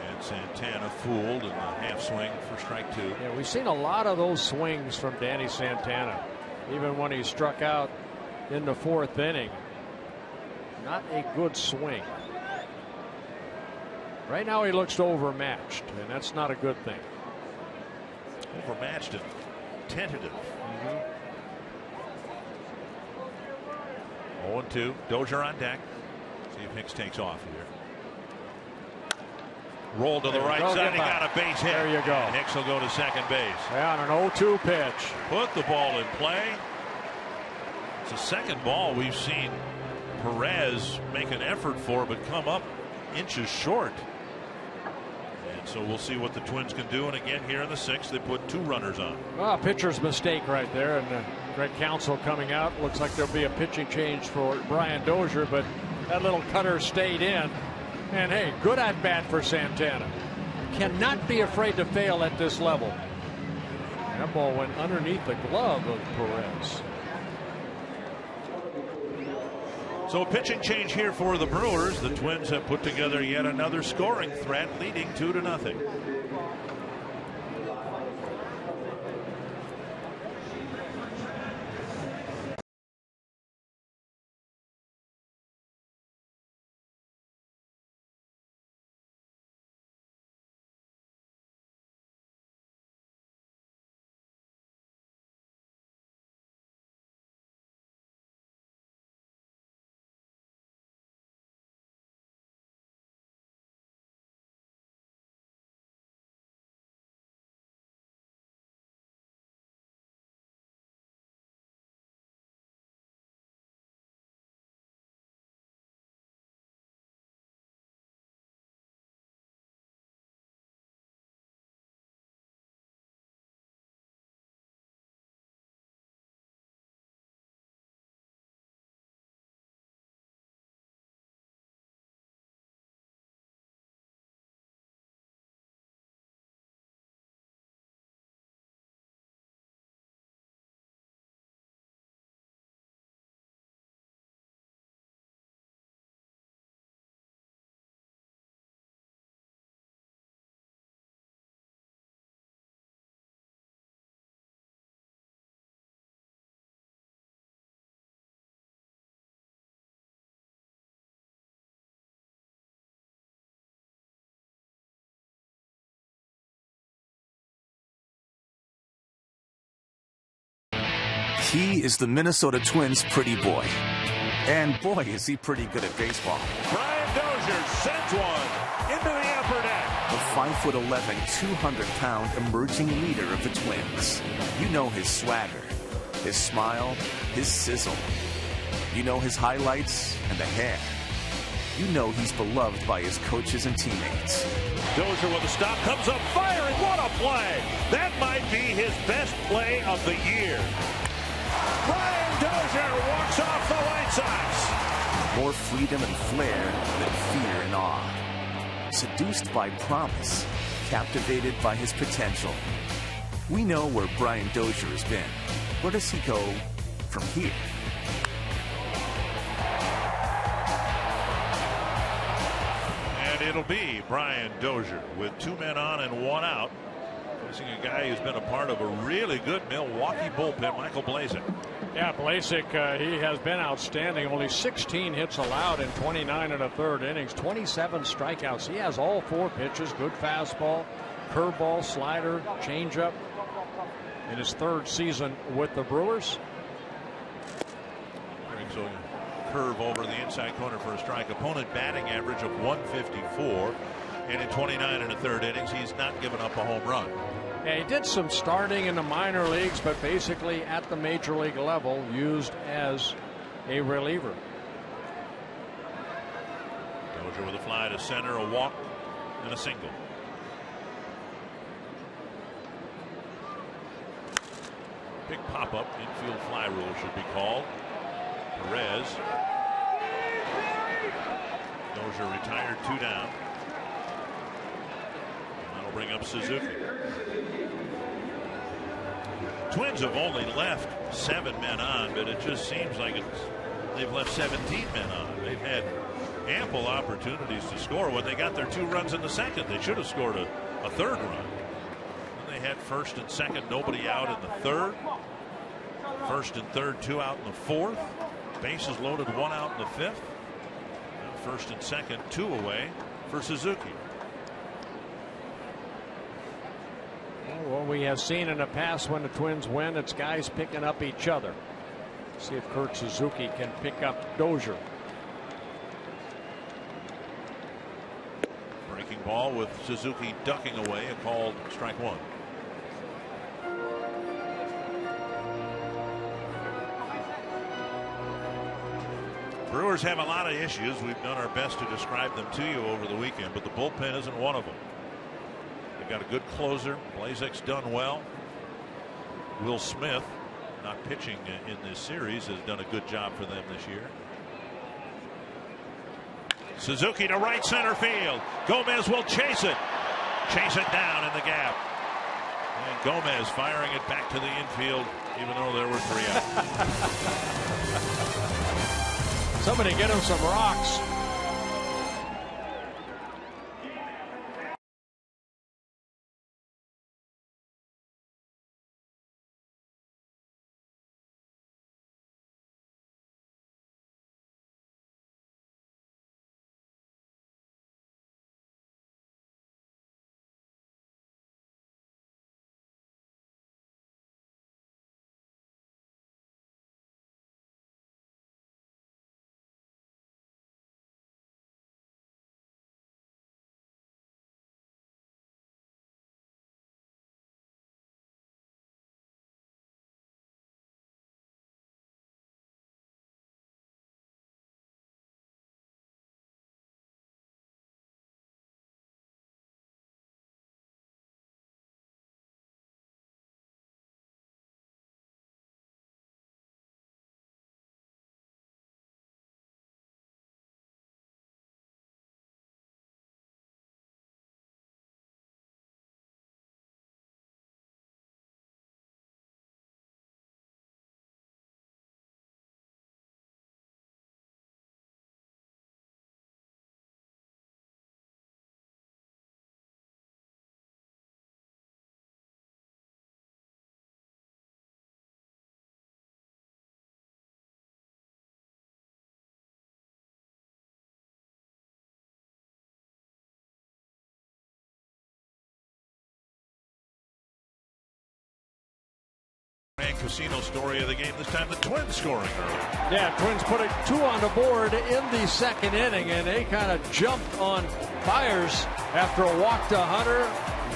And Santana fooled in the half swing for strike 2. Yeah, we've seen a lot of those swings from Danny Santana, even when he struck out in the 4th inning. Not a good swing. Right now he looks overmatched, and that's not a good thing. Overmatched and tentative. 0-2. Dozier on deck. See if Hicks takes off here. Roll to the right side. He got a base hit. There you go. And Hicks will go to second base. Yeah, on an 0-2 pitch. Put the ball in play. It's the second ball we've seen Perez make an effort for, but come up inches short. And so we'll see what the Twins can do. And again, here in the 6th, they put 2 runners on. Well, pitcher's mistake right there. And Greg Counsell coming out. Looks like there'll be a pitching change for Brian Dozier, but that little cutter stayed in. And hey, good at bat for Santana. Cannot be afraid to fail at this level. That ball went underneath the glove of Perez. So a pitching change here for the Brewers. The Twins have put together yet another scoring threat, leading 2-0. He is the Minnesota Twins' pretty boy. And boy, is he pretty good at baseball. Brian Dozier sends one into the upper deck. The 5'11", 200-pound emerging leader of the Twins. You know his swagger, his smile, his sizzle. You know his highlights and the hair. You know he's beloved by his coaches and teammates. Dozier with a stop, comes up firing. What a play! That might be his best play of the year. Brian Dozier walks off the White Sox. More freedom and flair than fear and awe. seduced by promise, captivated by his potential. We know where Brian Dozier has been. Where does he go from here? And it'll be Brian Dozier with 2 men on and 1 out. Facing a guy who's been a part of a really good Milwaukee bullpen, Michael Blazek. Yeah, Blazek, he has been outstanding. Only 16 hits allowed in 29 1/3 innings, 27 strikeouts. He has all 4 pitches, good fastball, curveball, slider, changeup. In his 3rd season with the Brewers. Brings a curve over the inside corner for a strike. Opponent batting average of 154. And in 29 1/3 innings, he's not given up a home run. Yeah, he did some starting in the minor leagues, but basically at the major league level, used as a reliever. Dozier with a fly to center, a walk, and a single. Big pop-up, infield fly rule should be called. Perez. Dozier retired, 2 down. That'll bring up Suzuki. Twins have only left 7 men on, but it just seems like they've left 17 men on. They've had ample opportunities to score. When they got their 2 runs in the 2nd, they should have scored a 3rd run. They had 1st and 2nd, nobody out in the 3rd. 1st and 3rd, 2 out in the 4th. Bases loaded, 1 out in the 5th. And 1st and 2nd, 2 away for Suzuki. Well, we have seen in the past when the Twins win, it's guys picking up each other. See if Kurt Suzuki can pick up Dozier. Breaking ball with Suzuki ducking away, a called strike 1. Brewers have a lot of issues. We've done our best to describe them to you over the weekend, but the bullpen isn't one of them. They've got a good closer. Blazek's done well. Will Smith, not pitching in this series, has done a good job for them this year. Suzuki to right center field. Gomez will chase it. Chase it down in the gap. And Gomez firing it back to the infield, even though there were 3 out. Somebody get him some rocks. And casino story of the game, this time the Twins scoring early. Yeah, Twins put 2 on the board in the 2nd inning, and they kind of jumped on Byers after a walk to Hunter.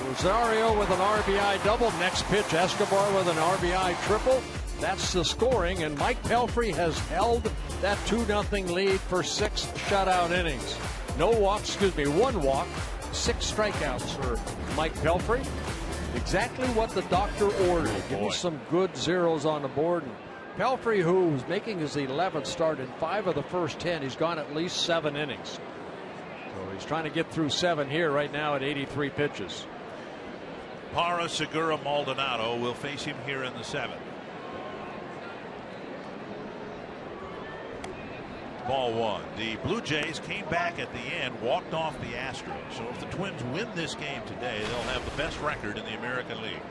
Rosario with an RBI double. Next pitch, Escobar with an RBI triple. That's the scoring, and Mike Pelfrey has held that 2-0 lead for 6 shutout innings. No walks, 1 walk, 6 strikeouts for Mike Pelfrey. Exactly what the doctor ordered. Give me some good zeros on the board. And Pelfrey, who's making his 11th start in 5 of the first 10, he's gone at least 7 innings. So He's trying to get through 7 here right now at 83 pitches. Parra, Segura, Maldonado will face him here in the 7th. Ball 1. The Blue Jays came back at the end, walked off the Astros. So if the Twins win this game today, they'll have the best record in the American League.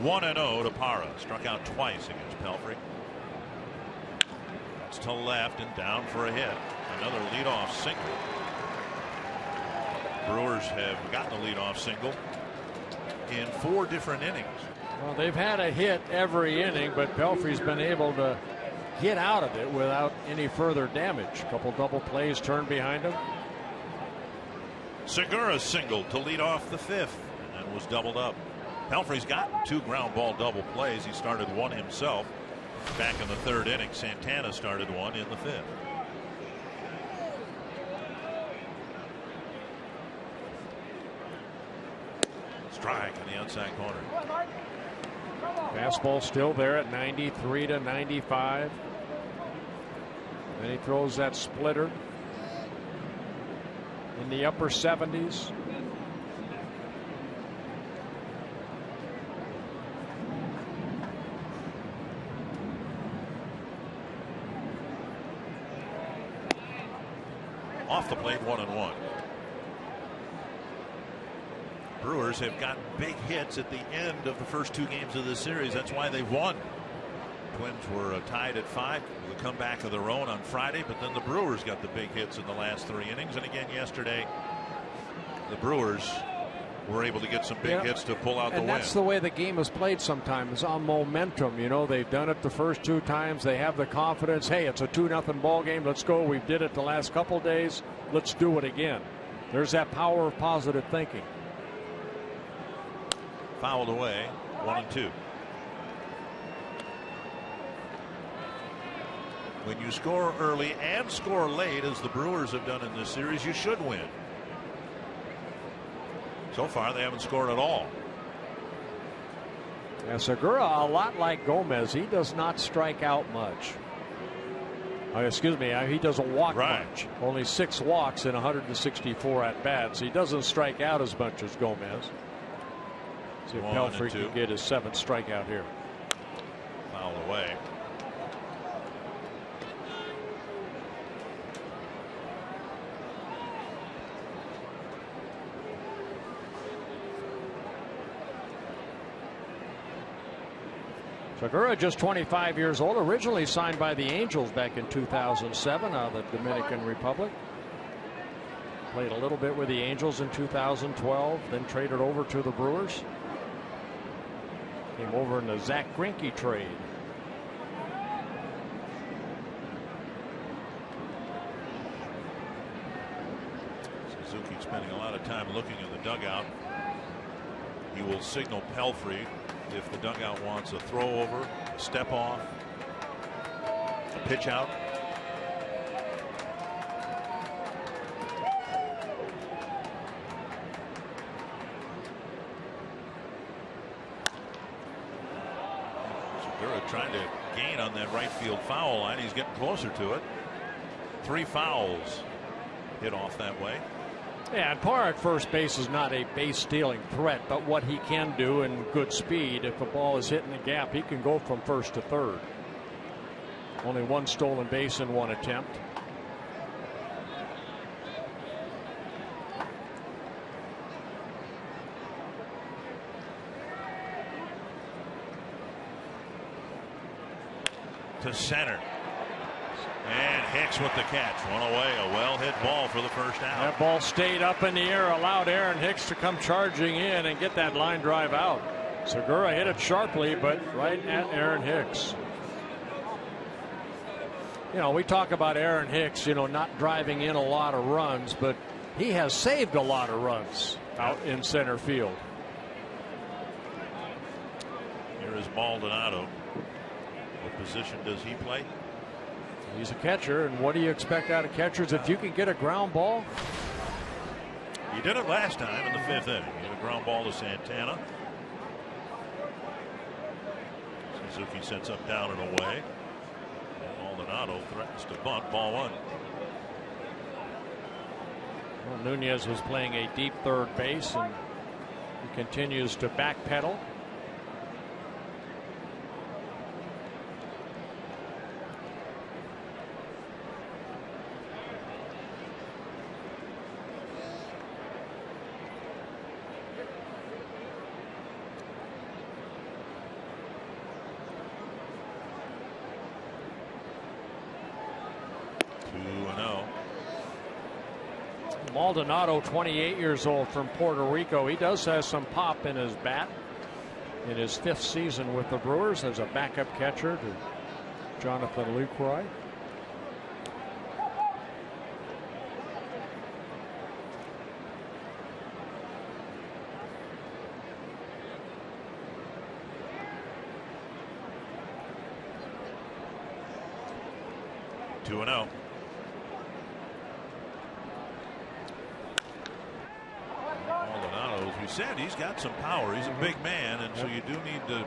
1-0 to Parra. Struck out twice against Pelfrey. That's to left and down for a hit. Another leadoff single. Brewers have gotten a leadoff single in 4 different innings. Well, they've had a hit every inning, but Pelfrey's been able to get out of it without any further damage. A couple double plays turned behind him. Segura singled to lead off the 5th and was doubled up. Pelfrey's got 2 ground ball double plays. He started one himself back in the 3rd inning. Santana started one in the 5th. Strike on the outside corner. Fastball still there at 93 to 95. Then he throws that splitter in the upper 70s. Off the plate, 1-1. Brewers have gotten big hits at the end of the first 2 games of this series. That's why they've won. Twins were tied at 5 with a comeback of their own on Friday, but then the Brewers got the big hits in the last 3 innings. And again yesterday, the Brewers were able to get some big hits to pull out the win. And that's the way the game is played sometimes, on momentum. You know, they've done it the first 2 times. They have the confidence. Hey, it's a 2-0 ball game. Let's go. We did it the last couple days. Let's do it again. There's that power of positive thinking. Fouled away, 1-2. When you score early and score late, as the Brewers have done in this series, you should win. So far, they haven't scored at all. Yeah, Segura, a lot like Gomez, he does not strike out much. Excuse me, he doesn't walk much. Only 6 walks in 164 at bats. He doesn't strike out as much as Gomez. See if Pelfrey can get his 7th strikeout here. Fouled away. Segura, just 25 years old, originally signed by the Angels back in 2007 out of the Dominican Republic. Played a little bit with the Angels in 2012, then traded over to the Brewers. Came over in the Zach Greinke trade. Suzuki spending a lot of time looking in the dugout. He will signal Pelfrey if the dugout wants a throw over, step off, a pitch out. Trying to gain on that right field foul line. He's getting closer to it. 3 fouls hit off that way. Yeah, and Parra at first base is not a base stealing threat, but what he can do in good speed, if the ball is hitting the gap, he can go from first to third. Only 1 stolen base in 1 attempt. To center. And Hicks with the catch. One away. A well hit ball for the first out. That ball stayed up in the air, allowed Aaron Hicks to come charging in and get that line drive out. Segura hit it sharply, but right at Aaron Hicks. You know, we talk about Aaron Hicks, you know, not driving in a lot of runs, but he has saved a lot of runs out in center field. Here is Maldonado. What position does he play? He's a catcher, and what do you expect out of catchers? If you can get a ground ball. He did it last time in the 5th inning. He had a ground ball to Santana. Suzuki sets up, down, and away. And Maldonado threatens to bunt, ball 1. Well, Nunez was playing a deep third base, and he continues to backpedal. Maldonado, 28 years old, from Puerto Rico. He does have some pop in his bat in his 5th season with the Brewers as a backup catcher to Jonathan Lucroy. Two and oh. Maldonado, as we said, he's got some power. He's a big man, and so you do need to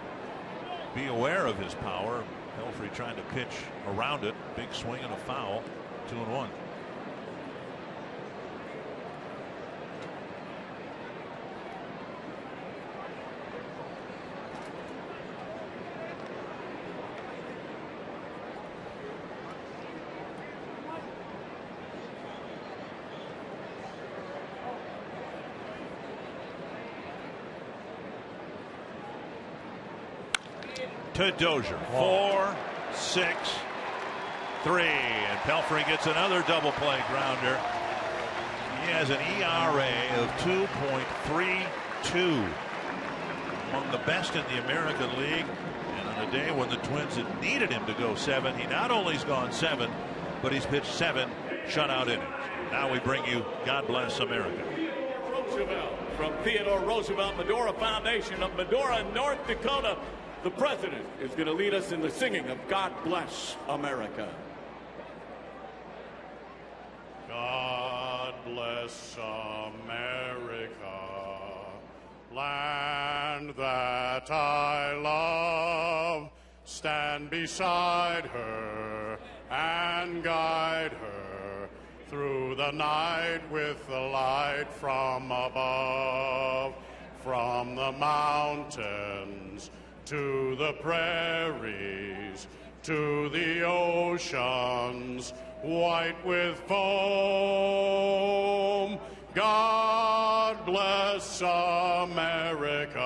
be aware of his power. Pelfrey trying to pitch around it. Big swing and a foul. 2-1. To Dozier. 4, 6, 3. And Pelfrey gets another double play grounder. He has an ERA of 2.32. Among the best in the American League. And on a day when the Twins had needed him to go 7, he not only has gone 7, but he's pitched 7 shutout innings. Now we bring you God Bless America. From Theodore Roosevelt Medora Foundation of Medora, North Dakota. The president is going to lead us in the singing of God Bless America. God bless America, land that I love. Stand beside her and guide her through the night with the light from above. From the mountains to the prairies, to the oceans, white with foam. God bless America,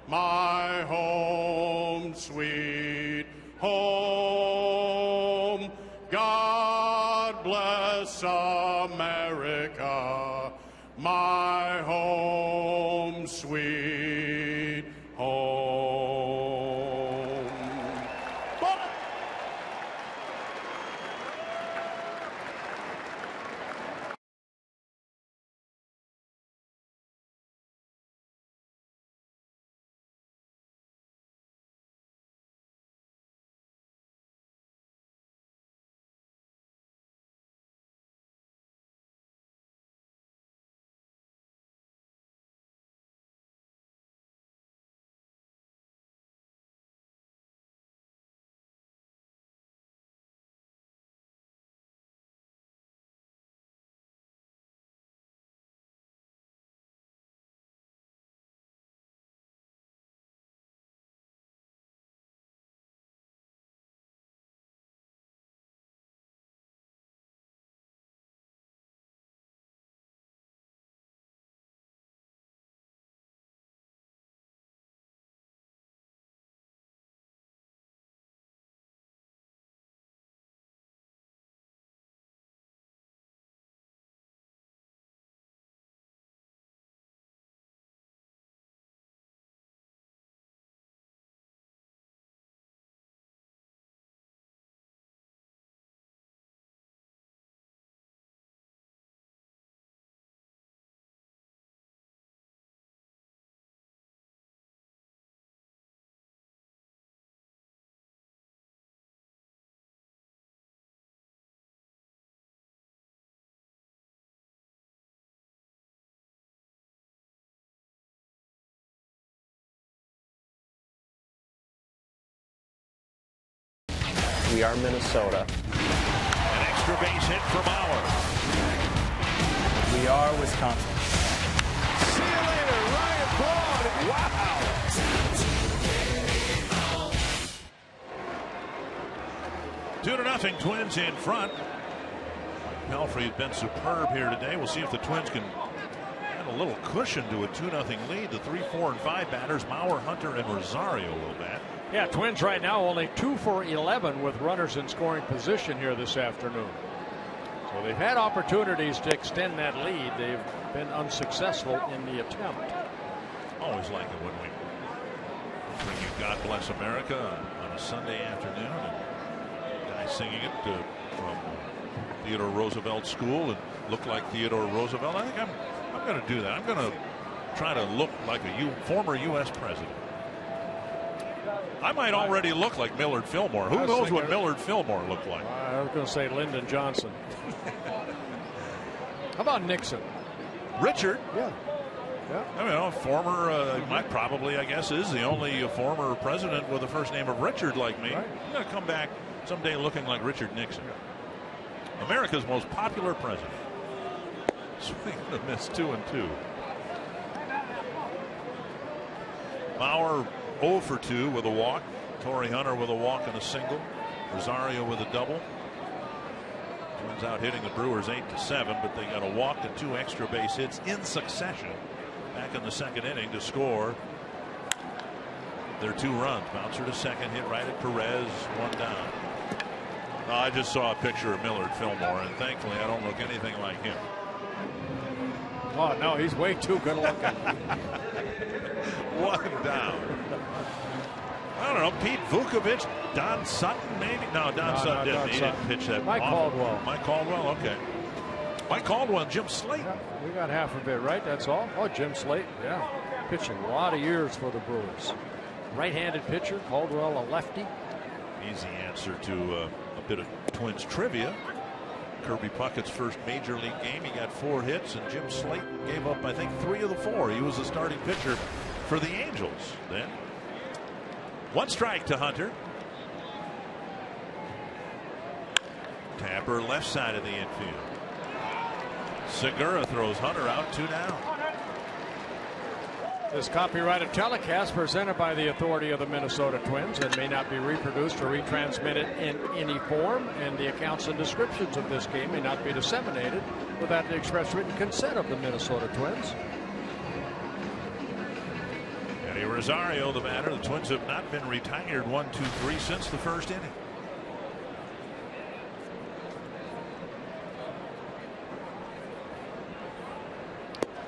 my home, sweet home. God bless America, my home, sweet home. We are Minnesota. An extra base hit for Bauer. We are Wisconsin. See you later, Ryan Braun. Wow. Two to nothing, Twins in front. Pelfrey has been superb here today. We'll see if the Twins can add a little cushion to a 2-0 lead. The 3, 4, and 5 batters, Bauer, Hunter, and Rosario will bat. Yeah, Twins right now only 2 for 11 with runners in scoring position here this afternoon. So they've had opportunities to extend that lead. They've been unsuccessful in the attempt. Always like it when we bring you God Bless America on a Sunday afternoon. And guy singing it from Theodore Roosevelt School and look like Theodore Roosevelt. I think I'm going to do that. I'm going to try to look like a former U.S. president. I might already look like Millard Fillmore. Who knows what Millard Fillmore looked like? I was going to say Lyndon Johnson. How about Nixon? Richard? Yeah. I mean, a former, might probably, I guess, is the only former president with the first name of Richard like me. Right. I'm going to come back someday looking like Richard Nixon. America's most popular president. Swing and a miss, 2-2. Bauer 0 for 2 with a walk. Torrey Hunter with a walk and a single. Rosario with a double. Twins out hitting the Brewers 8-7, but they got a walk and 2 extra base hits in succession back in the second inning to score their 2 runs. Bouncer to second, hit right at Perez, 1 down. I just saw a picture of Millard Fillmore, and thankfully I don't look anything like him. Oh, no, he's way too good looking. 1 down. I don't know, Pete Vukovich, Don Sutton, maybe? No, Don Sutton didn't. He didn't pitch that. Mike Caldwell. Mike Caldwell, okay. Mike Caldwell and Jim Slayton. Yeah, we got half of it right, that's all. Oh, Jim Slayton, yeah. Pitched a lot of years for the Brewers. Right-handed pitcher, Caldwell a lefty. Easy answer to a bit of Twins trivia. Kirby Puckett's first major league game, he got 4 hits, and Jim Slayton gave up, I think, 3 of the 4. He was the starting pitcher for the Angels then. 1 strike to Hunter. Tapper left side of the infield. Segura throws Hunter out, 2 down. This copyrighted telecast presented by the authority of the Minnesota Twins and may not be reproduced or retransmitted in any form, and the accounts and descriptions of this game may not be disseminated without the express written consent of the Minnesota Twins. Eddie Rosario, the batter. The Twins have not been retired 1-2-3 since the first inning.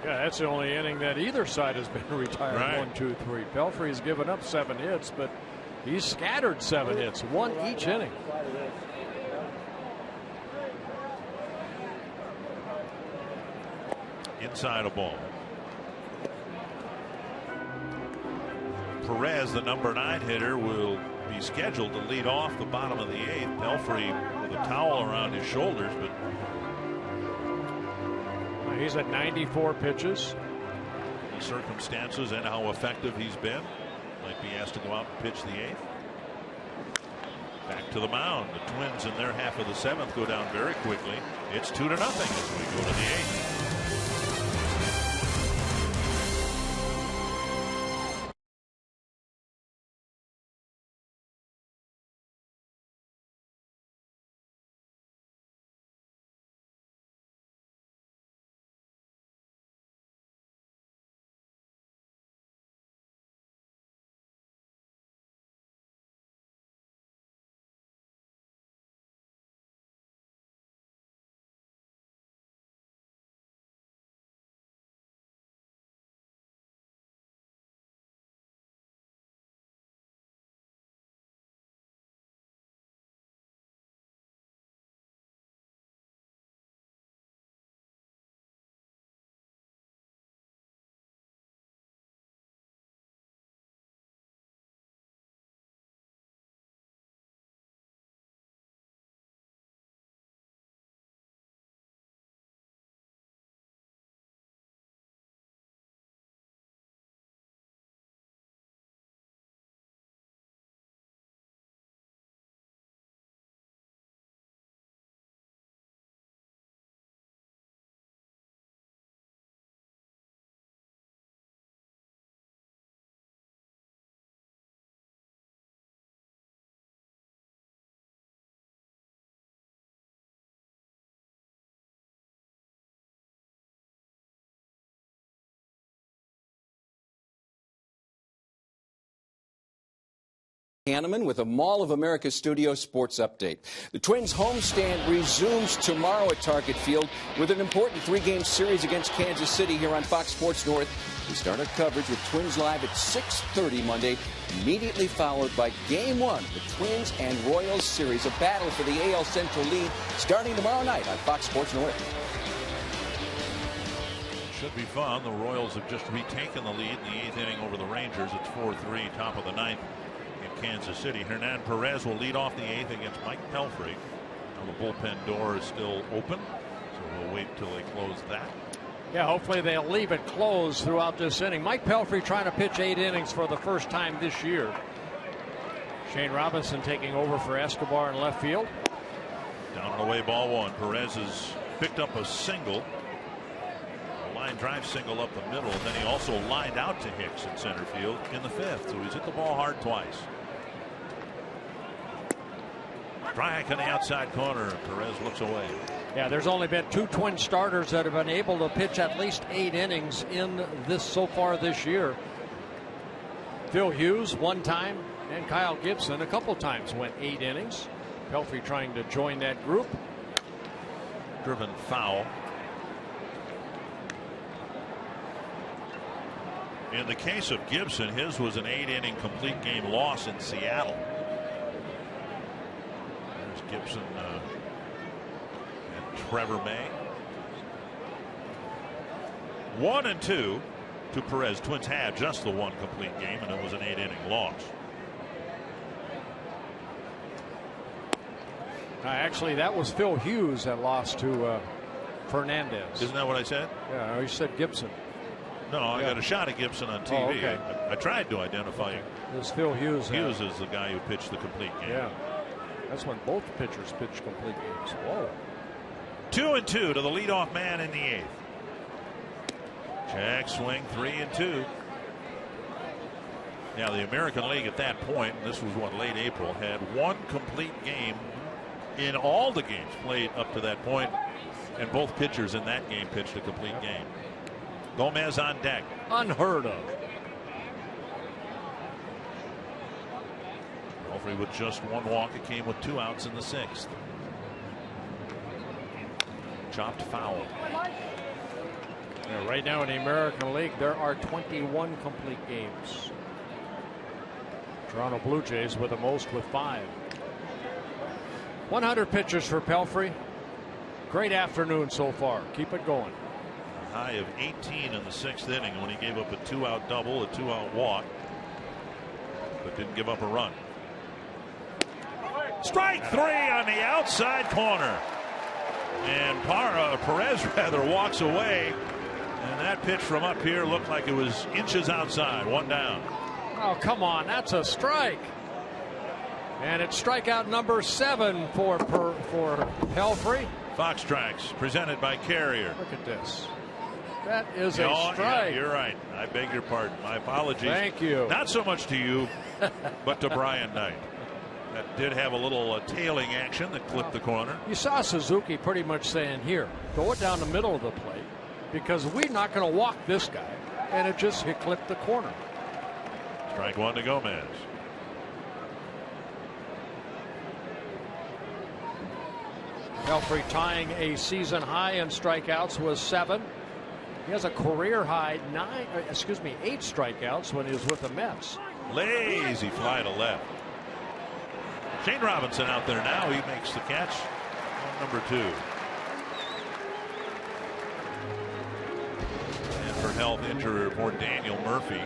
Yeah, that's the only inning that either side has been retired. Right. 1-2-3. Pelfrey's given up 7 hits, but he's scattered 7 hits, 1 each inning. Inside a ball. Perez, the number 9 hitter, will be scheduled to lead off the bottom of the 8th. Pelfrey with a towel around his shoulders, but he's at 94 pitches. The circumstances and how effective he's been, might be asked to go out and pitch the 8th. Back to the mound. The Twins in their half of the 7th go down very quickly. It's 2-0 as we go to the 8th. Hanneman with a Mall of America Studio Sports Update. The Twins homestand resumes tomorrow at Target Field with an important 3-game series against Kansas City here on Fox Sports North. We start our coverage with Twins Live at 6:30 Monday, immediately followed by Game 1, the Twins and Royals series, a battle for the AL Central lead, starting tomorrow night on Fox Sports North. Should be fun. The Royals have just retaken the lead in the 8th inning over the Rangers. It's 4-3, top of the 9th. Kansas City. Hernan Perez will lead off the 8th against Mike Pelfrey. Now the bullpen door is still open, so we'll wait till they close that. Yeah, hopefully they'll leave it closed throughout this inning. Mike Pelfrey trying to pitch 8 innings for the first time this year. Shane Robinson taking over for Escobar in left field. Down and away, ball 1. Perez has picked up a single. A line drive single up the middle, and then he also lined out to Hicks in center field in the 5th, so he's hit the ball hard twice. Strike on the outside corner. Perez looks away. Yeah, there's only been 2 Twin starters that have been able to pitch at least 8 innings in this so far this year. Phil Hughes 1 time, and Kyle Gibson a couple times went 8 innings. Pelfrey trying to join that group. Driven foul. In the case of Gibson, his was an 8-inning complete game loss in Seattle. Gibson and Trevor May. 1-2 to Perez. Twins had just the 1 complete game, and it was an 8-inning loss. Actually, that was Phil Hughes that lost to Fernandez. Isn't that what I said? Yeah, you said Gibson. No, I got a shot at Gibson on TV. Oh, okay. I tried to identify him. It was Phil Hughes. Hughes is the guy who pitched the complete game. Yeah. That's when both pitchers pitched complete games. Whoa. 2-2 to the leadoff man in the 8th. Check swing, 3-2. Now the American League at that point, this was what, late April, had 1 complete game in all the games played up to that point, and both pitchers in that game pitched a complete game. Gomez on deck. Unheard of. Pelfrey with just 1 walk. It came with 2 outs in the 6th. Chopped foul. Yeah, right now in the American League, there are 21 complete games. Toronto Blue Jays with the most with 5. 100 pitches for Pelfrey. Great afternoon so far. Keep it going. A high of 18 in the 6th inning when he gave up a 2-out double, a 2-out walk, but didn't give up a run. Strike 3 on the outside corner, and Perez walks away, and that pitch from up here looked like it was inches outside. 1 down. Oh, come on, that's a strike, and it's strikeout number 7 for Pelfrey. Fox Strikes presented by Carrier. Look at this. That is a strike. Yeah, you're right. I beg your pardon. My apologies. Thank you. Not so much to you, but to Brian Knight. That did have a little tailing action that clipped the corner. You saw Suzuki pretty much saying, here, throw it down the middle of the plate because we're not going to walk this guy. And it just clipped the corner. Strike 1 to Gomez. Pelfrey tying a season high in strikeouts was 7. He has a career high 8 strikeouts when he was with the Mets. Lazy fly to left. Shane Robinson out there now. He makes the catch on number 2. And for health injury report, Daniel Murphy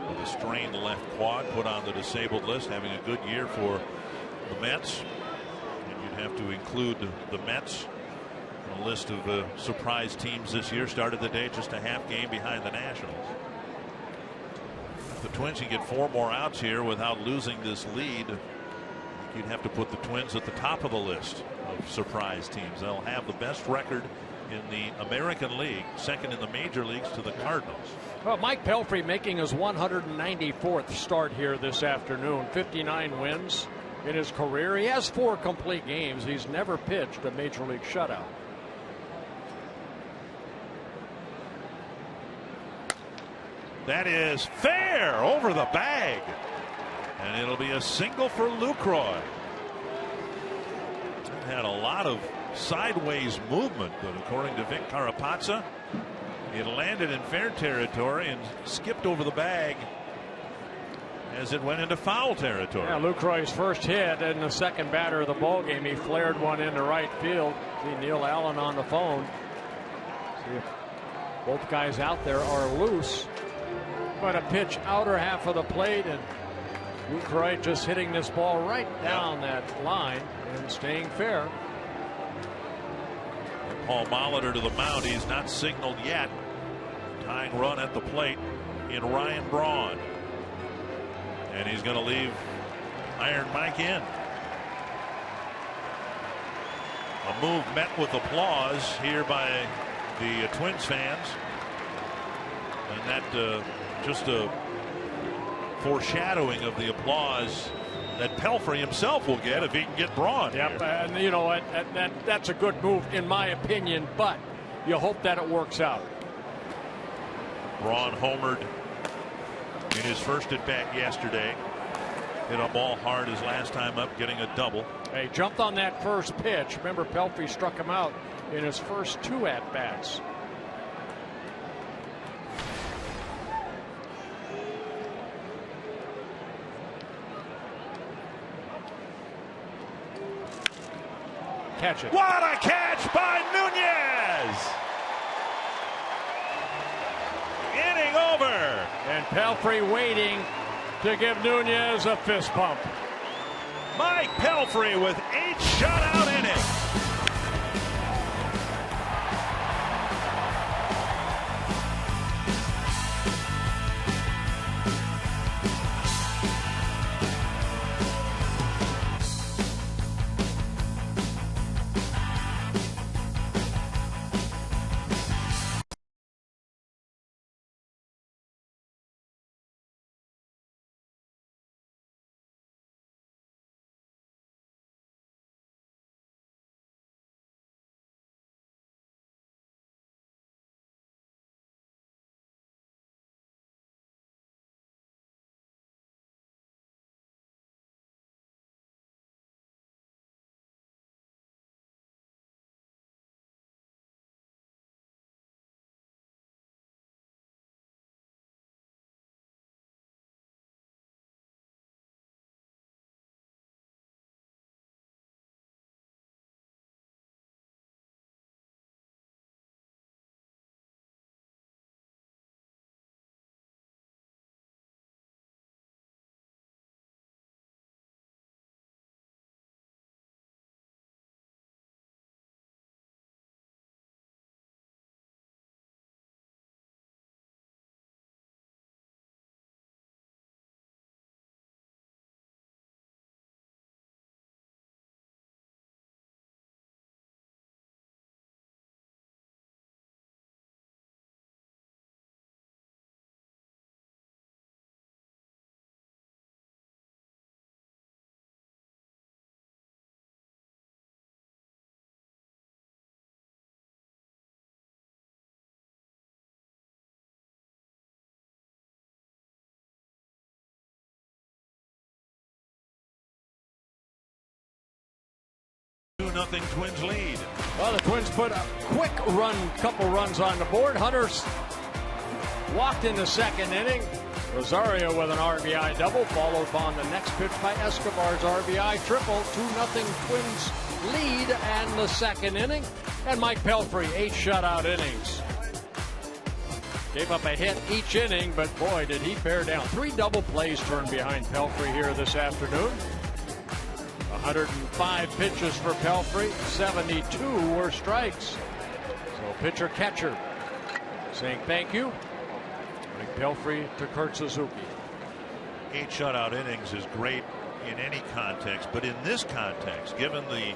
with a strained left quad put on the disabled list, having a good year for the Mets. And you'd have to include the Mets on a list of surprise teams this year. Started the day just a half game behind the Nationals. If the Twins can get 4 more outs here without losing this lead, you'd have to put the Twins at the top of the list of surprise teams. They'll have the best record in the American League, second in the major leagues to the Cardinals. Well, Mike Pelfrey making his 194th start here this afternoon. 59 wins in his career. He has 4 complete games. He's never pitched a major league shutout. That is fair over the bag. And it'll be a single for Lucroy. Had a lot of sideways movement, but according to Vic Carapazza, it landed in fair territory and skipped over the bag as it went into foul territory. Yeah, Lucroy's first hit and the second batter of the ball game. He flared one into right field. See Neil Allen on the phone. See if both guys out there are loose. But a pitch outer half of the plate, and Lucroy just hitting this ball right down that line and staying fair. Paul Molitor to the mound. He's not signaled yet. Tying run at the plate in Ryan Braun. And he's going to leave Iron Mike in. A move met with applause here by the Twins fans. And that just a foreshadowing of the applause that Pelfrey himself will get if he can get Braun. Yep, and you know what? That's a good move in my opinion, but you hope that it works out. Braun homered in his first at bat yesterday. Hit a ball hard his last time up, getting a double. He jumped on that first pitch. Remember, Pelfrey struck him out in his first 2 at bats. Catch it. What a catch by Nunez! Inning over. And Pelfrey waiting to give Nunez a fist pump. Mike Pelfrey with 8 shutout innings. Nothing Twins lead. Well, the Twins put a couple runs on the board. Hunter's walked in the second inning. Rosario with an RBI double, followed on the next pitch by Escobar's RBI triple. 2-0 Twins lead and the second inning. And Mike Pelfrey, 8 shutout innings. Gave up a hit each inning, but boy, did he bear down. 3 double plays turned behind Pelfrey here this afternoon. 105 pitches for Pelfrey, 72 were strikes. So pitcher catcher saying thank you. Mike Pelfrey to Kurt Suzuki. 8 shutout innings is great in any context, but in this context, given the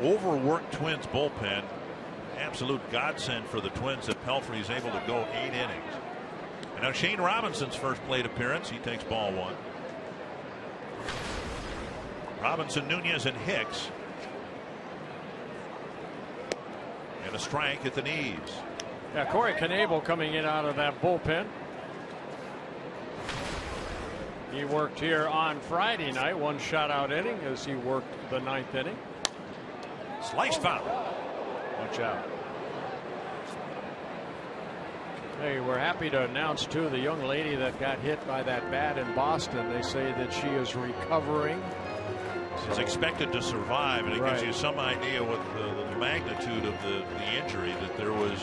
overworked Twins bullpen, absolute godsend for the Twins that Pelfrey is able to go 8 innings. And now Shane Robinson's first plate appearance. He takes ball 1. Robinson, Nunez, and Hicks. And a strike at the knees. Yeah, Corey Knebel coming in out of that bullpen. He worked here on Friday night, one shutout inning as he worked the 9th inning. Slice foul. Watch out. Hey, we're happy to announce, too, the young lady that got hit by that bat in Boston. They say that she is recovering. She's expected to survive, and it gives you some idea what the magnitude of the injury, that there was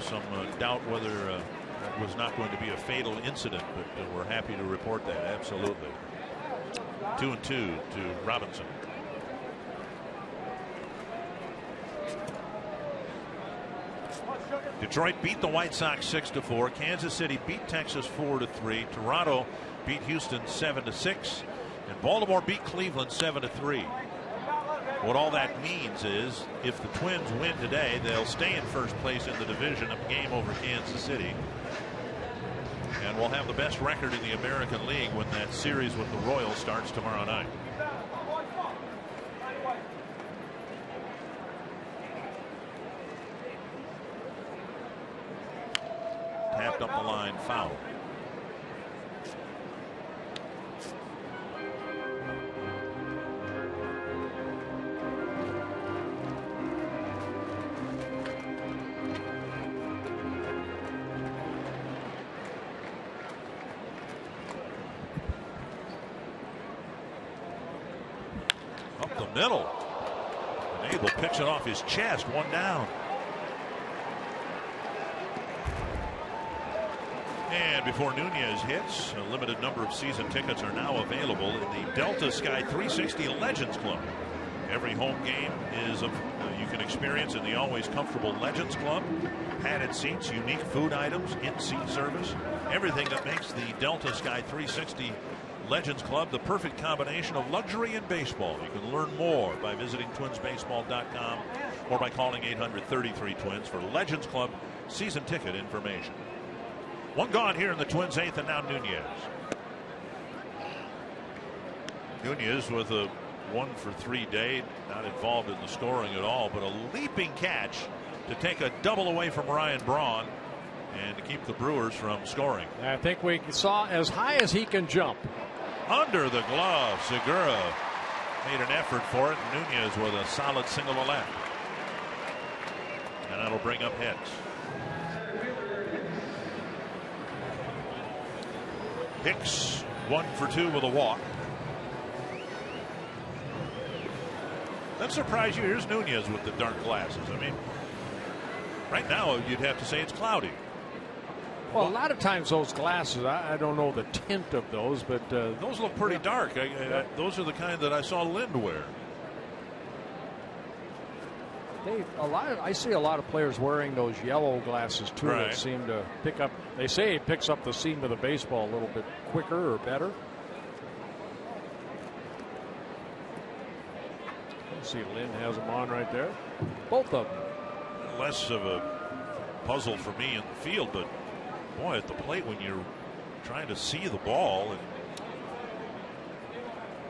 some doubt whether it was not going to be a fatal incident, but we're happy to report that. Absolutely. 2-2 to Robinson. Detroit beat the White Sox 6-4. Kansas City beat Texas 4-3. Toronto beat Houston 7-6. And Baltimore beat Cleveland 7-3. What all that means is if the Twins win today, they'll stay in first place in the division, a game over Kansas City. And we'll have the best record in the American League when that series with the Royals starts tomorrow night. Tapped up the line, foul. Up the middle. And Abel picks it off his chest, one down. And before Nunez hits, a limited number of season tickets are now available in the Delta Sky 360 Legends Club. Every home game is you can experience in the always comfortable Legends Club. Padded seats, unique food items, in-seat service, everything that makes the Delta Sky 360 Legends Club the perfect combination of luxury and baseball. You can learn more by visiting twinsbaseball.com or by calling 800-33-TWINS for Legends Club season ticket information. One gone here in the Twins' 8th, and now Nunez. Nunez with a 1-for-3 day, not involved in the scoring at all, but a leaping catch to take a double away from Ryan Braun and to keep the Brewers from scoring. I think we saw as high as he can jump. Under the glove, Segura made an effort for it. Nunez with a solid single to left. And that'll bring up Hicks. Hicks 1-for-2 with a walk. That surprised you? Here's Nunez with the dark glasses. I mean, right now you'd have to say it's cloudy. Well, a lot of times those glasses, I don't know the tint of those, but those look pretty dark. Those are the kind that I saw Lind wear. I see a lot of players wearing those yellow glasses too. Right. That seem to pick up. They say it picks up the seam of the baseball a little bit quicker or better. See, Lynn has them on right there. Both of them. Less of a puzzle for me in the field, but boy, at the plate when you're trying to see the ball and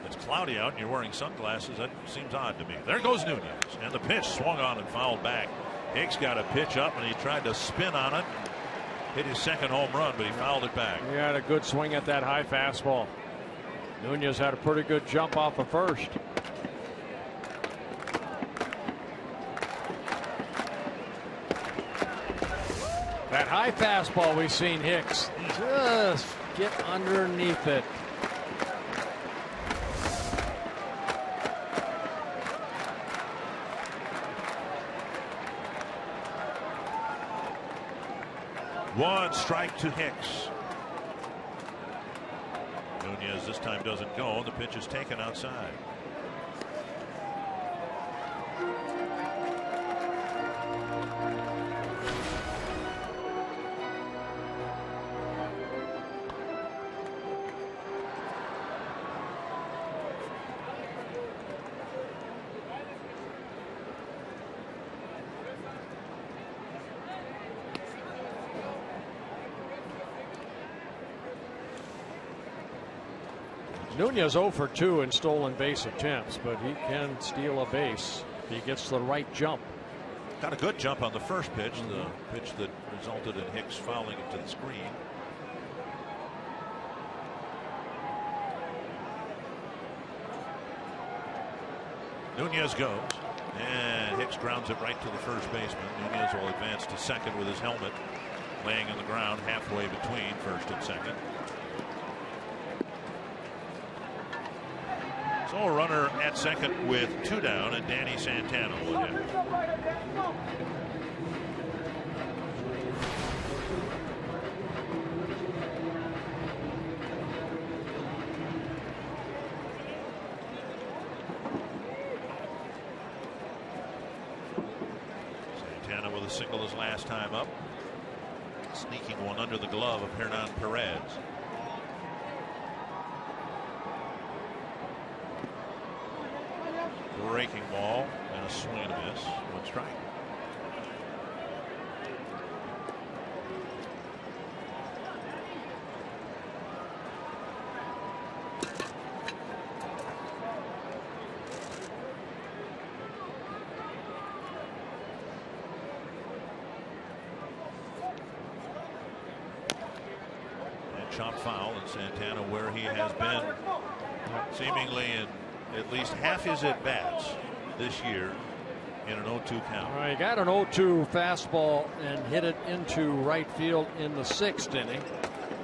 it's cloudy out and you're wearing sunglasses, that seems odd to me. There goes Nunez, and the pitch swung on and fouled back. Hicks got a pitch up and he tried to spin on it, hit his second home run, but he fouled it back. He had a good swing at that high fastball. Nunez had a pretty good jump off of first. That high fastball we've seen Hicks just get underneath it. One strike to Hicks. Nunez this time doesn't go. The pitch is taken outside. Nunez 0 for 2 in stolen base attempts, but he can steal a base. He gets the right jump. Got a good jump on the first pitch, the pitch that resulted in Hicks fouling it to the screen. Nunez goes, and Hicks grounds it right to the first baseman. Nunez will advance to second with his helmet laying on the ground halfway between first and second. So a runner at second with 2 down, and Danny Santana will hit. Santana with a single his last time up. Sneaking one under the glove of Hernan Perez. Breaking ball and a swing and a miss. 1 strike. And chop foul, and Santana, where he has been seemingly in at least half his at-bats this year, in an 0-2 count. He got an 0-2 fastball and hit it into right field in the 6th inning,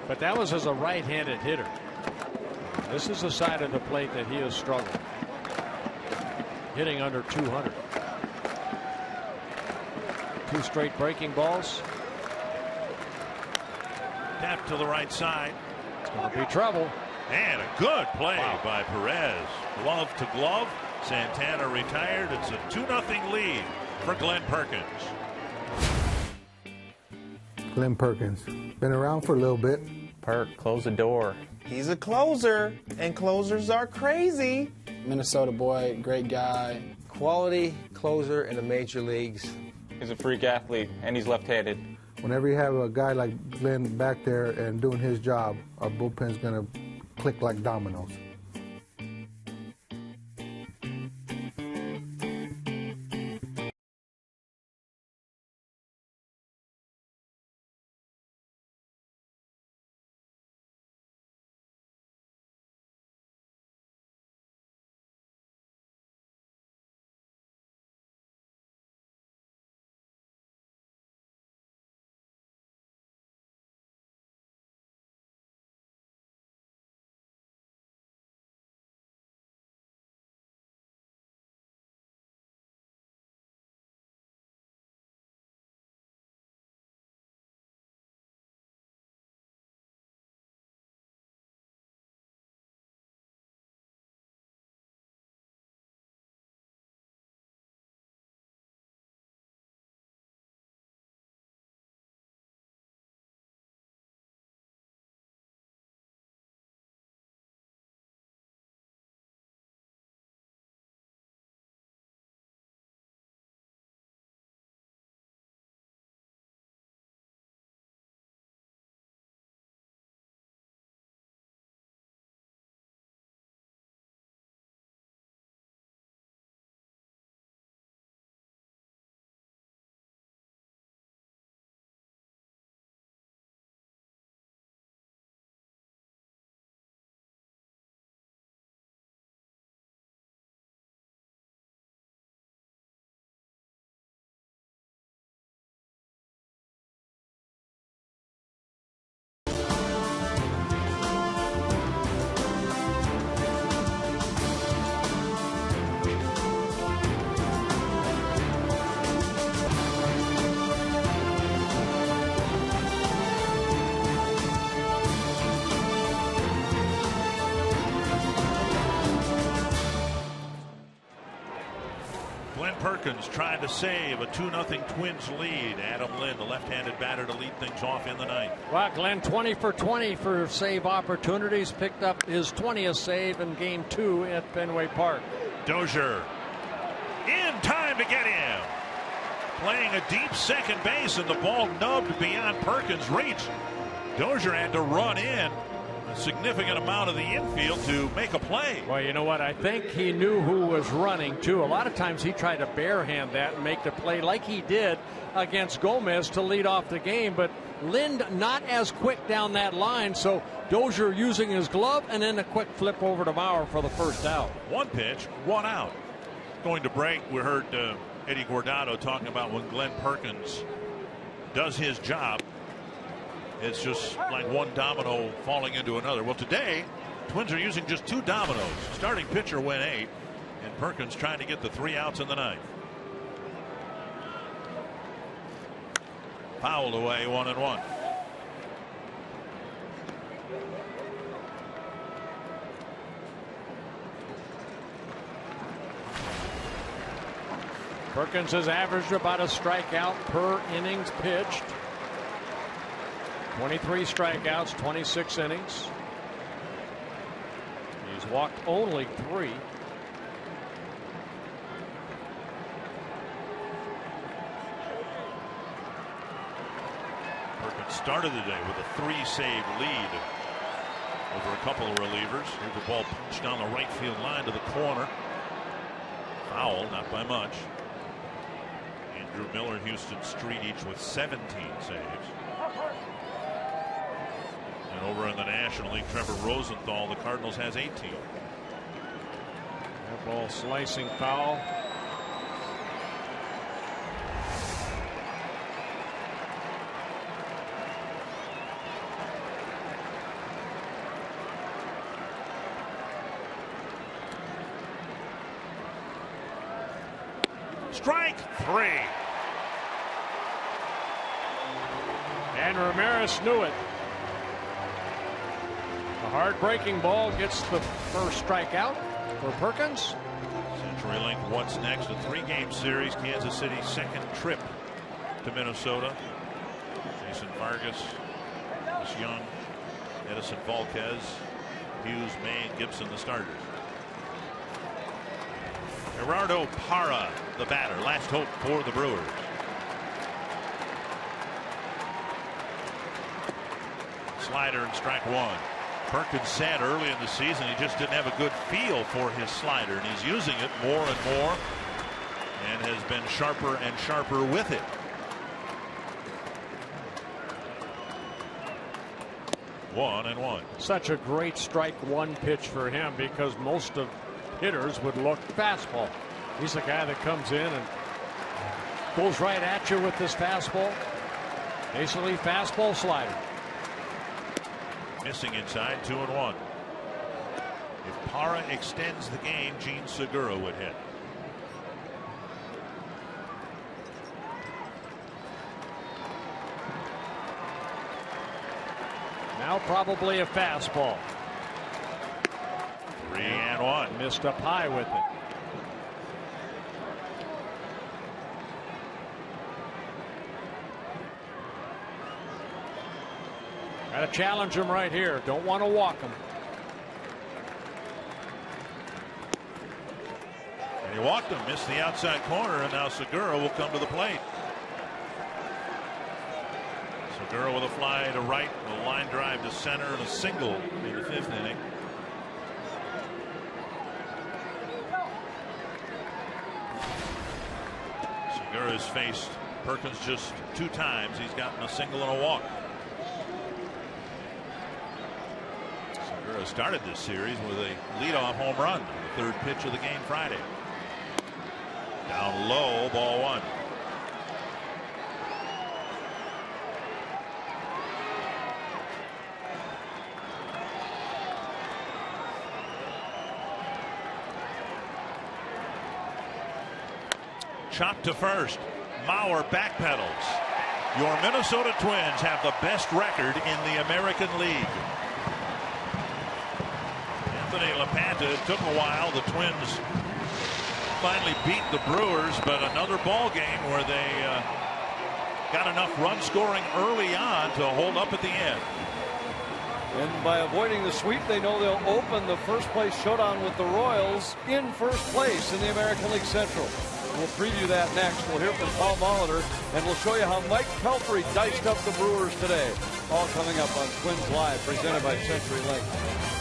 but that was as a right-handed hitter. This is the side of the plate that he has struggled, hitting under 200. 2 straight breaking balls. Tap to the right side. It's going to be trouble. And a good play by Perez. Glove to glove. Santana retired. It's a 2-0 lead for Glenn Perkins. Glenn Perkins. Been around for a little bit. Perk, close the door. He's a closer, and closers are crazy. Minnesota boy, great guy. Quality closer in the major leagues. He's a freak athlete, and he's left-handed. Whenever you have a guy like Glenn back there and doing his job, our bullpen's going to click like dominoes. Perkins trying to save a 2-0 Twins lead. Adam Lind, the left-handed batter, to lead things off in the 9th. Well, Glenn 20 for 20 for save opportunities. Picked up his 20th save in Game 2 at Fenway Park. Dozier in time to get him. Playing a deep second base, and the ball nubbed beyond Perkins' reach. Dozier had to run in a significant amount of the infield to make a play. Well, you know what? I think he knew who was running, too. A lot of times he tried to barehand that and make the play like he did against Gomez to lead off the game. But Lind not as quick down that line, so Dozier using his glove and then a quick flip over to Mauer for the first out. 1 pitch, 1 out. going to break, we heard Eddie Guardado talking about when Glenn Perkins does his job, it's just like one domino falling into another. Well, today, Twins are using just 2 dominoes. Starting pitcher went 8, and Perkins trying to get the 3 outs in the 9th. Fouled away, 1-1. Perkins has averaged about a strikeout per innings pitched. 23 strikeouts, 26 innings. He's walked only 3. Perkins started the day with a 3-save lead over a couple of relievers. Here's the ball punched down the right field line to the corner. Foul, not by much. Andrew Miller and Houston Street each with 17 saves. And over in the National League, Trevor Rosenthal, the Cardinals, has 18. That ball slicing foul. Strike 3. And Ramirez knew it. A hard breaking ball gets the first strikeout for Perkins. CenturyLink, what's next? A 3-game series. Kansas City's second trip to Minnesota. Jason Vargas, Chris Young, Edison Volquez, Hughes, May, and Gibson, the starters. Gerardo Parra, the batter. Last hope for the Brewers. Slider and strike 1. Perkins said early in the season he just didn't have a good feel for his slider, and he's using it more and more and has been sharper and sharper with it. One and one. Such a great strike 1 pitch for him, because most of hitters would look fastball. He's a guy that comes in and goes right at you with this fastball. Basically fastball slider. Missing inside, 2-1. If Parra extends the game, Gene Segura would hit. Now probably a fastball. 3-1. Missed up high with it. Got to challenge him right here. Don't want to walk him. And he walked him, missed the outside corner, and now Segura will come to the plate. Segura with a fly to right, a line drive to center, and a single in the 5th inning. Segura has faced Perkins just 2 times. He's gotten a single and a walk. Segura started this series with a leadoff home run, the 3rd pitch of the game Friday. Down low, ball 1. Chop to first. Mauer backpedals. Your Minnesota Twins have the best record in the American League. Anthony LaPanta, it took a while. The Twins finally beat the Brewers, but another ball game where they got enough run scoring early on to hold up at the end. And by avoiding the sweep, they know they'll open the first place showdown with the Royals in first place in the American League Central. We'll preview that next. We'll hear from Paul Molitor, and we'll show you how Mike Pelfrey diced up the Brewers today. All coming up on Twins Live, presented by CenturyLink.